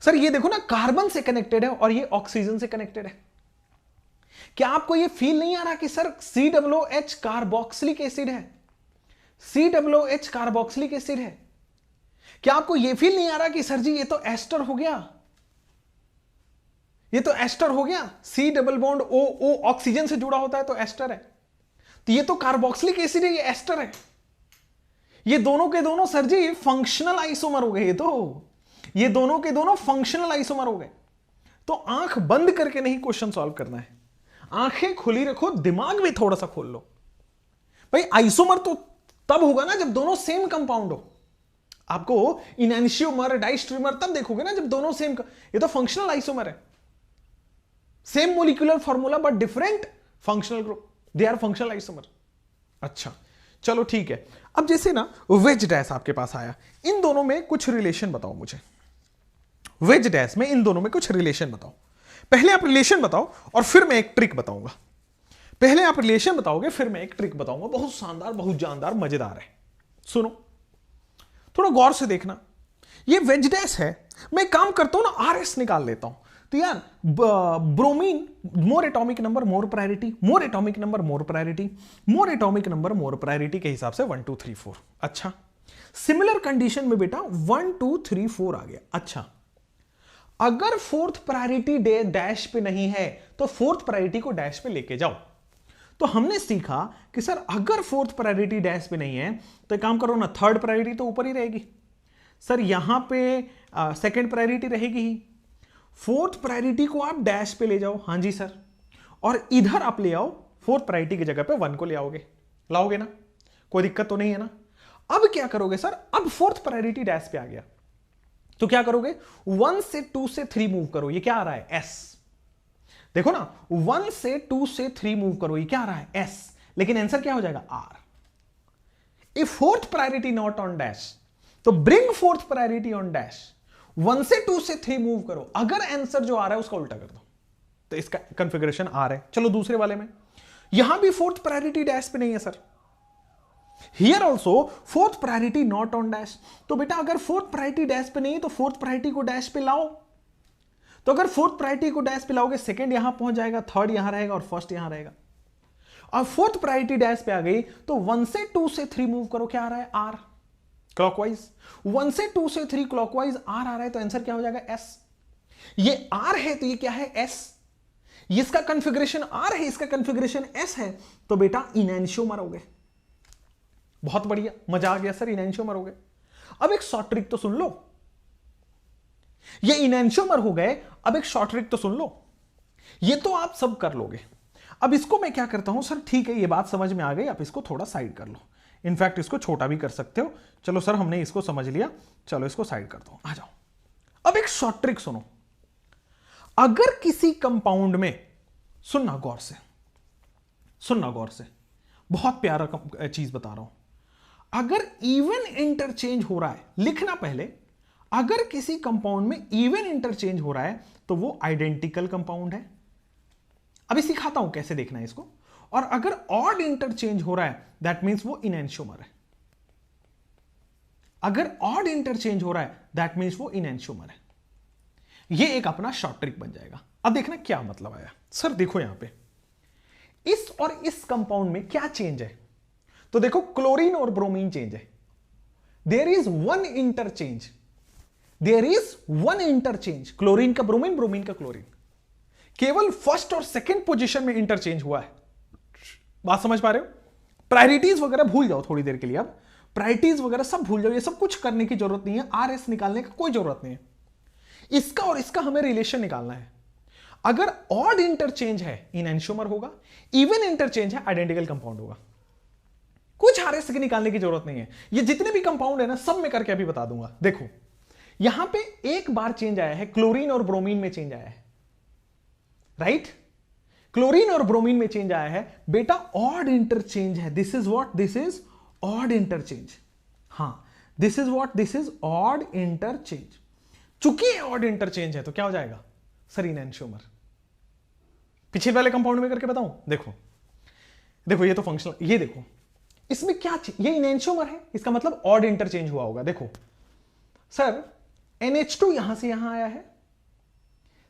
सर ये देखो ना, कार्बन से कनेक्टेड है और ये ऑक्सीजन से कनेक्टेड है। क्या आपको ये फील नहीं आ रहा कि सर COOH कार्बोक्सिलिक एसिड है, COOH कार्बोक्सिलिक एसिड है? क्या आपको ये फील नहीं आ रहा कि सर जी ये तो एस्टर हो गया, ये तो एस्टर हो गया। C double bond O oxygen से जुड़ा होता है तो एस्टर है, तो ये तो कार्बोक्सिलिक एसिड है, ये एस्टर है। ये दोनों के दोनों सर जी फंक्शनल आइसोमर हो गए। ये दोनों के दोनों फंक्शनल आइसोमर हो गए। तो आंख बंद करके नहीं क्वेश्चन सॉल्व करना है, आंखें खुली रखो, दिमाग भी थोड़ा सा खोल लो। भाई आइसोमर तो तब होगा ना जब दोनों सेम कंपाउंड हो। आपको इनएंशियोमर डाइस्ट्रीमर तब देखोगे ना जब दोनों सेम। ये तो फंक्शनल आइसोमर है, same molecular formula but different functional group, they are functional isomer. अच्छा चलो ठीक है। अब जैसे ना वेज डैश आपके पास आया, इन दोनों में कुछ रिलेशन बताओ मुझे। वेज डैश में इन दोनों में कुछ रिलेशन बताओ। पहले आप रिलेशन बताओ और फिर मैं एक ट्रिक बताऊंगा। पहले आप रिलेशन बताओगे फिर मैं एक ट्रिक बताऊंगा, बहुत शानदार, बहुत जानदार, मजेदार है। सुनो, थोड़ा गौर से देखना। ये वेज डैश है, मैं काम करता हूं ना, RS निकाल लेता हूं। तो यार ब्रोमीन, मोर atomic number more priority, more atomic number more priority, more atomic number more priority के हिसाब से 1 2 3 4। अच्छा, सिमिलर कंडीशन में बेटा 1 2 3 4 आ गया। अच्छा, अगर फोर्थ प्रायोरिटी डैश पे नहीं है तो फोर्थ प्रायोरिटी को डैश पे लेके जाओ। तो हमने सीखा कि सर अगर फोर्थ प्रायोरिटी डैश पे नहीं है तो एक काम करो ना, थर्ड प्रायोरिटी तो ऊपर ही रहेगी। सर यहां पे सेकंड प्रायोरिटी रहेगी ही, फोर्थ प्रायोरिटी को आप डैश पे ले जाओ। हाँ जी सर, और इधर आप ले आओ, फोर्थ प्रायोरिटी की जगह पे 1 को ले आओगे, लाओगे ना? कोई दिक्कत तो नहीं है ना? अब क्या करोगे सर, अब फोर्थ प्रायोरिटी डैश पे आ गया तो क्या करोगे, 1 से 2 से 3 मूव करो। ये क्या आ रहा है? S। देखो ना, 1 से 2 से 3 मूव करो, ये क्या आ रहा है? S। लेकिन आंसर क्या हो जाएगा? R। If fourth priority not on dash तो bring fourth priority on dash. 1 से 2 से 3 मूव करो, अगर आंसर जो आ रहा है उसका उल्टा कर दो, तो इसका कंफिगरेशन R है। चलो दूसरे वाले में, यहां भी फोर्थ प्रायोरिटी डैश पे नहीं है sir, here also fourth priority not on dash. तो बेटा अगर फोर्थ प्रायोरिटी डैश पे नहीं तो फोर्थ प्रायोरिटी को डैश पे लाओ। तो अगर फोर्थ प्रायोरिटी को डैश पे लाओगे सेकंड यहां पहुंच जाएगा, थर्ड यहां रहेगा और फर्स्ट यहां रहेगा। और फोर्थ प्रायोरिटी डैश पे आ गई तो 1 से 2 से 3 मूव करो, क्या आ रहा है आर क्लॉकवाइज। 1 से 2 से 3 क्लॉकवाइज आर आ रहा है तो आंसर क्या हो जाएगा एस। ये आर है तो ये क्या है एस। इसका कॉन्फ़िगरेशन आर है, इसका कॉन्फ़िगरेशन एस है, तो बेटा इनैंशियोमर हो गए। बहुत बढ़िया, मजा आ गया सर, इनैंशियोमर हो गए। अब एक शॉर्ट ट्रिक तो सुन लो, ये इनैंशियोमर हो गए। अब एक शॉर्ट ट्रिक तो सुन लो, ये तो आप सब कर लोगे। अब इसको मैं क्या करता हूं सर, ठीक है ये बात समझ में आ गई, आप इसको थोड़ा साइड कर लो। इनफैक्ट इसको छोटा भी कर सकते हो। चलो सर हमने इसको समझ लिया, चलो इसको साइड कर दो, आ जाओ। अब एक शॉर्ट ट्रिक सुनो। अगर किसी कंपाउंड में, सुनना गौर से, सुनना गौर से, बहुत प्यारा चीज बता रहा हूं। अगर इवन इंटरचेंज हो रहा है, लिखना पहले, अगर किसी कंपाउंड में इवन इंटरचेंज हो रहा है तो वो आइडेंटिकल कंपाउंड है। अभी सिखाता हूं कैसे देखना है इसको। और अगर ऑड इंटरचेंज हो रहा है दैट मींस वो इनैंशियोमर है। अगर ऑड इंटरचेंज हो रहा है दैट मींस वो इनैंशियोमर है। ये एक अपना शॉर्ट ट्रिक बन जाएगा। अब देखना क्या मतलब आया। सर देखो यहां पे इस और इस कंपाउंड में क्या चेंज है, तो देखो क्लोरीन और ब्रोमीन चेंज है। There is one interchange, there is one interchange, chlorine का ब्रोमीन, ब्रोमीन का क्लोरीन। केवल फर्स्ट और सेकंड पोजीशन में इंटरचेंज हुआ है। बात समझ पा रहे हो? प्रायोरिटीज वगैरह भूल जाओ थोड़ी देर के लिए। अब प्रायोरिटीज वगैरह सब भूल जाओ, ये सब कुछ करने की जरूरत नहीं है। आर एस निकालने का कोई जरूरत नहीं है। इसका और इसका हमें रिलेशन निकालना है। अगर ऑड इंटरचेंज है इनैंशियोमर होगा, इवन इंटरचेंज है आइडेंटिकल कंपाउंड होगा। कुछ आर एस के निकालने की जरूरत नहीं है। ये जितने भी कंपाउंड है ना सब में करके अभी बता दूंगा। देखो यहां पे एक बार चेंज आया है, क्लोरीन और ब्रोमीन में चेंज आया है, राइट? क्लोरीन और ब्रोमीन में चेंज आया है बेटा, ऑड इंटरचेंज है। This is what, this is odd interchange. हां this is what, this is odd interchange. चूंकि ऑड इंटरचेंज है तो क्या हो जाएगा सर इनैंशियोमर। पिछले वाले कंपाउंड में करके बताऊं, देखो देखो ये तो फंक्शनल, ये देखो इसमें क्या, ये इनैंशियोमर है, इसका मतलब ऑड इंटरचेंज हुआ होगा। देखो सर NH2 यहां से यहां आया है,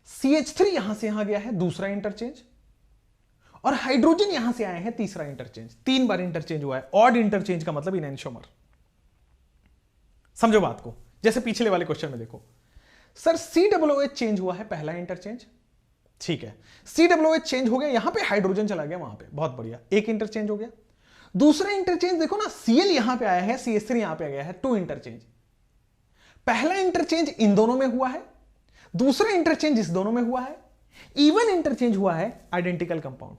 CH3 यहां से यहां गया है, दूसरा इंटरचेंज, और हाइड्रोजन यहां से आया है, तीसरा इंटरचेंज। 3 बार इंटरचेंज हुआ है। ऑड इंटरचेंज का मतलब इनैंशियोमर। समझो बात को। जैसे पिछले वाले क्वेश्चन में देखो सर COOH चेंज हुआ है, पहला इंटरचेंज, ठीक है। COOH चेंज हो गया, यहां पे हाइड्रोजन चला गया वहां पे, बहुत बढ़िया, एक इंटरचेंज हो गया। दूसरा इंटरचेंज देखो ना, Cl यहां पे आया है, CH3 यहां पे आ गया है, 2 इंटरचेंज। पहला इंटरचेंज इन दोनों में हुआ है, दूसरा इंटरचेंज इस दोनों में हुआ है, इवन इंटरचेंज हुआ है आइडेंटिकल कंपाउंड।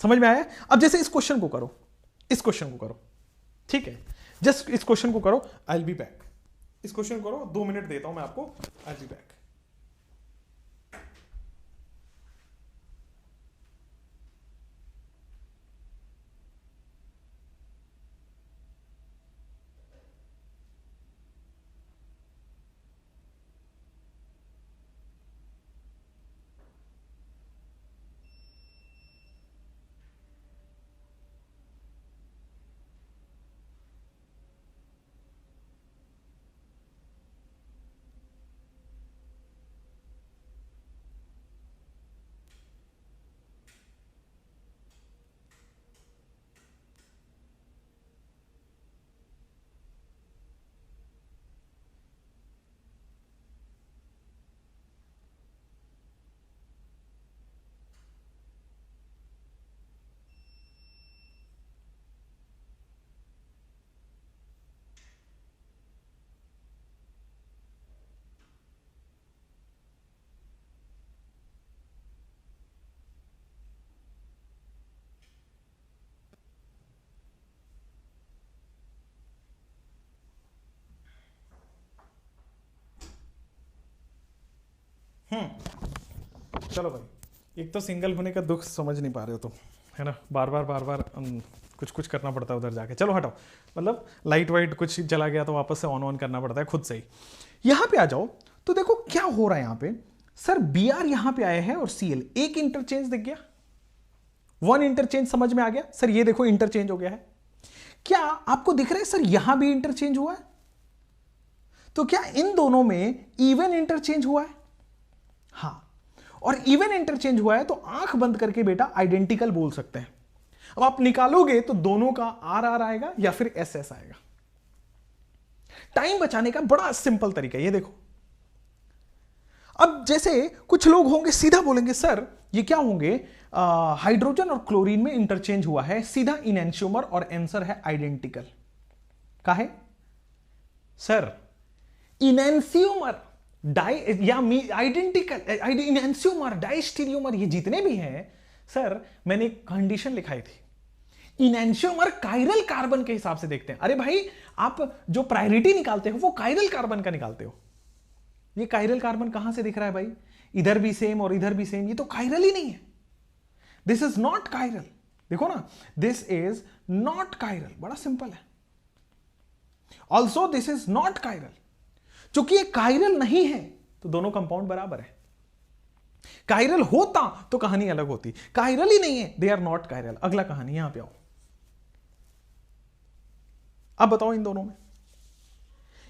समझ में आया? अब जैसे इस क्वेश्चन को करो, इस क्वेश्चन को करो, ठीक है, जस्ट इस क्वेश्चन को करो, आई विल बी बैक। इस क्वेश्चन करो, 2 मिनट देता हूं मैं आपको, आई विल बी बैक। चलो भाई, एक तो सिंगल होने का दुख समझ नहीं पा रहे हो तुम, है ना? बार बार कुछ कुछ करना पड़ता है उधर जाके। चलो हटाओ, मतलब लाइट वाइट कुछ चला गया तो वापस से ऑन करना पड़ता है खुद से ही। यहां पे आ जाओ तो देखो क्या हो रहा है यहां पे। सर Br यहां पे आया है और Cl, एक इंटरचेंज दिख गया, 1 इंटरचेंज समझ में आ गया। सर ये देखो इंटरचेंज हो गया है, क्या आपको दिख रहा है सर यहां भी इंटरचेंज हुआ है? तो क्या इन दोनों में इवन इंटरचेंज हुआ है? हां, और इवन इंटरचेंज हुआ है तो आंख बंद करके बेटा आइडेंटिकल बोल सकते हैं। अब आप निकालोगे तो दोनों का आर आर आएगा या फिर एस एस आएगा। टाइम बचाने का बड़ा सिंपल तरीका, ये देखो। अब जैसे कुछ लोग होंगे सीधा बोलेंगे सर ये क्या होंगे, हाइड्रोजन और क्लोरीन में इंटरचेंज हुआ है, सीधा इनएंशियोमर, और आंसर है आइडेंटिकल। काहे सर? इनएंशियोमर डाई या आइडेंटिकल, इनएंशियोमर, डाइस्टीरियोमर, ये जितने भी हैं सर, मैंने एक कंडीशन लिखाई थी। इनएंशियोमर कायरल कार्बन के हिसाब से देखते हैं। अरे भाई, आप जो प्रायोरिटी निकालते हो वो कायरल कार्बन का निकालते हो। ये कायरल कार्बन कहां से दिख रहा है भाई? इधर भी सेम और इधर भी सेम, ये तो कायरल ही नहीं है। This is not chiral. देखो ना, दिस इज नॉट कायरल, बड़ा सिंपल है। Also this is not chiral. चूंकि ये कायरल नहीं है तो दोनों कंपाउंड बराबर है। कायरल होता तो कहानी अलग होती, कायरल ही नहीं है, दे आर नॉट कायरल। अगला कहानी, यहां पे आओ। अब बताओ इन दोनों में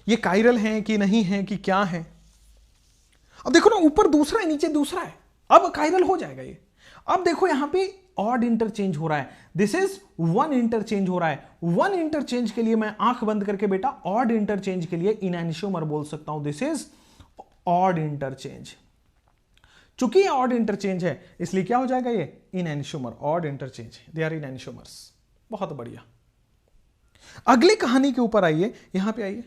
ये कायरल हैं कि नहीं है कि क्या है? अब देखो ना, ऊपर दूसरा है, नीचे दूसरा है, अब कायरल हो जाएगा ये। अब देखो यहां पे ऑड इंटरचेंज हो रहा है, दिस इज वन इंटरचेंज हो रहा है। वन इंटरचेंज के लिए मैं आंख बंद करके बेटा ऑड इंटरचेंज के लिए इनएंशियोमर बोल सकता हूं, दिस इज ऑड इंटरचेंज। चूंकि ये ऑड इंटरचेंज है इसलिए क्या हो जाएगा ये इनएंशियोमर, ऑड इंटरचेंज, दे आर इनएंशियोमर्स। बहुत बढ़िया। अगली कहानी के ऊपर आइए, यहां पे आइए,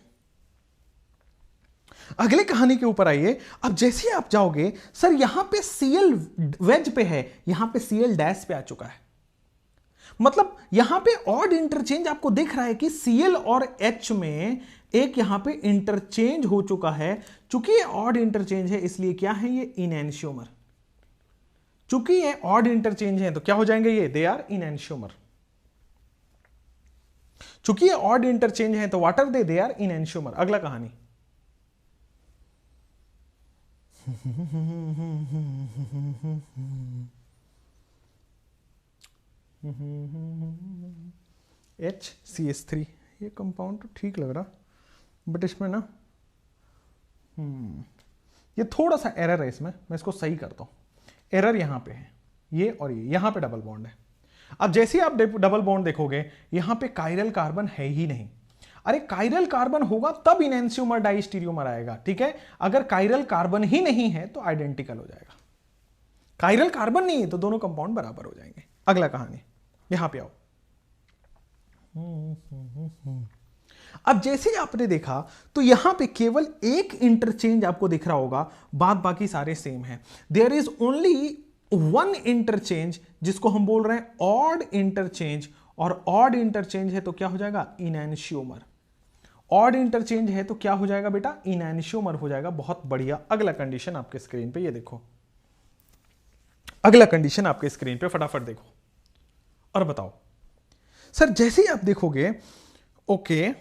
अगले कहानी के ऊपर आइए। अब जैसे ही आप जाओगे सर यहां पे सीएल वेज पे है, यहां पे सीएल डैश पे आ चुका है, मतलब यहां पे ऑड इंटरचेंज आपको दिख रहा है कि सीएल और एच में एक यहां पे इंटरचेंज हो चुका है। चूंकि ये ऑड इंटरचेंज है इसलिए क्या है ये इनएंशियोमर। चूंकि ये ऑड इंटरचेंज है तो क्या हो जाएंगे ये, दे आर इनएंशियोमर। चूंकि ये ऑड इंटरचेंज है तो व्हाट आर दे आर इनएंशियोमर। अगला कहानी, HCH3, ये कंपाउंड तो ठीक लग रहा बट इसमें ना ये थोड़ा सा एरर है इसमें, मैं इसको सही करता हूं। एरर यहां पे है, ये और ये यहां पे डबल बॉन्ड है। अब जैसे ही आप डबल बॉन्ड देखोगे यहां पे कायरल कार्बन है ही नहीं। अरे कायरल कार्बन होगा तब इनएंशियोमर डाइस्टीरियोमर आएगा, ठीक है। अगर कायरल कार्बन ही नहीं है तो आइडेंटिकल हो जाएगा। कायरल कार्बन नहीं है तो दोनों कंपाउंड बराबर हो जाएंगे। अगला कहानी, यहां पे आओ। अब जैसे ही आपने देखा तो यहां पे केवल एक इंटरचेंज आपको दिख रहा होगा, बाद बाकी सारे सेम है। There is only one interchange जिसको हम बोल रहे हैं ऑड इंटरचेंज, और ऑड इंटरचेंज है तो क्या हो जाएगा इनएंशियोमर। ऑड इंटरचेंज है तो क्या हो जाएगा बेटा इनएंशियोमर हो जाएगा। बहुत बढ़िया। अगला कंडीशन आपके स्क्रीन पे, ये देखो अगला कंडीशन आपके स्क्रीन पे, फटाफट देखो और बताओ। सर जैसे ही आप देखोगे, ओके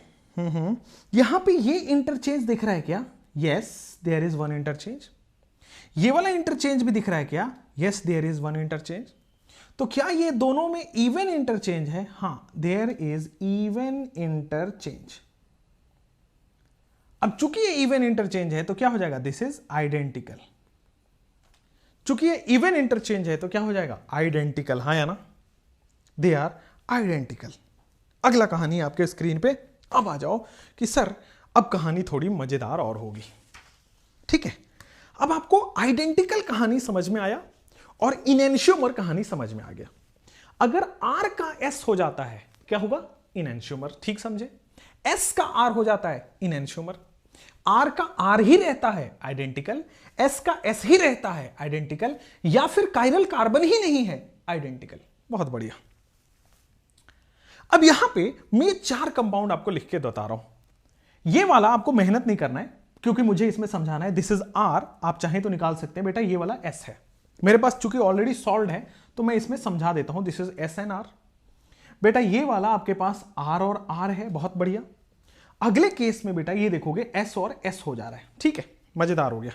यहां पे ये इंटरचेंज दिख रहा है क्या? Yes there is one interchange. ये वाला इंटरचेंज भी दिख रहा है क्या? Yes there is one interchange. तो क्या ये दोनों में इवन इंटरचेंज है? हां देयर इज इवन इंटरचेंज। अब चूंकि ये इवन इंटरचेंज है तो क्या हो जाएगा, दिस इज आइडेंटिकल। चूंकि ये इवन इंटरचेंज है तो क्या हो जाएगा आइडेंटिकल, हाँ या ना, दे आर आइडेंटिकल। अगला कहानी आपके स्क्रीन पे। अब आ जाओ कि सर अब कहानी थोड़ी मजेदार और होगी, ठीक है। अब आपको आइडेंटिकल कहानी समझ में आया और इनएंशियोमर कहानी समझ में आ गया। अगर R का S हो जाता है क्या होगा इनएंशियोमर, ठीक समझे। S का R हो जाता है इनएंशियोमर, R का R ही रहता है आइडेंटिकल, S का S ही रहता है आइडेंटिकल, या फिर कायरल कार्बन ही नहीं है आइडेंटिकल। बहुत बढ़िया। अब यहां पे मैं 4 कंपाउंड आपको लिख के बता रहा हूं। ये वाला आपको मेहनत नहीं करना है क्योंकि मुझे इसमें समझाना है। दिस इज R, आप चाहें तो निकाल सकते हैं बेटा, ये वाला S है। मेरे पास चूंकि ऑलरेडी सॉल्व है तो मैं इसमें समझा देता हूं। This is S and R। बेटा ये वाला आपके पास R और R है, बहुत बढ़िया। अगले केस में बेटा ये देखोगे S और S हो जा रहा है, ठीक है, मजेदार हो गया।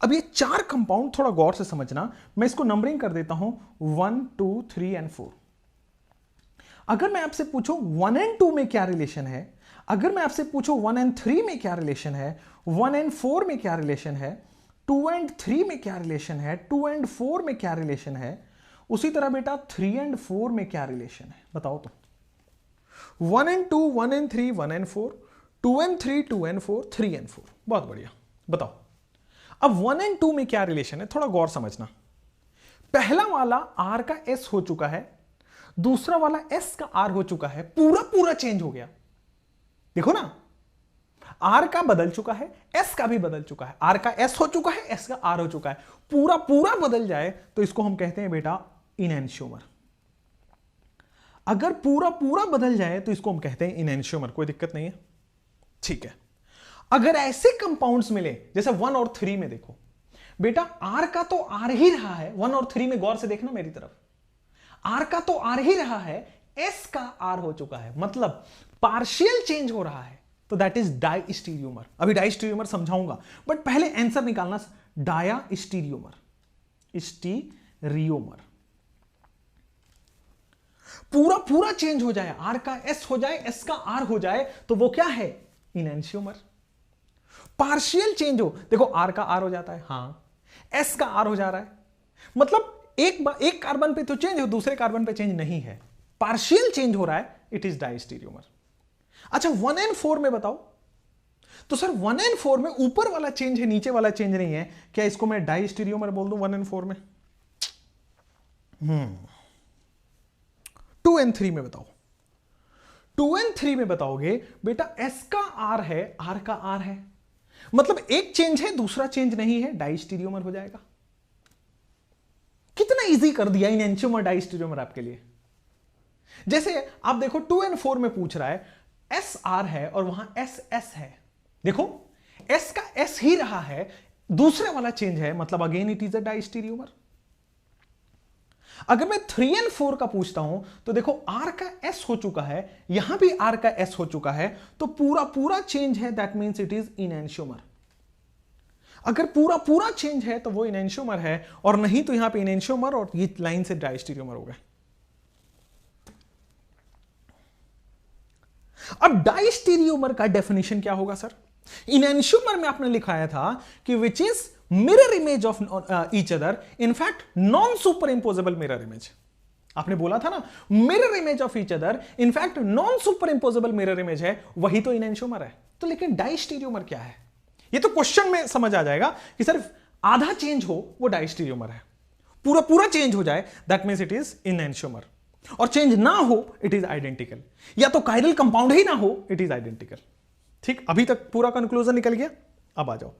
अब ये 4 कंपाउंड थोड़ा गौर से समझना, मैं इसको नंबरिंग कर देता हूं 1 2 3 एंड 4। अगर मैं आपसे पूछूं 1 and 2 में क्या रिलेशन है, अगर मैं आपसे पूछूं 1 and 3 में क्या रिलेशन है, 1 and 4 में क्या रिलेशन है, 2 and 3 में क्या रिलेशन है, 2 and 4 में क्या रिलेशन है, उसी तरह बेटा 3 and 4 में क्या रिलेशन है, बताओ तो। 1 and 2, 1 and 3, 1 and 4, 2 and 3, 2 and 4, 3 and 4। बहुत बढ़िया, बताओ अब 1 and 2 में क्या रिलेशन है, थोड़ा गौर समझना। पहला वाला R का S हो चुका है, दूसरा वाला S का R हो चुका है, पूरा पूरा चेंज हो गया। देखो ना, R का बदल चुका है, S का भी बदल चुका है, R का S हो चुका है, S का R हो चुका है, पूरा पूरा बदल जाए तो इसको हम कहते हैं बेटा इनएंशियोमर। अगर पूरा पूरा बदल जाए तो इसको हम कहते हैं इनएंशियोमर। कोई दिक्कत नहीं है, ठीक है। अगर ऐसे कंपाउंड्स मिले जैसे 1 और 3 में, देखो बेटा R का तो R ही रहा है, 1 और 3 में गौर से देखना मेरी तरफ, R का तो R ही रहा है, S का R हो चुका है, मतलब पार्शियल चेंज हो रहा है, तो दैट इज डाइस्टीरियोमर। अभी डाइस्टीरियोमर समझाऊंगा, बट पहले आंसर निकालना। डायास्टीरियोमर, स्टीरियोमर, पूरा पूरा चेंज हो जाए, R का S हो जाए, S का R हो जाए, तो वो क्या है, इनएंशियोमर। पार्शियल चेंज हो, देखो R का R हो जाता है, हां, S का R हो जा रहा है, मतलब एक कार्बन पे तो चेंज हो, दूसरे कार्बन पे चेंज नहीं है, पार्शियल चेंज हो रहा है, इट इज डाइस्टीरियोमर। अच्छा 1 and 4 में बताओ, तो सर 1 and 4 में ऊपर वाला चेंज है, नीचे वाला चेंज नहीं है, क्या इसको मैं डाइस्टीरियोमर बोल दूं 1 and 4 में? 2 and 3 में बताओ, 2 and 3 में बताओगे बेटा S का R है, R का R है, मतलब एक चेंज है, दूसरा चेंज नहीं है, डाइस्टीरियोमर हो जाएगा। कितना इजी कर दिया इनएंशियोमर डाइस्टीरियोमर आपके लिए। जैसे आप देखो 2 and 4 में पूछ रहा है, एस आर है और वहां एस एस है, देखो एस का एस ही रहा है, दूसरे वाला चेंज है, मतलब अगेन इट इज अ डाइस्टीरियोमर। अगर मैं 3 and 4 का पूछता हूं तो देखो R का S हो चुका है, यहां भी R का S हो चुका है, तो पूरा पूरा चेंज है, दैट मींस इट इज इनएंशियोमर। अगर पूरा पूरा चेंज है तो वो इनएंशियोमर है, और नहीं तो यहां पे इनएंशियोमर और ये लाइन से डाइस्टीरियोमर हो गए। अब डाइस्टीरियोमर का डेफिनेशन क्या होगा सर? इनएंशियोमर में आपने लिखाया था कि which is mirror image of each other, in fact non superimposable mirror image. आपने बोला था ना, mirror image of each other, in fact non superimposable mirror image है, वही तो इनएंशियोमर है। तो लेकिन डाइस्टीरियोमर क्या है? ये तो क्वेश्चन में समझ आ जाएगा कि सिर्फ आधा चेंज हो वो डाइस्टीरियोमर है, पूरा पूरा चेंज हो जाए दैट मींस इट इज इनएंशियोमर, और चेंज ना हो इट इज आइडेंटिकल, या तो कायरल कंपाउंड ही ना हो इट इज आइडेंटिकल। ठीक, अभी तक पूरा कंक्लूजन निकल गया। अब आ जाओ,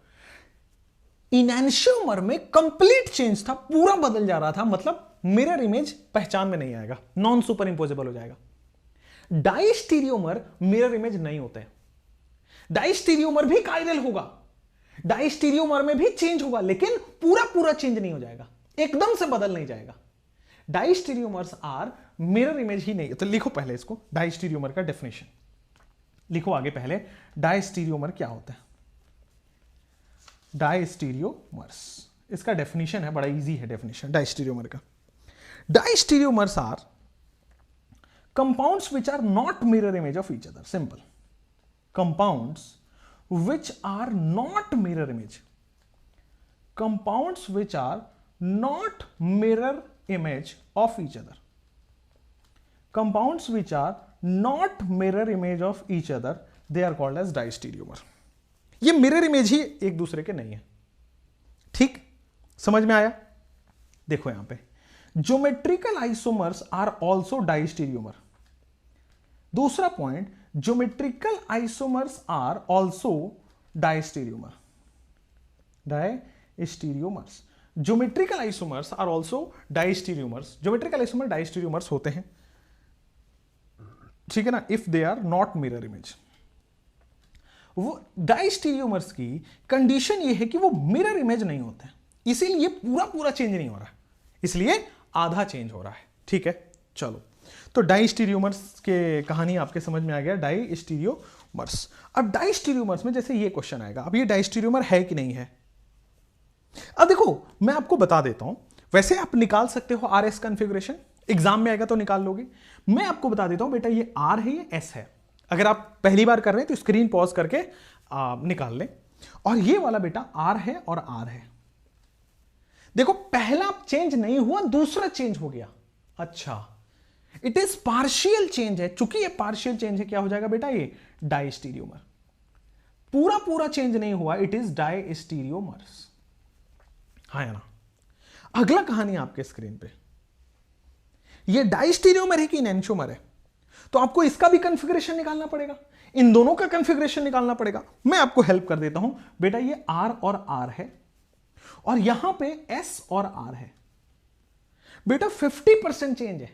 इनएंशियोमर में कंप्लीट चेंज था, पूरा बदल जा रहा था, मतलब मिरर इमेज पहचान में नहीं आएगा, नॉन सुपर इंपोजेबल हो जाएगा। डाइस्टीरियोमर मिरर इमेज नहीं होते, डाइस्टीरियोमर भी कायरल होगा, डाइस्टीरियोमर में भी चेंज होगा, लेकिन पूरा पूरा चेंज नहीं हो जाएगा, एकदम से बदल नहीं जाएगा। डाइस्टीरियोमर्स आर मिरर इमेज ही नहीं। तो लिखो पहले इसको, डाइस्टीरियोमर का डेफिनेशन लिखो आगे। पहले डाइस्टीरियोमर क्या होता है? डाइस्टीरियोमर्स, इसका डेफिनेशन है, बड़ा इजी है डेफिनेशन डाइस्टीरियोमर का। Diastereomers are compounds which are not mirror image of each other. Simple, compounds which are not mirror image, compounds which are not mirror image of each other, compounds which are not mirror image of each other, they are called as diastereomer। ये मिरर इमेज ही एक दूसरे के नहीं है। ठीक, समझ में आया? देखो यहां पे geometrical isomers are also diastereomer. दूसरा point, geometrical isomers are also diastereomer. Diastereomers, geometrical isomers are also diastereomers. Geometrical isomer diastereomers होते हैं, ठीक है ना, if they are not mirror image. वो डाइस्टीरियोमर्स की कंडीशन ये है कि वो मिरर इमेज नहीं होते, इसीलिए पूरा पूरा चेंज नहीं हो रहा, इसलिए आधा चेंज हो रहा है। ठीक है, चलो, तो डाइस्टीरियोमर्स के कहानी आपके समझ में आ गया, डाइस्टीरियोमर्स। अब डाइस्टीरियोमर्स में जैसे ये क्वेश्चन आएगा, अब ये डाइस्टीरियोमर है कि नहीं है? अब देखो मैं आपको बता देता हूं, वैसे आप निकाल सकते हो आरएस कॉन्फ़िगरेशन, एग्जाम में आएगा तो निकाल लोगे। मैं आपको बता देता हूं बेटा, ये आर है, ये एस है। अगर आप पहली बार कर रहे हैं तो स्क्रीन पॉज करके निकाल लें। और ये वाला बेटा आर है और आर है। देखो पहला चेंज नहीं हुआ, दूसरा चेंज हो गया। अच्छा, इट इज पार्शियल चेंज है। चूंकि ये पार्शियल चेंज है, क्या हो जाएगा बेटा, ये डाइस्टीरियोमर। पूरा पूरा चेंज नहीं हुआ, इट इज डाइस्टीरियोमर्स। हाँ या ना। अगला कहानी आपके स्क्रीन पे, ये डाइस्टीरियोमर है कि इनैंशियोमर है, तो आपको इसका भी कॉन्फ़िगरेशन निकालना पड़ेगा, इन दोनों का कॉन्फ़िगरेशन निकालना पड़ेगा। मैं आपको हेल्प कर देता हूं बेटा, ये आर और आर है और यहां पे एस और आर है। बेटा 50% चेंज है,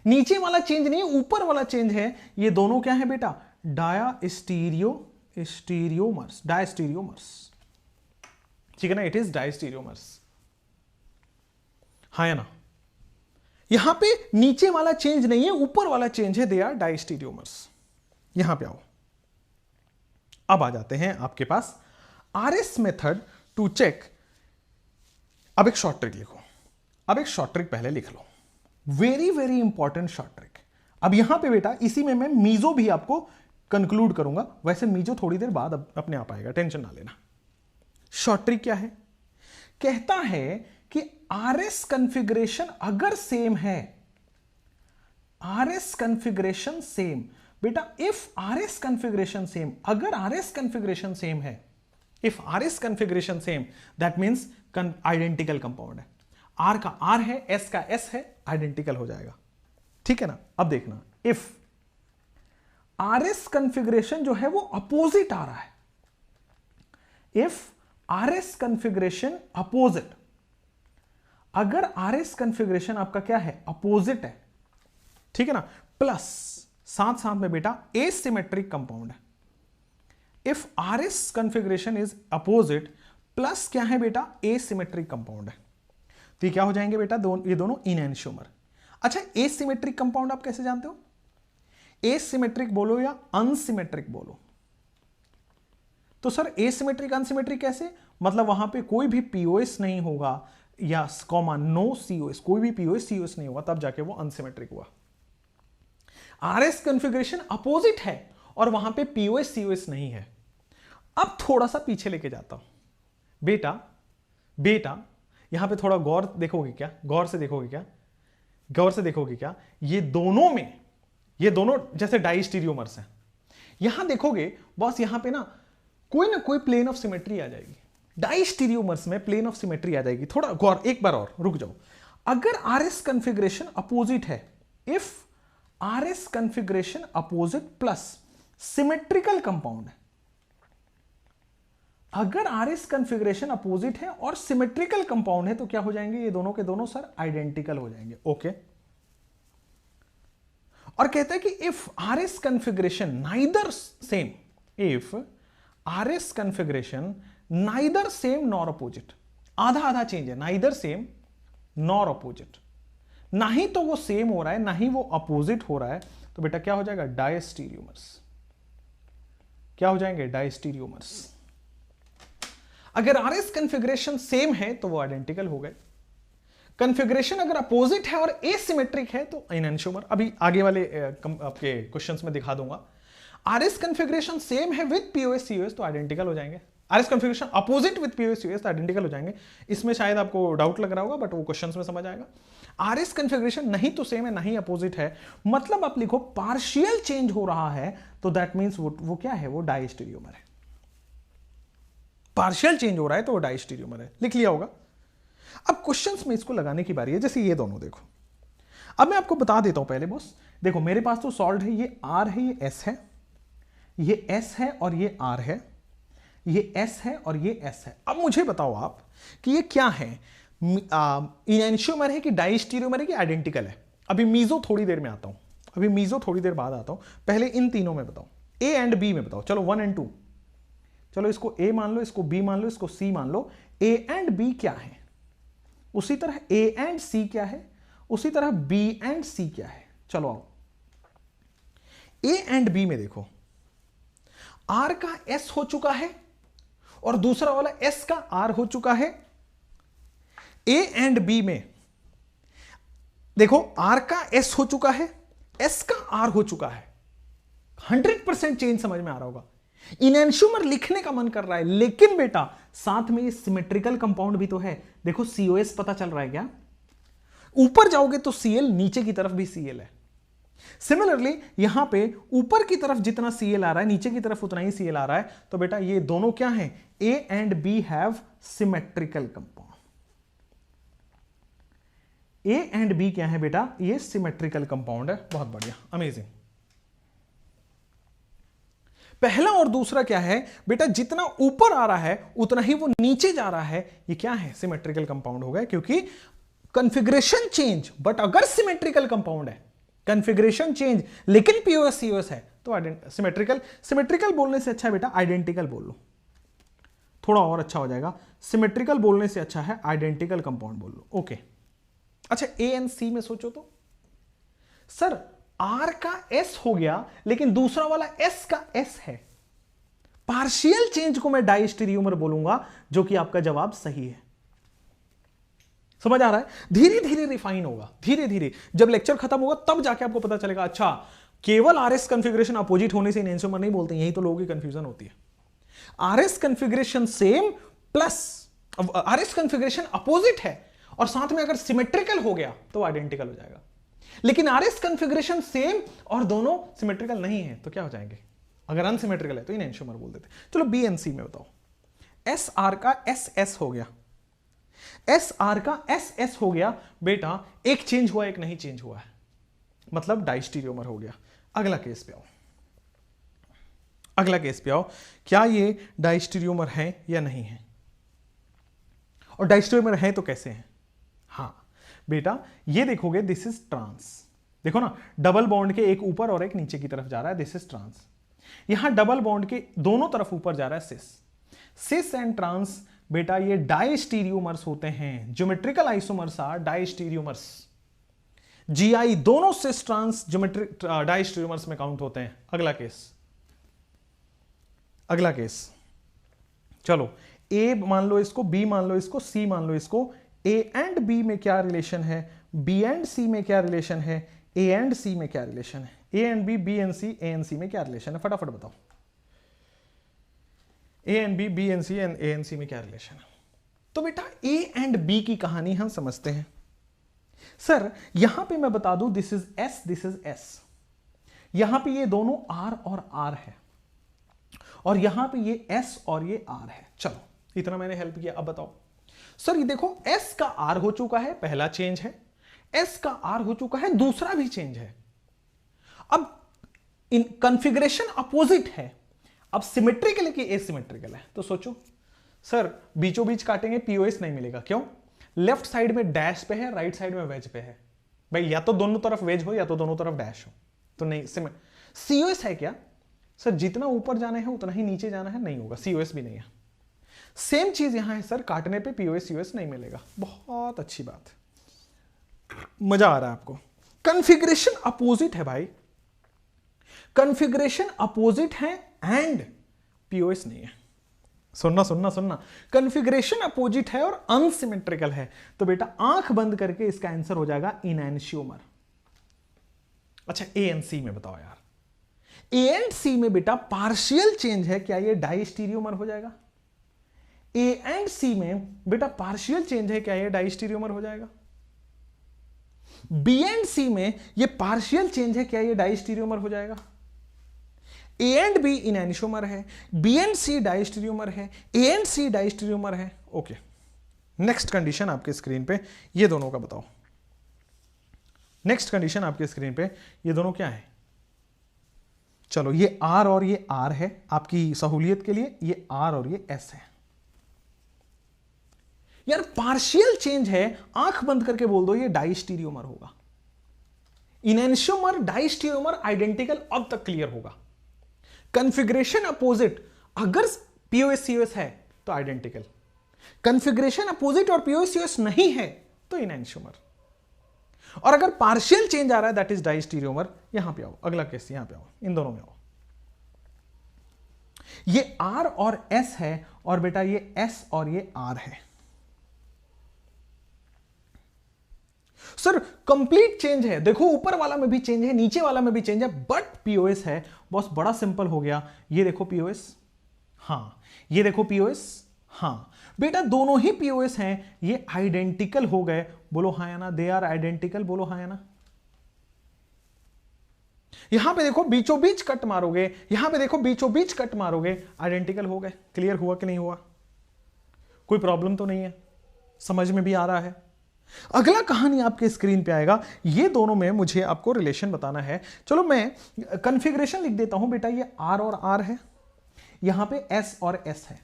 नीचे वाला चेंज नहीं है, ऊपर वाला चेंज है। ये दोनों क्या है बेटा, डायस्टीरियोमर्स, ठीक है ना, इट इज डायस्टीरियोमर्स। हाँ या ना। यहां पे नीचे वाला चेंज नहीं है, ऊपर वाला चेंज है, दे आर डायस्टीरियोमर्स। यहां पे आओ, अब आ जाते हैं आपके पास आरएस मेथड टू चेक। अब एक शॉर्ट ट्रिक लिखो, अब एक शॉर्ट ट्रिक पहले लिख लो, very very important short trick. अब यहां पे बेटा इसी में मैं मीजो भी आपको कंक्लूड करूंगा, वैसे मीजो थोड़ी देर बाद अपने आप आएगा, टेंशन ना लेना। शॉर्ट ट्रिक क्या है, कहता है कि आरएस कॉन्फ़िगरेशन अगर सेम है, आरएस कॉन्फ़िगरेशन सेम, बेटा इफ आरएस कॉन्फ़िगरेशन सेम, अगर आरएस कॉन्फ़िगरेशन सेम है, if RS configuration same, that means identical compound है। आर का आर है, एस का एस है, आइडेंटिकल हो जाएगा, ठीक है ना। अब देखना, इफ आरएस कॉन्फ़िगरेशन जो है वो अपोजिट आ रहा है, इफ आरएस कॉन्फ़िगरेशन अपोजिट, अगर आरएस कॉन्फ़िगरेशन आपका क्या है, अपोजिट है, ठीक है ना, प्लस साथ साथ में बेटा एसिमेट्रिक कंपाउंड है। If RS configuration is opposite plus क्या है बेटा, एसिमेट्रिक कंपाउंड है, तो ये क्या हो जाएंगे बेटा, ये दोनों इनैंशियोमर। अच्छा, एसिमेट्रिक कंपाउंड आप कैसे जानते हो, एसिमेट्रिक बोलो या अनसिमेट्रिक बोलो। तो सर एसिमेट्रिक अनसिमेट्रिक कैसे, मतलब वहां पे कोई भी पीओएस नहीं होगा या कॉमा नो सीओएस, कोई भी पीओएस सीओएस नहीं होगा, तब जाके वो अनसिमेट्रिक हुआ। आरएस कॉन्फ़िगरेशन अपोजिट है और वहां पे पीओएस सीओएस नहीं है। अब थोड़ा सा पीछे लेके जाता हूं बेटा, यहां पे थोड़ा गौर देखोगे क्या, गौर से देखोगे क्या, ये दोनों में, ये दोनों जैसे डाइस्टीरियोमर्स हैं, यहां देखोगे बॉस, यहां पे ना कोई प्लेन ऑफ सिमेट्री आ जाएगी, डाइस्टीरियोमर्स में प्लेन ऑफ सिमेट्री आ जाएगी। थोड़ा गौर, एक बार और रुक जाओ। अगर आरएस कॉन्फ़िगरेशन अपोजिट है, if RS configuration opposite plus symmetrical compound है, अगर आरएस कॉन्फ़िगरेशन अपोजिट है और सिमेट्रिकल कंपाउंड है, तो क्या हो जाएंगे, ये दोनों के दोनों सर आइडेंटिकल हो जाएंगे। ओके, और कहता है कि if RS configuration neither same, if RS configuration neither same nor opposite, आधा आधा चेंज है, नाइदर सेम नॉर अपोजिट, ना ही तो वो सेम हो रहा है ना ही वो अपोजिट हो रहा है, तो बेटा क्या हो जाएगा, डायस्टीरियोमर्स। क्या हो जाएंगे, डायस्टीरियोमर्स। अगर आरएस कॉन्फ़िगरेशन सेम है तो वो आइडेंटिकल हो गए, कॉन्फ़िगरेशन अगर अपोजिट है और एसिमेट्रिक है तो इनैंशियोमर। अभी आगे वाले आपके क्वेश्चंस में दिखा दूंगा। आरएस कॉन्फ़िगरेशन सेम है विद पीओएस सीओएस तो आइडेंटिकल हो जाएंगे, RS configuration opposite with POS COS तो आइडेंटिकल हो जाएंगे। इसमें शायद आपको डाउट लग रहा होगा, बट वो क्वेश्चंस में समझ आएगा। आरएस कॉन्फ़िगरेशन नहीं तो सेम है ना ही अपोजिट है, मतलब आप लिखो पार्शियल चेंज हो रहा है, तो दैट मींस वो क्या है, वो डायस्टीरियोमर है। पार्शियल चेंज हो रहा है तो वो डायस्टीरियोमर है, लिख लिया होगा। अब क्वेश्चंस में इसको लगाने की बारी है, जैसे ये दोनों देखो। अब मैं आपको बता देता हूं पहले बॉस, देखो मेरे पास तो सॉल्व है, ये आर है, ये एस है, ये एस है और ये आर है, ये एस है और ये एस है। अब मुझे बताओ आप कि ये क्या है, इनैंशियोमर है कि डायस्टीरियोमर है कि आइडेंटिकल है। अभी मीजो थोड़ी देर में आता हूं, अभी मीजो थोड़ी देर बाद आता हूं, पहले इन तीनों में बताओ, ए एंड बी में बताओ। चलो 1 एंड 2, चलो इसको ए मान लो, इसको बी मान लो, इसको सी मान लो। ए एंड बी क्या है, उसी तरह ए एंड सी क्या है, उसी तरह बी एंड सी क्या है। चलो आओ, ए एंड बी में देखो, आर का एस हो चुका है और दूसरा वाला एस का आर हो चुका है। ए एंड बी में देखो R का S हो चुका है, S का R हो चुका है, 100% चेंज समझ में आ रहा होगा। इनैंशियोमर लिखने का मन कर रहा है, लेकिन बेटा साथ में ये सिमेट्रिकल कंपाउंड भी तो है। देखो COS पता चल रहा है क्या? ऊपर जाओगे तो Cl, नीचे की तरफ भी Cl है। सिमिलरली यहां पे ऊपर की तरफ जितना Cl आ रहा है, नीचे की तरफ उतना ही Cl आ रहा है। तो बेटा ये दोनों क्या हैं? A and B have symmetrical compound. A and B क्या है बेटा? ये सिमेट्रिकल कंपाउंड है। बहुत बढ़िया, अमेजिंग। पहला और दूसरा क्या है बेटा? जितना ऊपर आ रहा है उतना ही वो नीचे जा रहा है। ये क्या है? सिमेट्रिकल कंपाउंड हो गया, क्योंकि कॉन्फ़िगरेशन चेंज बट अगर सिमेट्रिकल कंपाउंड है, कॉन्फ़िगरेशन चेंज लेकिन POS COS है, तो सिमेट्रिकल। सिमेट्रिकल बोलने से अच्छा है बेटा आइडेंटिकल बोल लो, थोड़ा और अच्छा हो जाएगा। सिमेट्रिकल बोलने से अच्छा है आइडेंटिकल कंपाउंड बोल लो। ओके, अच्छा A एंड C में सोचो तो, सर R का S हो गया लेकिन दूसरा वाला S का S है। पार्शियल चेंज को मैं डाइस्टेरियोमर बोलूंगा, जो कि आपका जवाब सही है। समझ आ रहा है? धीरे धीरे रिफाइन होगा, धीरे धीरे जब लेक्चर खत्म होगा तब जाके आपको पता चलेगा, अच्छा केवल RS कॉन्फ़िगरेशन अपोजिट होने से इनैंशियोमर नहीं बोलते। यही तो लोगों की कंफ्यूजन होती है। RS configuration same plus RS configuration opposite है और साथ में अगर सिमेट्रिकल हो गया तो आइडेंटिकल हो जाएगा। लेकिन RS कॉन्फ़िगरेशन सेम और दोनों सिमेट्रिकल नहीं है तो क्या हो जाएंगे? अगर अनसिमेट्रिकल है तो इनैंशियोमर बोल देते। चलो B एंड C में बताओ। SR का SS हो गया, SR का SS हो गया बेटा, एक चेंज हुआ एक नहीं चेंज हुआ है, मतलब डाइस्टेरियोमर हो गया। अगला केस पे आओ, अगला केस पे आओ। क्या ये डाइस्टेरियोमर है या नहीं है? और डाइस्टेरियोमर है तो कैसे है? हाँ बेटा ये देखोगे, दिस इज ट्रांस। देखो ना, डबल बॉन्ड के एक ऊपर और एक नीचे की तरफ जा रहा है, दिस इज ट्रांस। यहां डबल बॉन्ड के दोनों तरफ ऊपर जा रहा है सिस। सिस एंड ट्रांस बेटा ये डाइस्टेरियोमर्स होते हैं। Geometrical isomers are diastereomers. GI दोनों सिस ट्रांस ज्योमेट्रिक डाइस्टेरियोमर्स में काउंट होते हैं। अगला केस, अगला केस चलो, A मान लो इसको, B मान लो इसको, C मान लो इसको। A एंड B में क्या रिलेशन है? B एंड C में क्या रिलेशन है? A एंड C में क्या रिलेशन है? A and B, B and C, A and C में क्या रिलेशन है? फटाफट बताओ। A and B, B and C and A and C में क्या रिलेशन है? तो बेटा A एंड B की कहानी हम समझते हैं। सर यहां पे मैं बता दूं, this is S, this is S। यहां पे ये दोनों R और R है और यहां पे ये S और ये R है। चलो इतना मैंने हेल्प किया। अब बताओ सर, ये देखो S का R हो चुका है, पहला चेंज है। S का R हो चुका है, दूसरा भी चेंज है। अब इन कॉन्फ़िगरेशन अपोजिट है। अब सिमेट्रिकल है कि एसिमेट्रिकल है? तो सोचो सर, बीचों बीच काटेंगे POS नहीं मिलेगा। क्यों? लेफ्ट साइड में डैश पे है, राइट साइड में वेज पे है। भाई या तो दोनों तरफ वेज हो या तो दोनों तरफ डैश हो, तो नहीं। COS है क्या? सर जितना ऊपर जाना है उतना ही नीचे जाना है, नहीं होगा। COS भी नहीं है। सेम चीज यहां है सर, काटने पे POS COS नहीं मिलेगा। बहुत अच्छी बात, मजा आ रहा है आपको। कॉन्फ़िगरेशन अपोजिट है भाई, कॉन्फ़िगरेशन अपोजिट है एंड POS नहीं है। सुनना सुनना सुनना, कॉन्फ़िगरेशन अपोजिट है और अनसिमेट्रिकल है, तो बेटा आंख बंद करके इसका आंसर हो जाएगा इनैंशियोमर। अच्छा A एंड C में बताओ यार, A एंड C में बेटा पार्शियल चेंज है, क्या ये डाइस्टेरियोमर हो जाएगा? A एंड C में बेटा पार्शियल चेंज है, क्या ये डाइस्टेरियोमर हो जाएगा? B एंड C में ये पार्शियल चेंज है, क्या ये डाइस्टेरियोमर हो जाएगा? A एंड B इनैंशियोमर है, B एंड C डाइस्टेरियोमर है, A एंड C डाइस्टेरियोमर है। ओके, नेक्स्ट कंडीशन आपके स्क्रीन पे ये दोनों का बताओ। नेक्स्ट कंडीशन आपके स्क्रीन पे ये दोनों क्या है? चलो ये R और ये R है, आपकी सहूलियत के लिए ये R और ये S है। यार पार्शियल चेंज है, आंख बंद करके बोल दो ये डाइस्टेरियोमर होगा। इनैंशियोमर डाइस्टेरियोमर आइडेंटिकल अब तक क्लियर होगा। कॉन्फ़िगरेशन अपोजिट, अगर POS COS है तो आइडेंटिकल, कॉन्फ़िगरेशन अपोजिट और POS COS नहीं है तो इनैंशियोमर, और अगर पार्शियल चेंज आ रहा है दैट इज डाइस्टेरियोमर। यहां पे आओ, अगला केस यहां पे आओ, इन दोनों में आओ। ये R और S है और बेटा ये S और ये R है। सर कंप्लीट चेंज है, देखो ऊपर वाला में भी चेंज है, नीचे वाला में भी चेंज है, बट पीओएस है। बॉस बड़ा सिंपल हो गया, ये देखो पीओएस, हाँ, ये देखो पीओएस, हाँ बेटा दोनों ही पीओएस हैं, ये आइडेंटिकल हो गए। बोलो हाँ या ना, दे आर आइडेंटिकल, बोलो हाँ या ना। यहां पे देखो बीचों बीच कट मारोगे, यहां पे देखो बीचों बीच कट मारोगे, आइडेंटिकल हो गए। क्लियर हुआ कि नहीं हुआ? कोई प्रॉब्लम तो नहीं है, समझ में भी आ रहा है? अगला कहानी आपके स्क्रीन पे आएगा, ये दोनों में मुझे आपको रिलेशन बताना है। चलो मैं कॉन्फ़िगरेशन लिख देता हूं बेटा, ये आर और आर है, यहां पे एस और एस है,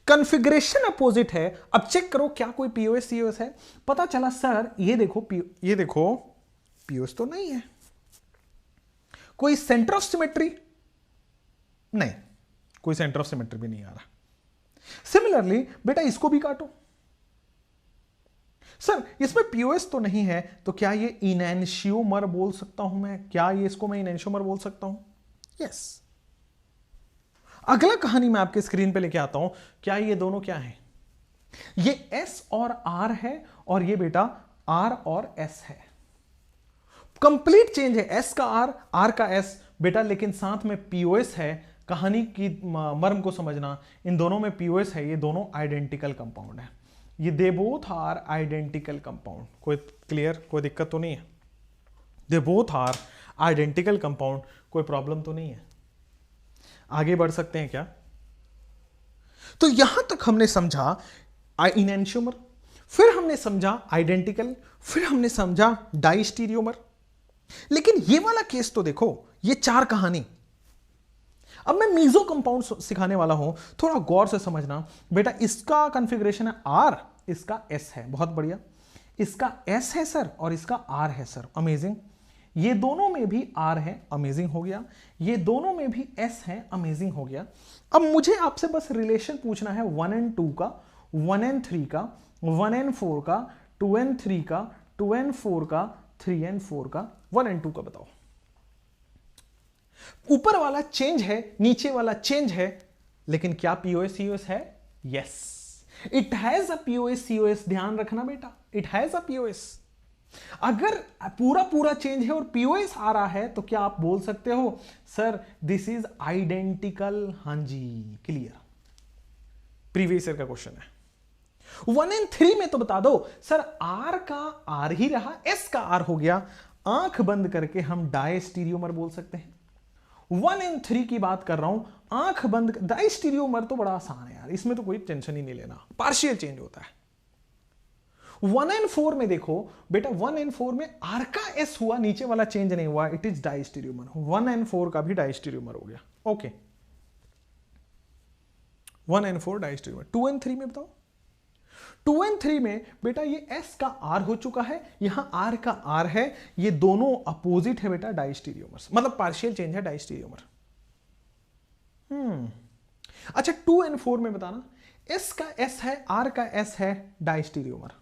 कॉन्फ़िगरेशन अपोजिट है। अब चेक करो क्या कोई पीओएस सीओएस है? पता चला सर ये देखो पीओएस तो नहीं है। कोई सेंटर ऑफ सिमेट्री नहीं, कोई सेंटर ऑफ सिमेट्री भी नहीं आ रहा। सिमिलरली बेटा इसको भी काटो, सर इसमें पीओएस तो नहीं है, तो क्या ये इनैंशियोमर बोल सकता हूं मैं? क्या ये इसको मैं इनैंशियोमर बोल सकता हूं? यस। अगला कहानी मैं आपके स्क्रीन पे लेके आता हूं, क्या ये दोनों क्या है? ये एस और आर है, और ये बेटा आर और एस है। कंप्लीट चेंज है, एस का आर का एस बेटा, लेकिन साथ में पीओएस है। कहानी की मर्म को समझना, इन दोनों में पीओएस है, ये दोनों आइडेंटिकल कंपाउंड है, ये they both are identical compound. कोई क्लियर, कोई दिक्कत तो नहीं है? They both are identical compound, कोई प्रॉब्लम तो नहीं है? आगे बढ़ सकते हैं क्या? तो यहां तक हमने समझा इनैंशियोमर, फिर हमने समझा आइडेंटिकल, फिर हमने समझा डाइस्टीरियोमर। लेकिन ये वाला केस तो देखो, ये चार कहानी। अब मैं मीजो कंपाउंड सिखाने वाला हूं, थोड़ा गौर से समझना बेटा। इसका कॉन्फ़िगरेशन है आर, इसका एस है, बहुत बढ़िया। इसका एस है सर, और इसका आर है सर, अमेजिंग। ये दोनों में भी आर है, अमेजिंग हो गया। ये दोनों में भी एस है, अमेजिंग हो गया। अब मुझे आपसे बस रिलेशन पूछना है 1 and 2 का, 1 and 3 का, 1 and 4 का, 2 and 3 का, 2 and 4 का, 3 and 4 का, 1 and 2 का बताओ। ऊपर वाला चेंज है, नीचे वाला चेंज है, लेकिन क्या पीओएस सीओएस है? Yes, it has a POS COS. ध्यान रखना बेटा, इट हैज अ पीओएस। अगर पूरा पूरा चेंज है और पीओएस आ रहा है, तो क्या आप बोल सकते हो सर दिस इज आइडेंटिकल? हां जी, क्लियर। प्रीवियस ईयर का क्वेश्चन है। 1 and 3 में तो बता दो सर, आर का आर ही रहा, एस का आर हो गया। आंख बंद करके हम डायस्टीरियोमर बोल सकते हैं। 1 and 3 की बात कर रहा हूं, आंख बंद। डायस्टीरियोमर तो बड़ा आसान है यार, इसमें तो कोई टेंशन ही नहीं लेना, पार्शियल चेंज होता है। 1 and 4 में देखो बेटा, 1 and 4 में आर का एस हुआ, नीचे वाला चेंज नहीं हुआ, इट इज डायस्टीरियोमर। 1 and 4 का भी डायस्टीरियोमर हो गया। Okay, 1 and 4 diastereomer. 2 and 3 में बताओ। 2 and 3 में बेटा ये S का R हो चुका है, यहां R का R है, ये दोनों अपोजिट है बेटा डायस्टीरियोमर्स, मतलब पार्शियल चेंज है डायस्टीरियोमर। अच्छा 2 and 4 में बताना, S का S है, R का S है, डायस्टीरियोमर।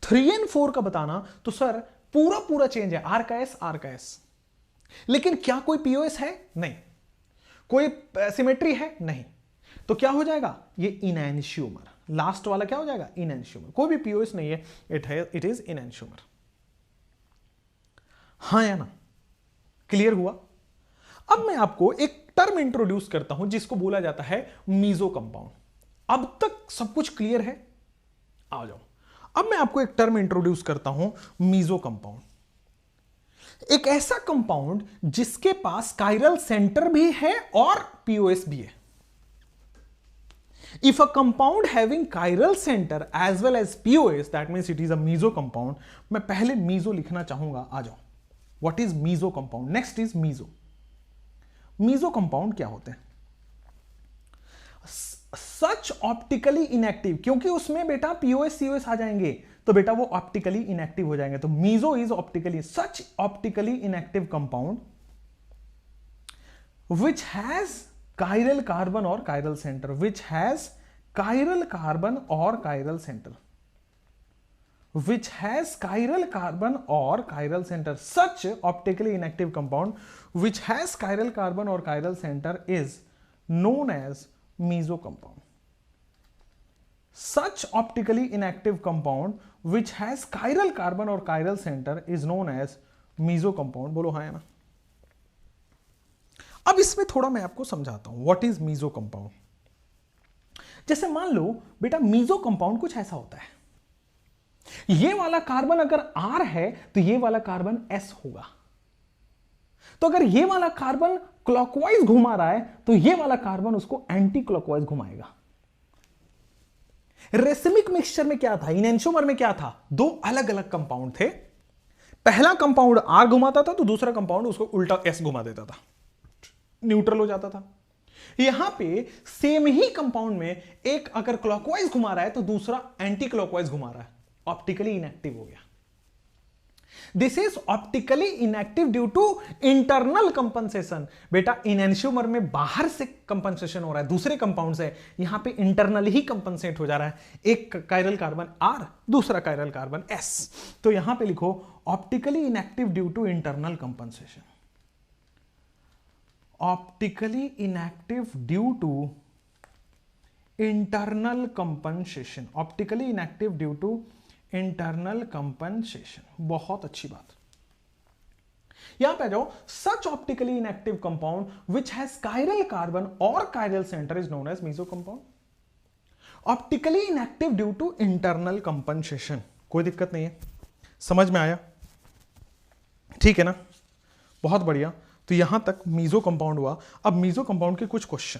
3 and 4 का बताना, तो सर पूरा पूरा चेंज है, R का S, R का S, लेकिन क्या कोई पीओएस है? नहीं। कोई सिमेट्री है? नहीं। तो क्या हो जाएगा? ये इनैंशियोमर। लास्ट वाला क्या हो जाएगा? इनैंशियोमर। कोई भी पीओएस नहीं है, इट इज इनैंशियोमर। हाँ या ना? क्लियर हुआ? अब मैं आपको एक टर्म इंट्रोड्यूस करता हूं जिसको बोला जाता है मीजो कंपाउंड। अब तक सब कुछ क्लियर है? आ जाओ, अब मैं आपको एक टर्म इंट्रोड्यूस करता हूं, मीजो कंपाउंड। एक ऐसा कंपाउंड जिसके पास कायरल सेंटर भी है और पीओएस भी है। If a compound having chiral center as well as POS, that means it is a meso compound. मैं पहले meso लिखना चाहूंगा, आ जाओ। What is meso compound? Next is meso. Meso compound क्या होते हैं? Such optically inactive, क्योंकि उसमें बेटा POS COS आ जाएंगे, तो बेटा वो ऑप्टिकली इनएक्टिव हो जाएंगे। तो meso is optically, such optically inactive compound which has chiral carbon or chiral center, which has chiral carbon or chiral center, which has chiral carbon or chiral center. Such optically inactive compound which has chiral carbon or chiral center is known as meso compound. Such optically inactive compound which has chiral carbon और chiral centre is known as meso compound. बोलो हाँ या ना। अब इसमें थोड़ा मैं आपको समझाता हूं व्हाट इज मीजो कंपाउंड। जैसे मान लो बेटा मीजो कंपाउंड कुछ ऐसा होता है, ये वाला कार्बन अगर R है तो ये वाला कार्बन S होगा। तो अगर ये वाला कार्बन क्लॉकवाइज घुमा रहा है तो ये वाला कार्बन उसको एंटी क्लॉकवाइज घुमाएगा। रेसिमिक मिक्सचर में क्या था, इनएंशोमर में क्या था, दो अलग अलग कंपाउंड थे। पहला कंपाउंड R घुमाता था तो दूसरा कंपाउंड उसको उल्टा S घुमा देता था, न्यूट्रल हो जाता था। यहां पे सेम ही कंपाउंड में एक अगर क्लॉकवाइज घुमा रहा है तो दूसरा एंटी क्लॉकवाइज घुमा रहा है, ऑप्टिकली इनएक्टिव हो गया। This is optically inactive due to internal compensation. बेटा इनएंशोमर में बाहर से कंपनसेशन हो रहा है दूसरे कंपाउंड से, यहां पे इंटरनली ही कंपनसेट हो जा रहा है। एक कायरल कार्बन R, दूसरा कायरल कार्बन S। तो यहां पे लिखो optically inactive due to internal compensation. Optically inactive due to internal compensation. Optically inactive due to internal compensation. बहुत अच्छी बात। यहां पे आ जाओ। Such optically inactive compound which has chiral carbon और chiral centre is known as meso compound. Optically inactive due to internal compensation. कोई दिक्कत नहीं है, समझ में आया? ठीक है ना, बहुत बढ़िया। तो यहां तक मीजो कंपाउंड हुआ। अब मीजो कंपाउंड के कुछ क्वेश्चन,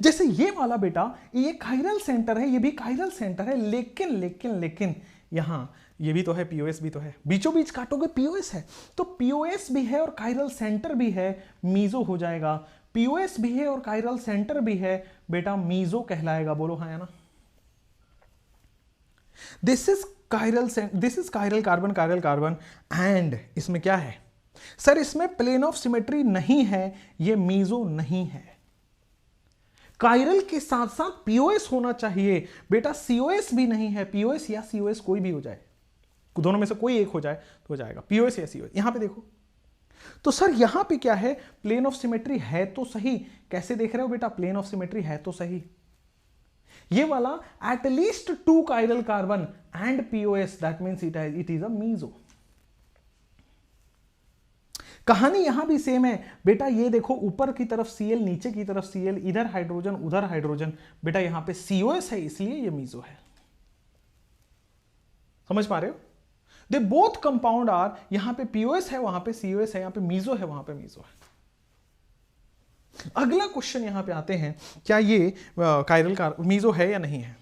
जैसे ये वाला बेटा ये कायरल सेंटर है, ये भी कायरल सेंटर है, लेकिन लेकिन लेकिन यहां ये भी तो है, पीओएस भी तो है, बीचों बीच काटोगे पीओएस है, तो पीओएस भी है और कायरल सेंटर भी है, मीजो हो जाएगा। पीओएस भी है और कायरल सेंटर भी है, बेटा मीजो कहलाएगा। बोलो हाँ या ना। This is chiral carbon, chiral carbon and इसमें क्या है सर, इसमें प्लेन ऑफ सिमेट्री नहीं है, ये मीजो नहीं है। कायरल के साथ साथ पीओएस होना चाहिए बेटा, सीओएस भी नहीं है। पीओएस या सीओएस कोई भी हो जाए, दोनों में से कोई एक हो जाए तो हो जाएगा, पीओएस या सीओएस। यहां पे देखो तो सर यहां पे क्या है, प्लेन ऑफ सिमेट्री है तो सही। कैसे देख रहे हो बेटा, प्लेन ऑफ सिमेट्री है तो सही। ये वाला at least 2 chiral carbon and POS, that means it is a meso. कहानी यहां भी सेम है बेटा। ये देखो ऊपर की तरफ Cl, नीचे की तरफ Cl, इधर हाइड्रोजन उधर हाइड्रोजन, बेटा यहां पे COS है इसलिए ये मीजो है। समझ पा रहे हो? दे बोथ कंपाउंड आर, यहां पे पीओएस है वहां पे COS है, यहां पे मीजो है वहां पे मीजो है। अगला क्वेश्चन यहां पे आते हैं, क्या ये कायरल का मीजो है या नहीं है।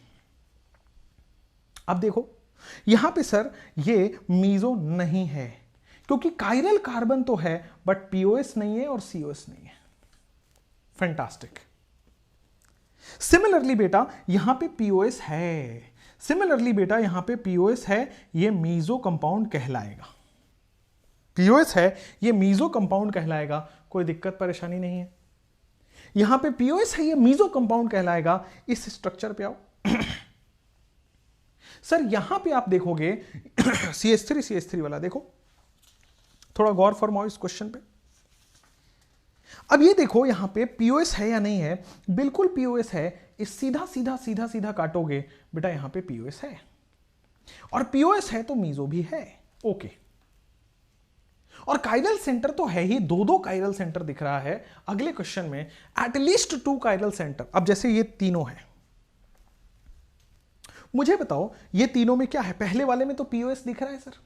अब देखो यहां पे सर ये मीजो नहीं है क्योंकि कायरल कार्बन तो है बट पीओएस नहीं है और सीओएस नहीं है। फैंटास्टिक। सिमिलरली बेटा यहां पे पीओएस है, सिमिलरली बेटा यहां पे पीओएस है, ये मीजो कंपाउंड कहलाएगा। पीओएस है, ये मीजो कंपाउंड कहलाएगा, कोई दिक्कत परेशानी नहीं है। यहां पे पीओएस है, ये मीजो कंपाउंड कहलाएगा। इस स्ट्रक्चर पे आओ सर, यहां पे आप देखोगे CH3 वाला, देखो थोड़ा गौर फरमाओ इस क्वेश्चन पे। अब ये देखो यहां पे पीओएस है या नहीं है, बिल्कुल पीओएस है। इस सीधा सीधा सीधा सीधा काटोगे बेटा यहां पे पीओएस है, और पीओएस है तो मीजो भी है। ओके, और कायरल सेंटर तो है ही, 2 कायरल सेंटर दिख रहा है। अगले क्वेश्चन में एटलीस्ट 2 कायरल सेंटर। अब जैसे ये तीनों है, मुझे बताओ ये तीनों में क्या है। पहले वाले में तो पीओएस दिख रहा है सर,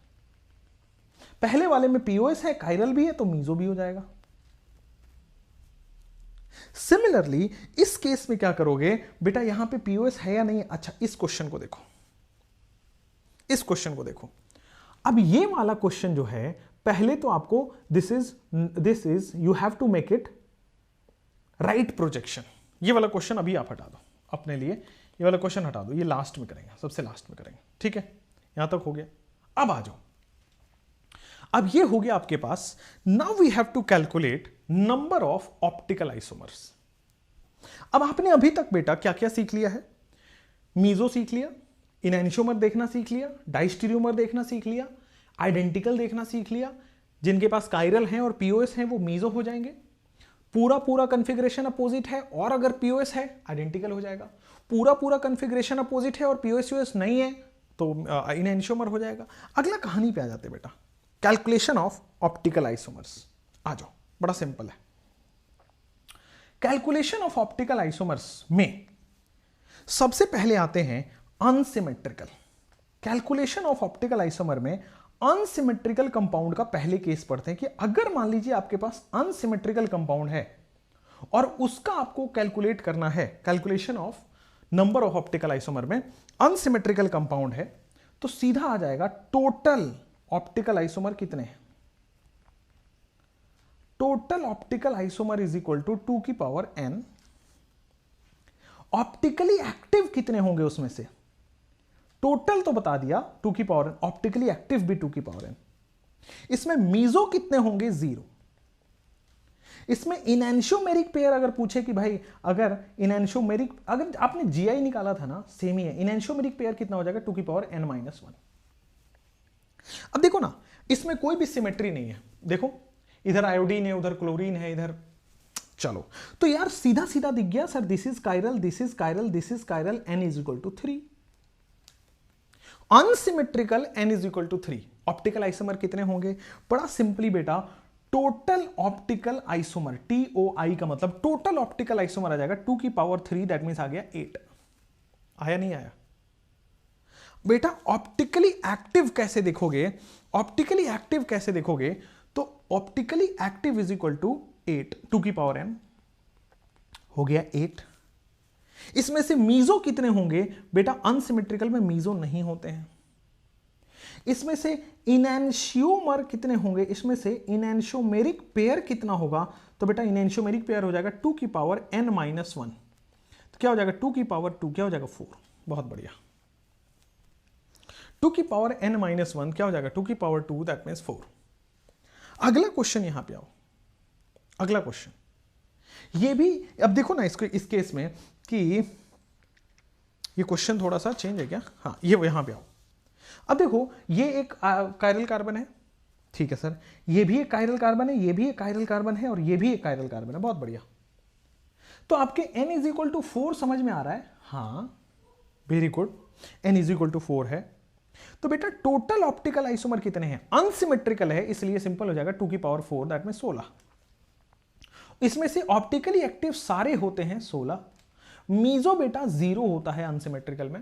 पहले वाले में पीओएस है, कायरल भी है, तो मीजो भी हो जाएगा। सिमिलरली इस केस में क्या करोगे बेटा, यहां पे पीओएस है या नहीं। अच्छा इस क्वेश्चन को देखो, इस क्वेश्चन को देखो। अब ये वाला क्वेश्चन जो है, पहले तो आपको this is you have to make it right projection. ये वाला क्वेश्चन अभी आप हटा दो अपने लिए, ये वाला क्वेश्चन हटा दो, ये लास्ट में करेंगे, सबसे लास्ट में करेंगे। ठीक है, यहां तक हो गया। अब आ जाओ, अब ये हो गया आपके पास। Now we have to calculate number of optical isomers. अब आपने अभी तक बेटा क्या क्या सीख लिया है, मीजो सीख लिया, इनएंशियोमर देखना सीख लिया, डाइस्टेरियोमर देखना सीख लिया, आइडेंटिकल देखना सीख लिया। जिनके पास कायरल हैं और पीओएस हैं वो मीजो हो जाएंगे। पूरा कॉन्फ़िगरेशन अपोजिट है और अगर पीओएस है आइडेंटिकल हो जाएगा। पूरा कॉन्फ़िगरेशन अपोजिट है और पीओएस नहीं है तो इनएंशियोमर हो जाएगा। अगला कहानी पे आ जाते बेटा, कैलकुलेशन ऑफ ऑप्टिकल आइसोमर्स। आ जाओ, बड़ा सिंपल है। कैलकुलेशन ऑफ ऑप्टिकल आइसोमर्स में सबसे पहले आते हैं unsymmetrical. Calculation of optical isomer में अनसिमेट्रिकल कंपाउंड का पहले केस पढ़ते हैं कि अगर मान लीजिए आपके पास अनसिमेट्रिकल कंपाउंड है और उसका आपको कैलकुलेट करना है, calculation of number of optical isomer में अनसिमेट्रिकल कंपाउंड है, तो सीधा आ जाएगा टोटल ऑप्टिकल आइसोमर कितने हैं। Total optical isomer is equal to 2 की पावर n। ऑप्टिकली एक्टिव कितने होंगे उसमें से, टोटल तो बता दिया 2 की पावर n, ऑप्टिकली एक्टिव भी 2 की पावर n। इसमें मीजो कितने होंगे, 0। इसमें इनएंशियोमेरिक पेयर अगर पूछे कि भाई अगर इनएंशियोमेरिक, अगर आपने जीआई निकाला था ना, सेम ही है, इनएंशियोमेरिक पेयर कितना हो जाएगा, 2 की पावर n-1। अब देखो ना, इसमें कोई भी सिमेट्री नहीं है। देखो इधर आयोडीन है, उधर क्लोरीन है, इधर, चलो तो यार सीधा सीधा दिख गया sir, this is chiral, this is chiral, this is chiral, n is equal to 3। Unsymmetrical n is equal to 3। Optical isomer कितने होंगे, बड़ा सिंपली बेटा, टोटल ऑप्टिकल आइसोमर, TOI का मतलब टोटल ऑप्टिकल आइसोमर आ जाएगा 2 की पावर 3, दैट मींस आ गया 8। आया नहीं आया बेटा? ऑप्टिकली एक्टिव कैसे देखोगे, ऑप्टिकली एक्टिव कैसे देखोगे, तो optically active is equal to 8, 2 की पावर n हो गया 8। इसमें से मीजो कितने होंगे बेटा, अनसिमेट्रिकल में मीजो नहीं होते हैं। इसमें से इनएंशियोमर कितने होंगे, इसमें से इनएंशियोमेरिक पेयर कितना होगा, तो बेटा इनएंशियोमेरिक पेयर हो जाएगा 2 की पावर n-1। तो क्या हो जाएगा, 2 की पावर 2 क्या हो जाएगा, 4। बहुत बढ़िया, 2 की पावर n-1 क्या हो जाएगा, 2 की पावर 2, दैट मींस 4। अगला क्वेश्चन यहां पे आओ, अगला क्वेश्चन ये भी, अब देखो ना इसको, इस केस में कि ये क्वेश्चन थोड़ा सा चेंज है क्या, हाँ ये यहां पे आओ। अब देखो ये एक कायरल कार्बन है, ठीक है सर, ये भी एक कायरल कार्बन है, ये भी एक कायरल कार्बन है, और ये भी एक कायरल कार्बन है, बहुत बढ़िया। तो आपके n इज इक्वल टू 4 समझ में आ रहा है, हाँ very good, n is equal to 4 है। तो बेटा टोटल ऑप्टिकल आइसोमर कितने हैं, अनसिमेट्रिकल है इसलिए सिंपल हो जाएगा 2 की पावर 4, दैट में 16। इसमें से ऑप्टिकली एक्टिव सारे होते हैं 16, मीजो बेटा 0 होता है अनसिमेट्रिकल में।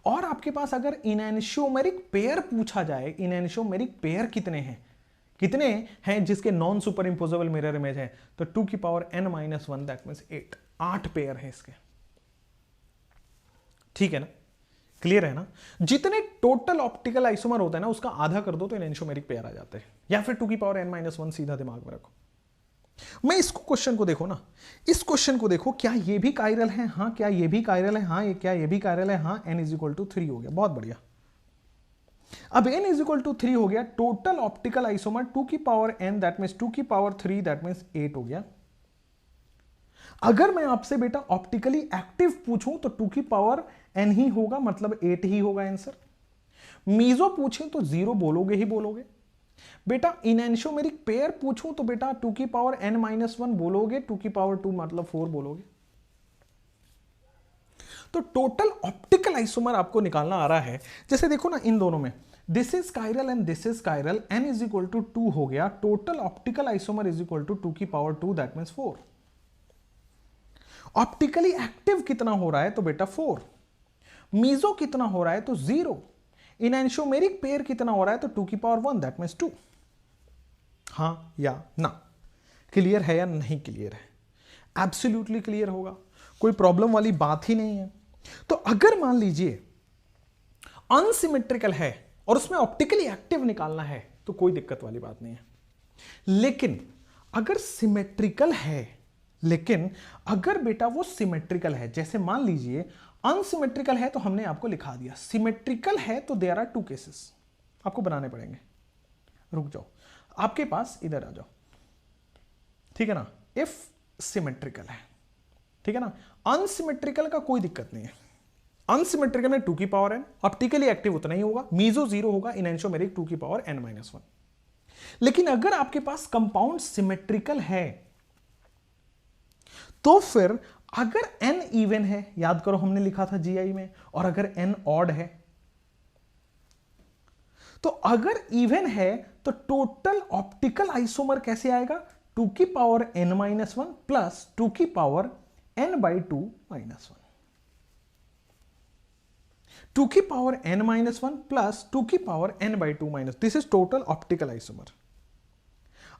और आपके पास अगर इनएंशियोमेरिक पेयर पूछा जाए, इनएंशियोमेरिक पेयर कितने हैं जिसके non superimposable mirror image है, तो 2 की power n-1, that means 8 pair है इसके, ठीक है ना, क्लियर है ना। जितने टोटल ऑप्टिकल आइसोमर होता है ना, उसका आधा कर दो तो इनएंशियोमेरिक पेयर आ जाते हैं, या फिर 2 की पावर n-1 सीधा दिमाग में रखो। मैं इसको क्वेश्चन को देखो ना, इस क्वेश्चन को देखो, क्या ये भी कायरल है, हाँ, क्या ये भी कायरल है, हाँ, क्या ये भी कायरल है, हाँ, n इज इक्वल टू 3 हो गया, बहुत बढ़िया। अब n इज इक्वल टू 3 हो गया, टोटल ऑप्टिकल आइसोमर 2 की पावर n, दैट मींस 2 की पावर 3, दैट मींस 8 हो गया। अगर मैं आपसे बेटा ऑप्टिकली एक्टिव पूछूं तो 2 की पावर n ही होगा, मतलब 8 ही होगा आंसर। मीजो पूछे तो 0 बोलोगे ही बोलोगे। बेटा इनएंशियोमेरिक पेयर पूछूं तो बेटा 2 की पावर n-1 बोलोगे, 2 की पावर 2 मतलब 4 बोलोगे। तो टोटल ऑप्टिकल आइसोमर आपको निकालना आ रहा है, जैसे देखो ना इन दोनों में, this is chiral and this is chiral, n is equal to 2 हो गया, total optical isomer is equal to 2 की power 2, that means 4। Optically active कितना हो रहा है, तो बेटा 4। मीजो कितना हो रहा है, तो 0। इनएंशियोमेरिक पेयर कितना हो रहा है, तो 2 की पावर 1, दैट मींस 2। हाँ या ना, क्लियर है या नहीं क्लियर है? एब्सोल्युटली क्लियर होगा, कोई प्रॉब्लम वाली बात ही नहीं है। तो अगर मान लीजिए अनसिमेट्रिकल है और उसमें ऑप्टिकली एक्टिव निकालना है तो कोई दिक्कत वाली बात नहीं है। लेकिन अगर सिमेट्रिकल है, लेकिन अगर बेटा वो सिमेट्रिकल है, जैसे मान लीजिए अनसिमेट्रिकल है तो हमने आपको लिखा दिया, सिमेट्रिकल है तो देयर आर 2 केसेस, आपको बनाने पड़ेंगे। रुक जाओ, आपके पास इधर आ जाओ, ठीक है ना। इफ सिमेट्रिकल है, ठीक है ना, अनसिमेट्रिकल का कोई दिक्कत नहीं है। अनसिमेट्रिकल में 2 की पावर n, ऑप्टिकली एक्टिव उतना ही होगा, मीजो 0 होगा, इनएंशियोमेरिक 2 की पावर n-1। लेकिन अगर आपके पास कंपाउंड सिमेट्रिकल है तो फिर अगर n इवन है, याद करो हमने लिखा था जीआई में, और अगर n ऑड है तो अगर इवन है तो टोटल ऑप्टिकल आइसोमर कैसे आएगा? 2 की पावर n-1 प्लस 2 की पावर n/2 -1, 2 की पावर n-1 प्लस 2 की power n/2 minus, this is total optical isomer.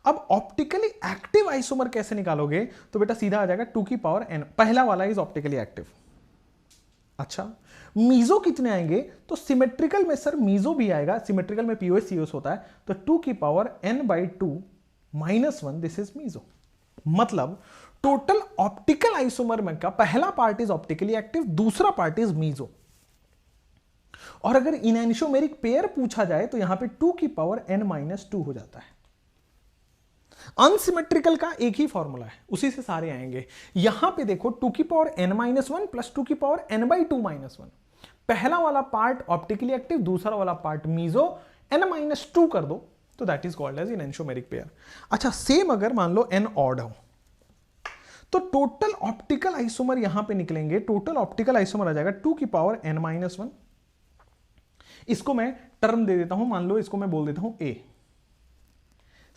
अब ऑप्टिकली एक्टिव आइसोमर कैसे निकालोगे? तो बेटा सीधा आ जाएगा 2 की पावर n, पहला वाला इज ऑप्टिकली एक्टिव। अच्छा, मीजो कितने आएंगे? तो सिमेट्रिकल में सर मीजो भी आएगा, सिमेट्रिकल में पीओएस सीओएस होता है, तो 2 की power n/2 -1, this is meso. मतलब टोटल ऑप्टिकल आइसोमर में का पहला पार्ट इज ऑप्टिकली एक्टिव, दूसरा पार्ट इज मीजो। और अगर इनएंशियोमेरिक पेयर पूछा जाए तो यहां पे 2 की पावर n-2 हो जाता है। अनसिमेट्रिकल का एक ही फॉर्मूला है, उसी से सारे आएंगे। यहां पे देखो 2 की पावर n-1 प्लस 2 की पावर n/2 -1, पहला वाला पार्ट ऑप्टिकली एक्टिव, दूसरा वाला पार्ट मीजो, n-2 कर दो तो that is called as enantiomeric pair. अच्छा, सेम अगर मान लो n ऑड हो तो टोटल ऑप्टिकल आइसोमर यहां पे निकलेंगे, टोटल ऑप्टिकल आइसोमर आ जाएगा 2 की पावर n-1, इसको मैं टर्म दे देता हूं, मान लो इसको मैं बोल देता हूं a।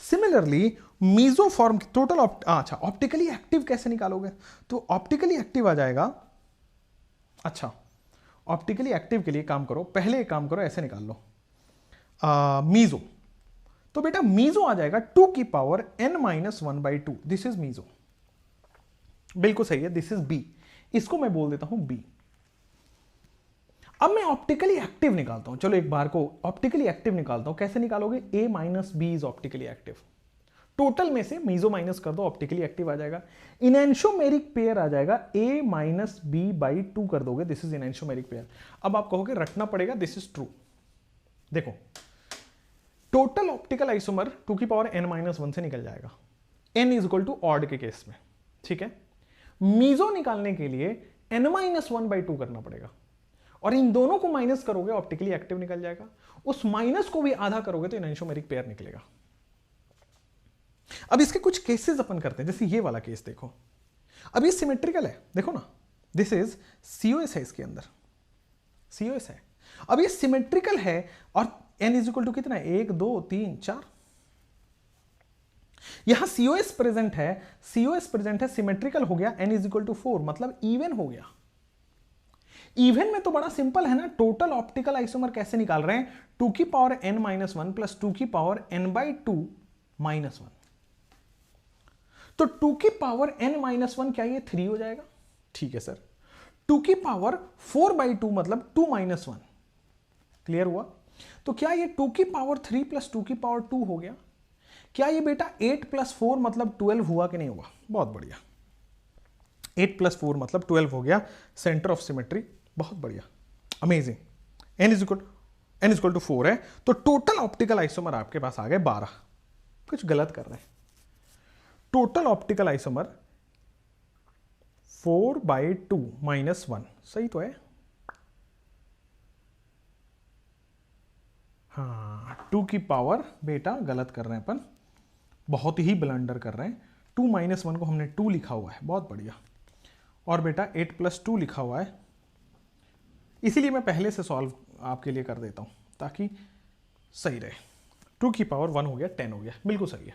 Similarly meso form total अच्छा, ऑप्टिकली एक्टिव कैसे निकालोगे? तो ऑप्टिकली एक्टिव आ जाएगा, अच्छा ऑप्टिकली एक्टिव के लिए काम करो, पहले एक काम करो, ऐसे निकाल लो मीजो, तो बेटा मीजो आ जाएगा 2 की power n-1/2, this is meso. बिल्कुल सही है, दिस इज बी, इसको मैं बोल देता हूं बी। अब मैं ऑप्टिकली एक्टिव निकालता हूं, चलो एक बार को ऑप्टिकली एक्टिव निकालता हूं। कैसे निकालोगे? a - b is optically active, total में से मीजो माइनस कर दो, ऑप्टिकली एक्टिव आ जाएगा। इनएंशियोमेरिक पेयर आ जाएगा a - b/2 कर दोगे, दिस इज इनएंशियोमेरिक पेयर। अब आप कहोगे रटना पड़ेगा, दिस इज ट्रू। देखो टोटल ऑप्टिकल आइसोमर 2 की पावर n-1 से निकल जाएगा, n is equal to odd के केस में, ठीक है। मीजो निकालने के लिए n-1/2 करना पड़ेगा, और इन दोनों को माइनस करोगे ऑप्टिकली एक्टिव निकल जाएगा, उस माइनस को भी आधा करोगे तो इनएंशियोमेरिक पेयर निकलेगा। अब इसके कुछ केसेस अपन करते हैं, जैसे ये वाला केस देखो, अब ये सिमेट्रिकल है, देखो ना, दिस इज सीओएस है, इसके अंदर सीओएस है। अब ये सिमेट्रिकल है और n इज इक्वल टू कितना है? 1 2 3 4, यहां सीओएस प्रेजेंट है, सीओएस प्रेजेंट है, सिमेट्रिकल हो गया, n इज इक्वल टू 4, मतलब इवन हो गया। इवन में तो बड़ा सिंपल है ना, टोटल ऑप्टिकल आइसोमर कैसे निकाल रहे हैं? 2 की पावर n-1 प्लस 2 की पावर n/2 -1, तो 2 की पावर n-1 क्या ये 3 हो जाएगा? ठीक है सर। 2 की पावर 4/2 मतलब 2 - 1, क्लियर हुआ? तो क्या ये 2 की पावर 3 प्लस 2 की पावर 2 हो गया? क्या ये बेटा 8 + 4 मतलब 12 हुआ कि नहीं हुआ? बहुत बढ़िया, 8 + 4 मतलब 12 हो गया, सेंटर ऑफ सिमेट्री, बहुत बढ़िया, अमेजिंग। n इक्वल टू 4 है, तो टोटल ऑप्टिकल आइसोमर आपके पास आ गए 12। कुछ गलत कर रहे हैं, टोटल ऑप्टिकल आइसोमर 4/2 -1, सही तो है? हाँ, 2 की पावर बेटा गलत कर रहे हैं अपन, बहुत ही ब्लंडर कर रहे हैं। 2 - 1 को हमने 2 लिखा हुआ है, बहुत बढ़िया। और बेटा 8 + 2 लिखा हुआ है, इसीलिए मैं पहले से सॉल्व आपके लिए कर देता हूं ताकि सही रहे। 2 की पावर 1 हो गया, 10 हो गया, बिल्कुल सही है।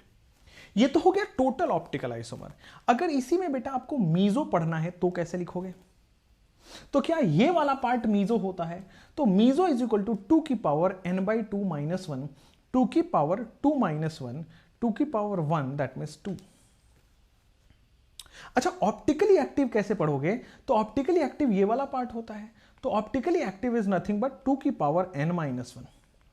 ये तो हो गया टोटल ऑप्टिकल आइसोमर। अगर इसी में बेटा आपको मीजो पढ़ना है तो कैसे लिखोगे? तो क्या ये वाला पार्ट मीजो होता है? तो मीजो इज इक्वल टू 2 की पावर n/2 -1, 2 की पावर 2 - 1, 2 की पावर 1, दैट मीन्स 2। अच्छा, ऑप्टिकली एक्टिव कैसे पढ़ोगे? तो ऑप्टिकली एक्टिव ये वाला पार्ट होता है, तो optically active is nothing but 2 की पावर n-1।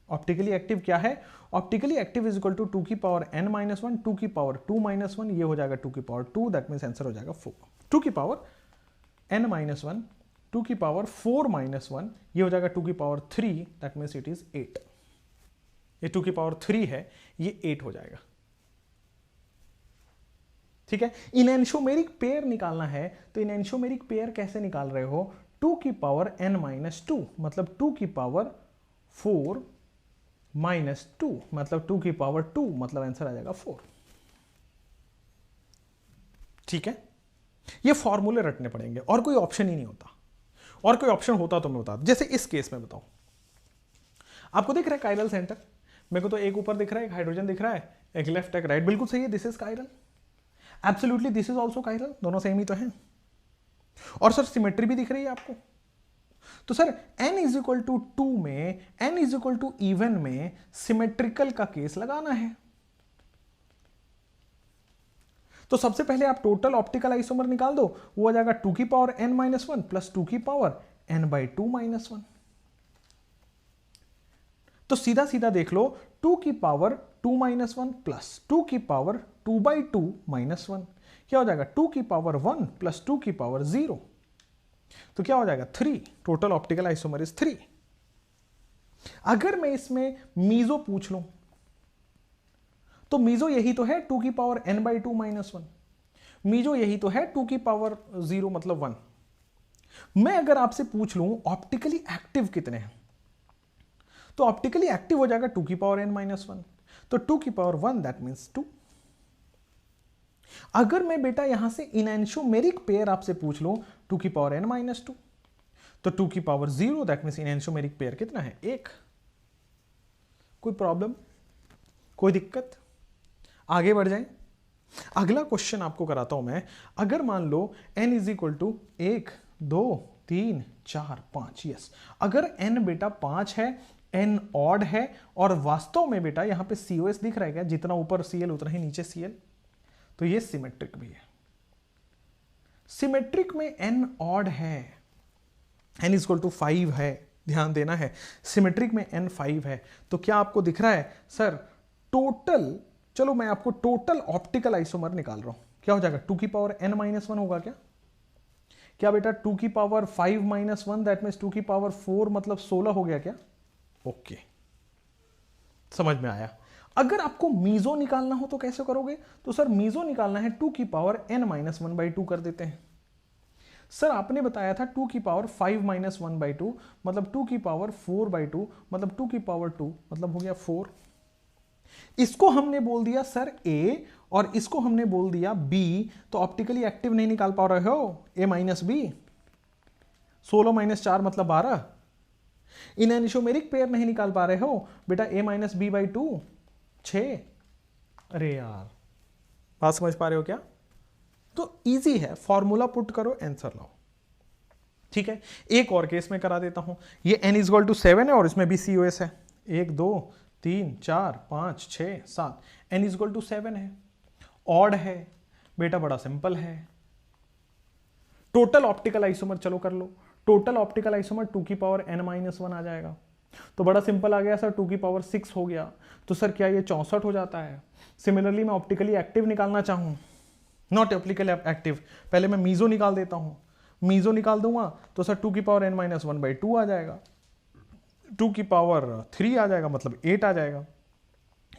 ऑप्टिकली एक्टिव क्या है? Optically active is equal to 2 की पावर n-1, 2 की पावर 2 - 1, ये हो जाएगा 2 की पावर 2, दैट मीन्स आंसर हो जाएगा 4। 2 की पावर n-1, 2 की पावर 4 - 1, ये हो जाएगा 2 की power 3, that means it is 8। ये 2 की पावर 3 है, ये 8 हो जाएगा, ठीक है। इनएंशियोमेरिक पेयर निकालना है, तो इनएंशियोमेरिक पेयर कैसे निकाल रहे हो? 2 की पावर n-2 मतलब 2 की पावर 4 - 2 मतलब 2 की पावर 2, मतलब आंसर आ जाएगा 4, ठीक है। ये फॉर्मूले रटने पड़ेंगे, और कोई ऑप्शन ही नहीं होता, और कोई ऑप्शन होता तो मैं बता, जैसे इस केस में बताऊं, आपको दिख रहा है कायरल सेंटर, मेरे को तो एक ऊपर दिख रहा है, एक हाइड्रोजन दिख रहा है, एक लेफ्ट एक राइट, बिल्कुल सही है, this is chiral, absolutely this is also chiral, दोनों सेम ही तो हैं। और सर सिमेट्री भी दिख रही है आपको, तो sir n is equal to 2 में, n is equal to even में सिमेट्रिकल का केस लगाना है। तो सबसे पहले आप टोटल ऑप्टिकल आइसोमर निकाल दो, वो आ जाएगा 2 की पावर n माइनस 1 प्लस 2 की पावर n बाई 2 माइनस 1। तो सीधा सीधा देख लो, 2 की पावर 2 माइनस 1 प्लस 2 की पावर 2 बाई 2 माइनस 1, क्या हो जाएगा 2 की पावर 1 प्लस 2 की पावर 0, तो क्या हो जाएगा 3। Total optical isomer is 3। अगर मैं इसमें मीजो पूछ लूं तो मीजो यही तो है 2 की power n by 2 minus 1, meso यही तो है 2 की पावर 0 मतलब 1। मैं अगर आपसे पूछ लूं ऑप्टिकली एक्टिव कितने हैं, तो ऑप्टिकली एक्टिव हो जाएगा 2 की पावर n माइनस 1, तो 2 की पावर 1 दैट मीन्स 2। अगर मैं बेटा यहां से इनएंशोमेरिक पेयर आपसे पूछ लूं 2 की पावर n माइनस 2, तो 2 की पावर 0 दैट मीन्स इनएंशोमेरिक पेयर कितना है 1। कोई प्रॉब्लम, कोई दिक्कत? आगे बढ़ जाएं। अगला क्वेश्चन आपको कराता हूं मैं। अगर मान लो n is equal to 1 2 3 4 5, yes, अगर n बेटा 5 है, n ऑड है, और वास्तव में बेटा यहां पे COS दिख रहा है क्या, जितना ऊपर Cl उतना ही नीचे Cl, तो ये सिमेट्रिक भी है। सिमेट्रिक में n ऑड है, n इज इक्वल टू 5 है, ध्यान देना है, सिमेट्रिक में n 5 है, तो क्या आपको दिख रहा है सर टोटल, चलो मैं आपको टोटल ऑप्टिकल आइसोमर निकाल रहा हूं, क्या हो जाएगा 2 की पावर n माइनस 1 होगा क्या, क्या बेटा 2 की पावर 5 माइनस 1 दैट मीन्स 2 की पावर 4 मतलब 16 हो गया क्या? ओके, समझ में आया। अगर आपको मीजो निकालना हो तो कैसे करोगे, तो सर मीजो निकालना है 2 की पावर n माइनस 1 बाई 2 कर देते हैं। सर आपने बताया था 2 की पावर 5 माइनस 1 बाई 2 मतलब 2 की पावर 4 बाई 2 मतलब 2 की पावर 2 मतलब हो गया 4। इसको हमने बोल दिया सर A और इसको हमने बोल दिया B, तो ऑप्टिकली एक्टिव नहीं निकाल पा रहे हो, A माइनस बी, 16 माइनस 4 मतलब 12। इन एनिशोमेरिक पेयर नहीं निकाल पा रहे हो बेटा, A माइनस बी बाई 2 6। अरे यार, बात समझ पा रहे हो क्या? तो इजी है, फॉर्मूला पुट करो, आंसर लाओ। ठीक है, एक और केस में करा देता हूं। ये n इज इक्वल टू 7 है और इसमें भी COS है, 1 2 3 4 5 6 7, n इज इक्वल टू 7 है, ऑड है बेटा, बड़ा सिंपल है। टोटल ऑप्टिकल आइसोमर चलो कर लो, टोटल ऑप्टिकल आइसोमर 2 की पावर n माइनस 1 आ जाएगा, तो बड़ा सिंपल आ गया सर, 2 की पावर 6 हो गया, तो सर क्या ये 64 हो जाता है। सिमिलरली मैं ऑप्टिकली एक्टिव निकालना चाहूं, नॉट ऑप्टिकली एक्टिव, पहले मैं मीजो निकाल देता हूं, मीजो निकाल दूंगा तो सर 2 की पावर n माइनस 1 बाई 2 आ जाएगा, 2 की पावर 3 आ जाएगा मतलब 8 आ जाएगा।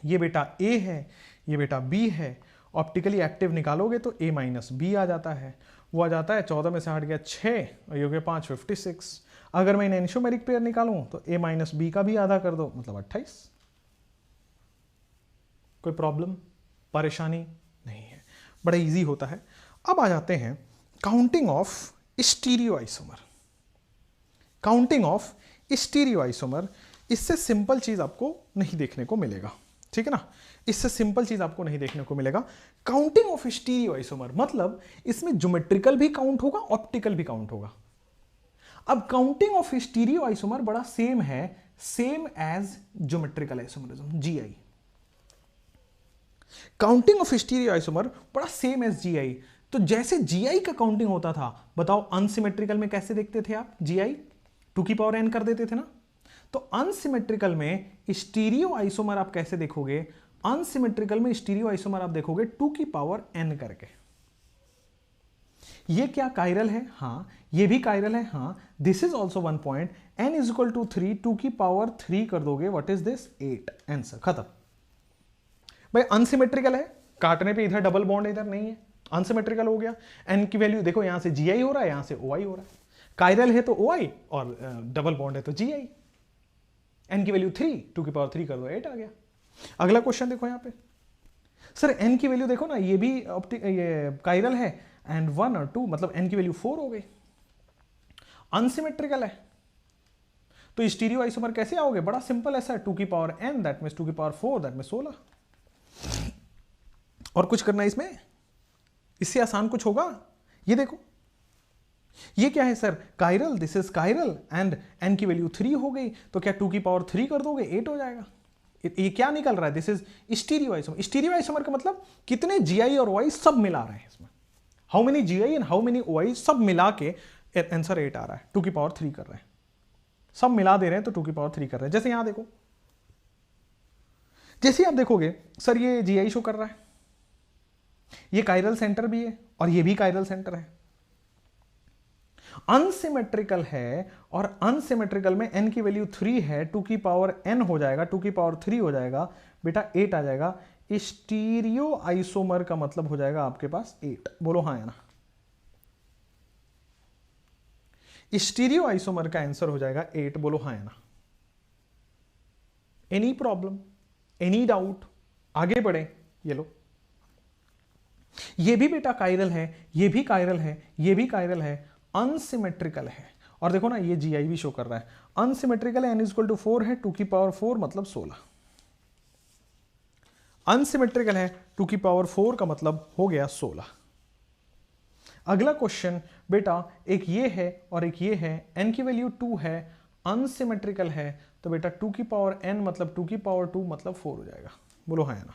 ये बेटा A है, ये बेटा B है, ऑप्टिकली एक्टिव निकालोगे तो A माइनस बी आ जाता है, वो आ जाता है 14 में से हट गया 6 और ये हो गया 5 56। अगर मैं एनिशोमेरिक पेयर निकालूं तो A माइनस बी का भी आधा कर दो मतलब 28। कोई प्रॉब्लम, परेशानी नहीं है, बड़ा इजी होता है। अब आ जाते हैं counting of stereo isomer. Counting of stereo isomer, इससे सिंपल चीज आपको नहीं देखने को मिलेगा, ठीक है ना, इससे सिंपल चीज आपको नहीं देखने को मिलेगा। काउंटिंग ऑफ स्टीरियो आइसोमर मतलब इसमें ज्योमेट्रिकल भी काउंट होगा, ऑप्टिकल भी काउंट होगा। अब काउंटिंग ऑफ स्टीरियो आइसोमर बड़ा सेम है, same as geometrical isomerism, GI। Counting of stereo isomer बड़ा सेम एज GI। तो जैसे GI का काउंटिंग होता था, बताओ अनसिमेट्रिकल में कैसे देखते थे आप, GI 2 की पावर n कर देते थे ना, तो अनसिमेट्रिकल में स्टीरियो आइसोमर आप कैसे देखोगे, अनसिमेट्रिकल में स्टीरियो आइसोमर आप देखोगे 2 की पावर n करके। ये क्या कायरल है, हाँ ये भी कायरल है, हाँ this is also 1 point, n is equal to 3, 2 की पावर 3 कर दोगे, व्हाट इज दिस 8, आंसर खत्म। भाई अनसिमेट्रिकल है, काटने पे इधर डबल बॉन्ड इधर नहीं है, अनसिमेट्रिकल हो गया। n की वैल्यू देखो, यहां से GI हो रहा है, यहां से OI हो रहा है, कायरल है तो OI और डबल बॉन्ड है तो GI। n की वैल्यू 3, 2 की पावर 3 कर दो 8 आ गया। अगला क्वेश्चन देखो यहां पे, सर n की वैल्यू देखो ना, ये भी ये कायरल है एंड 1 और 2 मतलब n की वैल्यू 4 हो गई, अनसिमेट्रिकल है तो स्टीरियो आइसोमर कैसे आओगे? बड़ा सिंपल ऐसा है, 2 की पावर n दैट मींस 2 की पावर 4 दैट मींस 16। और कुछ करना है इसमें? इससे आसान कुछ होगा? ये देखो, ये क्या है sir? Chiral, this is chiral and n की वैल्यू 3 हो गई, तो क्या 2 की पावर 3 कर दोगे 8 हो जाएगा। ये क्या निकल रहा है? This is stereo isomer. Stereo isomer का मतलब कितने GI और OI सब मिला रहे हैं इसमें। How many GI and how many OI सब मिला के आंसर 8 आ रहा है, 2 की पावर 3 कर रहे हैं, सब मिला दे रहे हैं तो 2 की पावर 3 कर रहे हैं। जैसे यहां देखो, जैसे आप देखोगे सर ये GI शो कर रहा है, ये कायरल सेंटर भी है और ये भी कायरल सेंटर है, अनसिमेट्रिकल है, और अनसिमेट्रिकल में n की वैल्यू 3 है, 2 की पावर n हो जाएगा, 2 की पावर 3 हो जाएगा, बेटा 8 आ जाएगा। स्टीरियो आइसोमर का मतलब हो जाएगा आपके पास 8। बोलो हाँ या ना? स्टीरियो आइसोमर का आंसर हो जाएगा 8। बोलो हाँ या ना? Any problem, any doubt? आगे बढ़े। ये लो, ये भी बेटा कायरल है, ये भी कायरल है, ये भी कायरल है, अनसिमेट्रिकल है। और देखो ना ये GI भी शो कर रहा है, अनसिमेट्रिकल है, n इक्वल टू 4 है, 2 की पावर 4 मतलब 16। अनसिमेट्रिकल है, 2 की पावर 4 का मतलब हो गया 16। अगला क्वेश्चन बेटा, एक ये है और एक ये है, n की वैल्यू 2 है, अनसिमेट्रिकल है, तो बेटा 2 की पावर n मतलब 2 की पावर 2 मतलब 4 हो जाएगा। बोलो हाँ या ना?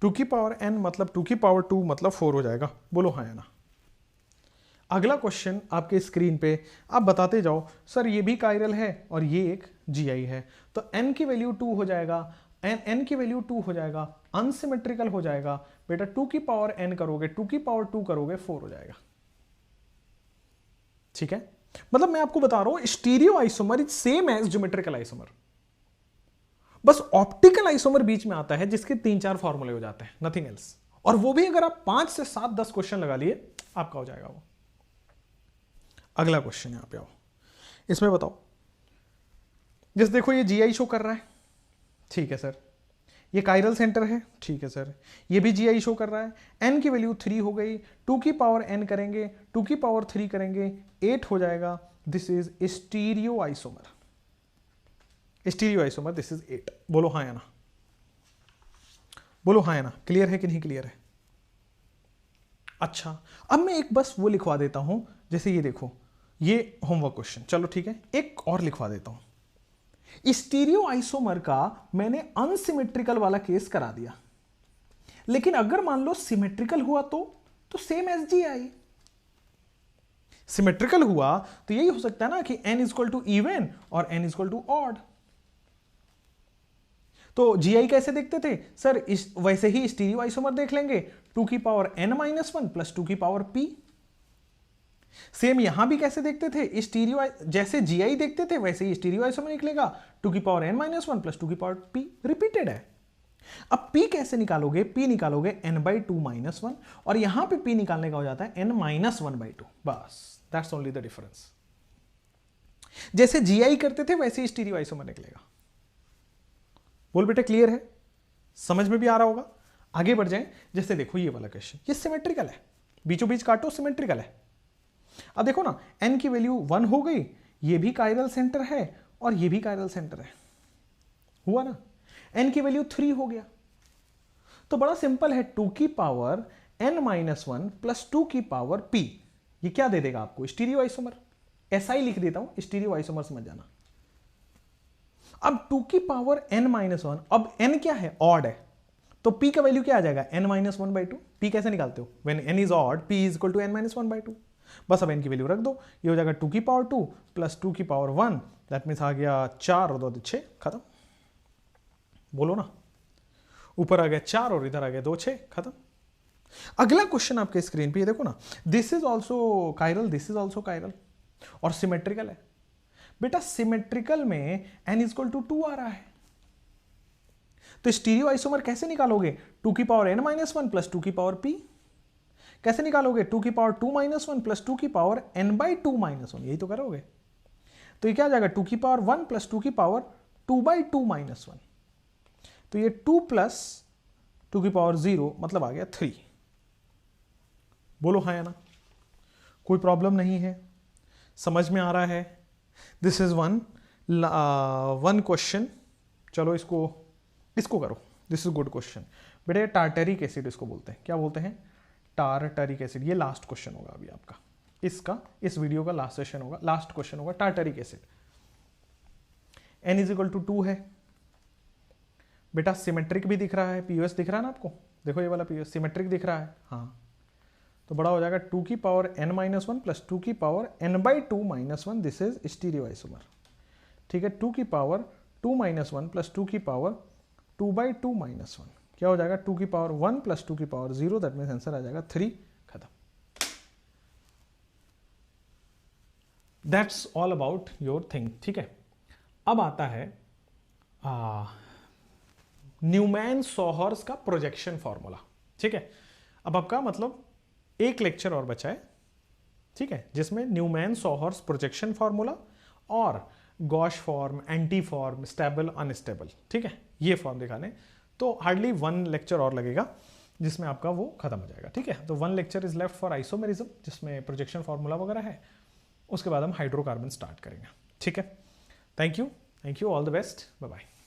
2 की पावर n मतलब 2 की पावर 2 मतलब 4 हो जाएगा। बोलो हाँ या ना? अगला क्वेश्चन आपके स्क्रीन पे, आप बताते जाओ सर ये भी कायरल है और ये एक GI है, तो n की वैल्यू 2 हो जाएगा, n की वैल्यू 2 हो जाएगा, अनसिमेट्रिकल हो जाएगा, बेटा 2 की पावर n करोगे, 2 की पावर 2 करोगे 4 हो जाएगा। ठीक है, मतलब मैं आपको बता रहा हूं stereo isomer is same as geometrical isomer, बस ऑप्टिकल आइसोमर बीच में आता है जिसके 3-4 फॉर्मूले हो जाते हैं, नथिंग एल्स। और वो भी अगर आप 5 से 7-10 क्वेश्चन लगा लिए आपका हो जाएगा वो। अगला क्वेश्चन यहां पे आओ, इसमें बताओ, जैसे देखो ये GI शो कर रहा है, ठीक है सर, ये कायरल सेंटर है, ठीक है सर, ये भी GI शो कर रहा है, n की वैल्यू 3 हो गई, 2 की पावर n करेंगे, 2 की पावर 3 करेंगे, 8 हो जाएगा। This is stereo isomer, stereo isomer, this is 8। बोलो हाँ या ना? बोलो हाँ या ना? क्लियर है कि नहीं क्लियर है? अच्छा, अब मैं एक बस वो लिखवा देता हूं, जैसे ये देखो, ये होमवर्क क्वेश्चन, चलो ठीक है, एक और लिखवा देता हूं। स्टीरियो आइसोमर का मैंने अनसिमेट्रिकल वाला केस करा दिया, लेकिन अगर मान लो सिमेट्रिकल हुआ तो सेम एज GI। सिमेट्रिकल हुआ तो यही हो सकता है ना कि n इक्वल टू इवन और n इक्वल टू ऑड। तो GI कैसे देखते थे सर? वैसे ही स्टीरियो आइसोमर देख लेंगे, 2 की पावर n-1 प्लस 2 की पावर p। सेम यहां भी कैसे देखते थे? स्टीरियो, जैसे GI देखते थे वैसे ही स्टीरियो आइसोमर निकलेगा, 2 की पावर n-1 प्लस 2 की पावर p, रिपीटेड है। अब p कैसे निकालोगे? p निकालोगे n/2 -1, और यहां पे p निकालने का हो जाता है n-1/2, बस, दैट्स ओनली द डिफरेंस। जैसे GI करते थे वैसे ही स्टीरियो आइसोमर निकलेगा। बोल बेटा क्लियर है? समझ में भी आ रहा होगा? आगे बढ़ जाएं। जैसे देखो ये वाला क्वेश्चन, ये सिमेट्रिकल है, बीचों बीच काटो, सिमेट्रिकल है। अब देखो ना, n की वैल्यू 1 हो गई, ये भी कायरल सेंटर है और ये भी कायरल सेंटर है, हुआ ना? n की वैल्यू 3 हो गया, तो बड़ा सिंपल है, 2 की पावर n-1 प्लस 2 की पावर p, ये क्या दे देगा आपको? Stereo isomer. ऐसा ही लिख देता हूं, स्टीरियो आइसोमर समझ जाना। अब 2 की पावर n-1, अब n क्या है? ऑड है, तो p का वैल्यू क्या आ जाएगा? n-1/2। p कैसे निकालते हो? When n is odd, p is equal to n-1/2। बस अब n की वैल्यू रख दो, ये हो जाएगा 2 की पावर 2 प्लस 2 की पावर 1, दैट मीन्स आ गया 4 और 2 6, खत्म। बोलो ना, ऊपर आ गया 4 और इधर आ गया 2 6, खत्म। अगला क्वेश्चन आपके स्क्रीन पे ये देखो ना, this is also chiral, this is also chiral और सिमेट्रिकल है। बेटा सिमेट्रिकल में n इक्वल टू 2 आ रहा है, तो स्टीरियो आइसोमर कैसे निकालोगे? 2 की पावर n-1 प्लस 2 की पावर p। कैसे निकालोगे? 2 की पावर 2-1 प्लस 2 की पावर n/2 -1, यही तो करोगे। तो ये क्या आ जाएगा? 2 की पावर 1 प्लस 2 की पावर 2/2 -1, तो ये 2 प्लस 2 की पावर 0 मतलब आ गया 3। बोलो हाँ या ना? कोई प्रॉब्लम नहीं है? समझ में आ रहा है? This is one question. चलो इसको करो. दिस इज गुड क्वेश्चन बेटे. टार्टरिक एसिड इसको बोलते हैं. क्या बोलते हैं? Tartaric acid. ये लास्ट क्वेश्चन होगा अभी आपका, इस वीडियो का लास्ट सेशन होगा, लास्ट क्वेश्चन होगा. Tartaric acid. N is equal to 2 है बेटा. सिमेट्रिक भी दिख रहा है. पीओएस दिख रहा है ना आपको? देखो ये वाला पीओएस सिमेट्रिक दिख रहा है. हाँ, तो बड़ा हो जाएगा 2 की पावर n माइनस 1 प्लस 2 की power n by 2 minus 1. This is stereo isomer. ठीक है. 2 की पावर 2 माइनस 1 प्लस 2 की पावर 2 बाई 2 माइनस 1. क्या हो जाएगा? 2 की पावर 1 प्लस 2 की पावर 0. दैट मीन्स आंसर आ जाएगा 3. खत्म. That's all about your thing. ठीक है. अब आता है न्यूमैन सॉहर्स का प्रोजेक्शन फॉर्मूला. ठीक है. अब आपका मतलब एक लेक्चर और बचा है. ठीक है, जिसमें न्यूमैन सॉहर्स प्रोजेक्शन फॉर्मूला और gosh form, anti form, stable, unstable, ठीक है, ये फॉर्म दिखाने. तो हार्डली 1 लेक्चर और लगेगा जिसमें आपका वो खत्म हो जाएगा. ठीक है. तो 1 lecture is left for isomerism, जिसमें प्रोजेक्शन फॉर्मूला वगैरह है. उसके बाद हम हाइड्रोकार्बन स्टार्ट करेंगे. ठीक है. Thank you. All the best. Bye bye.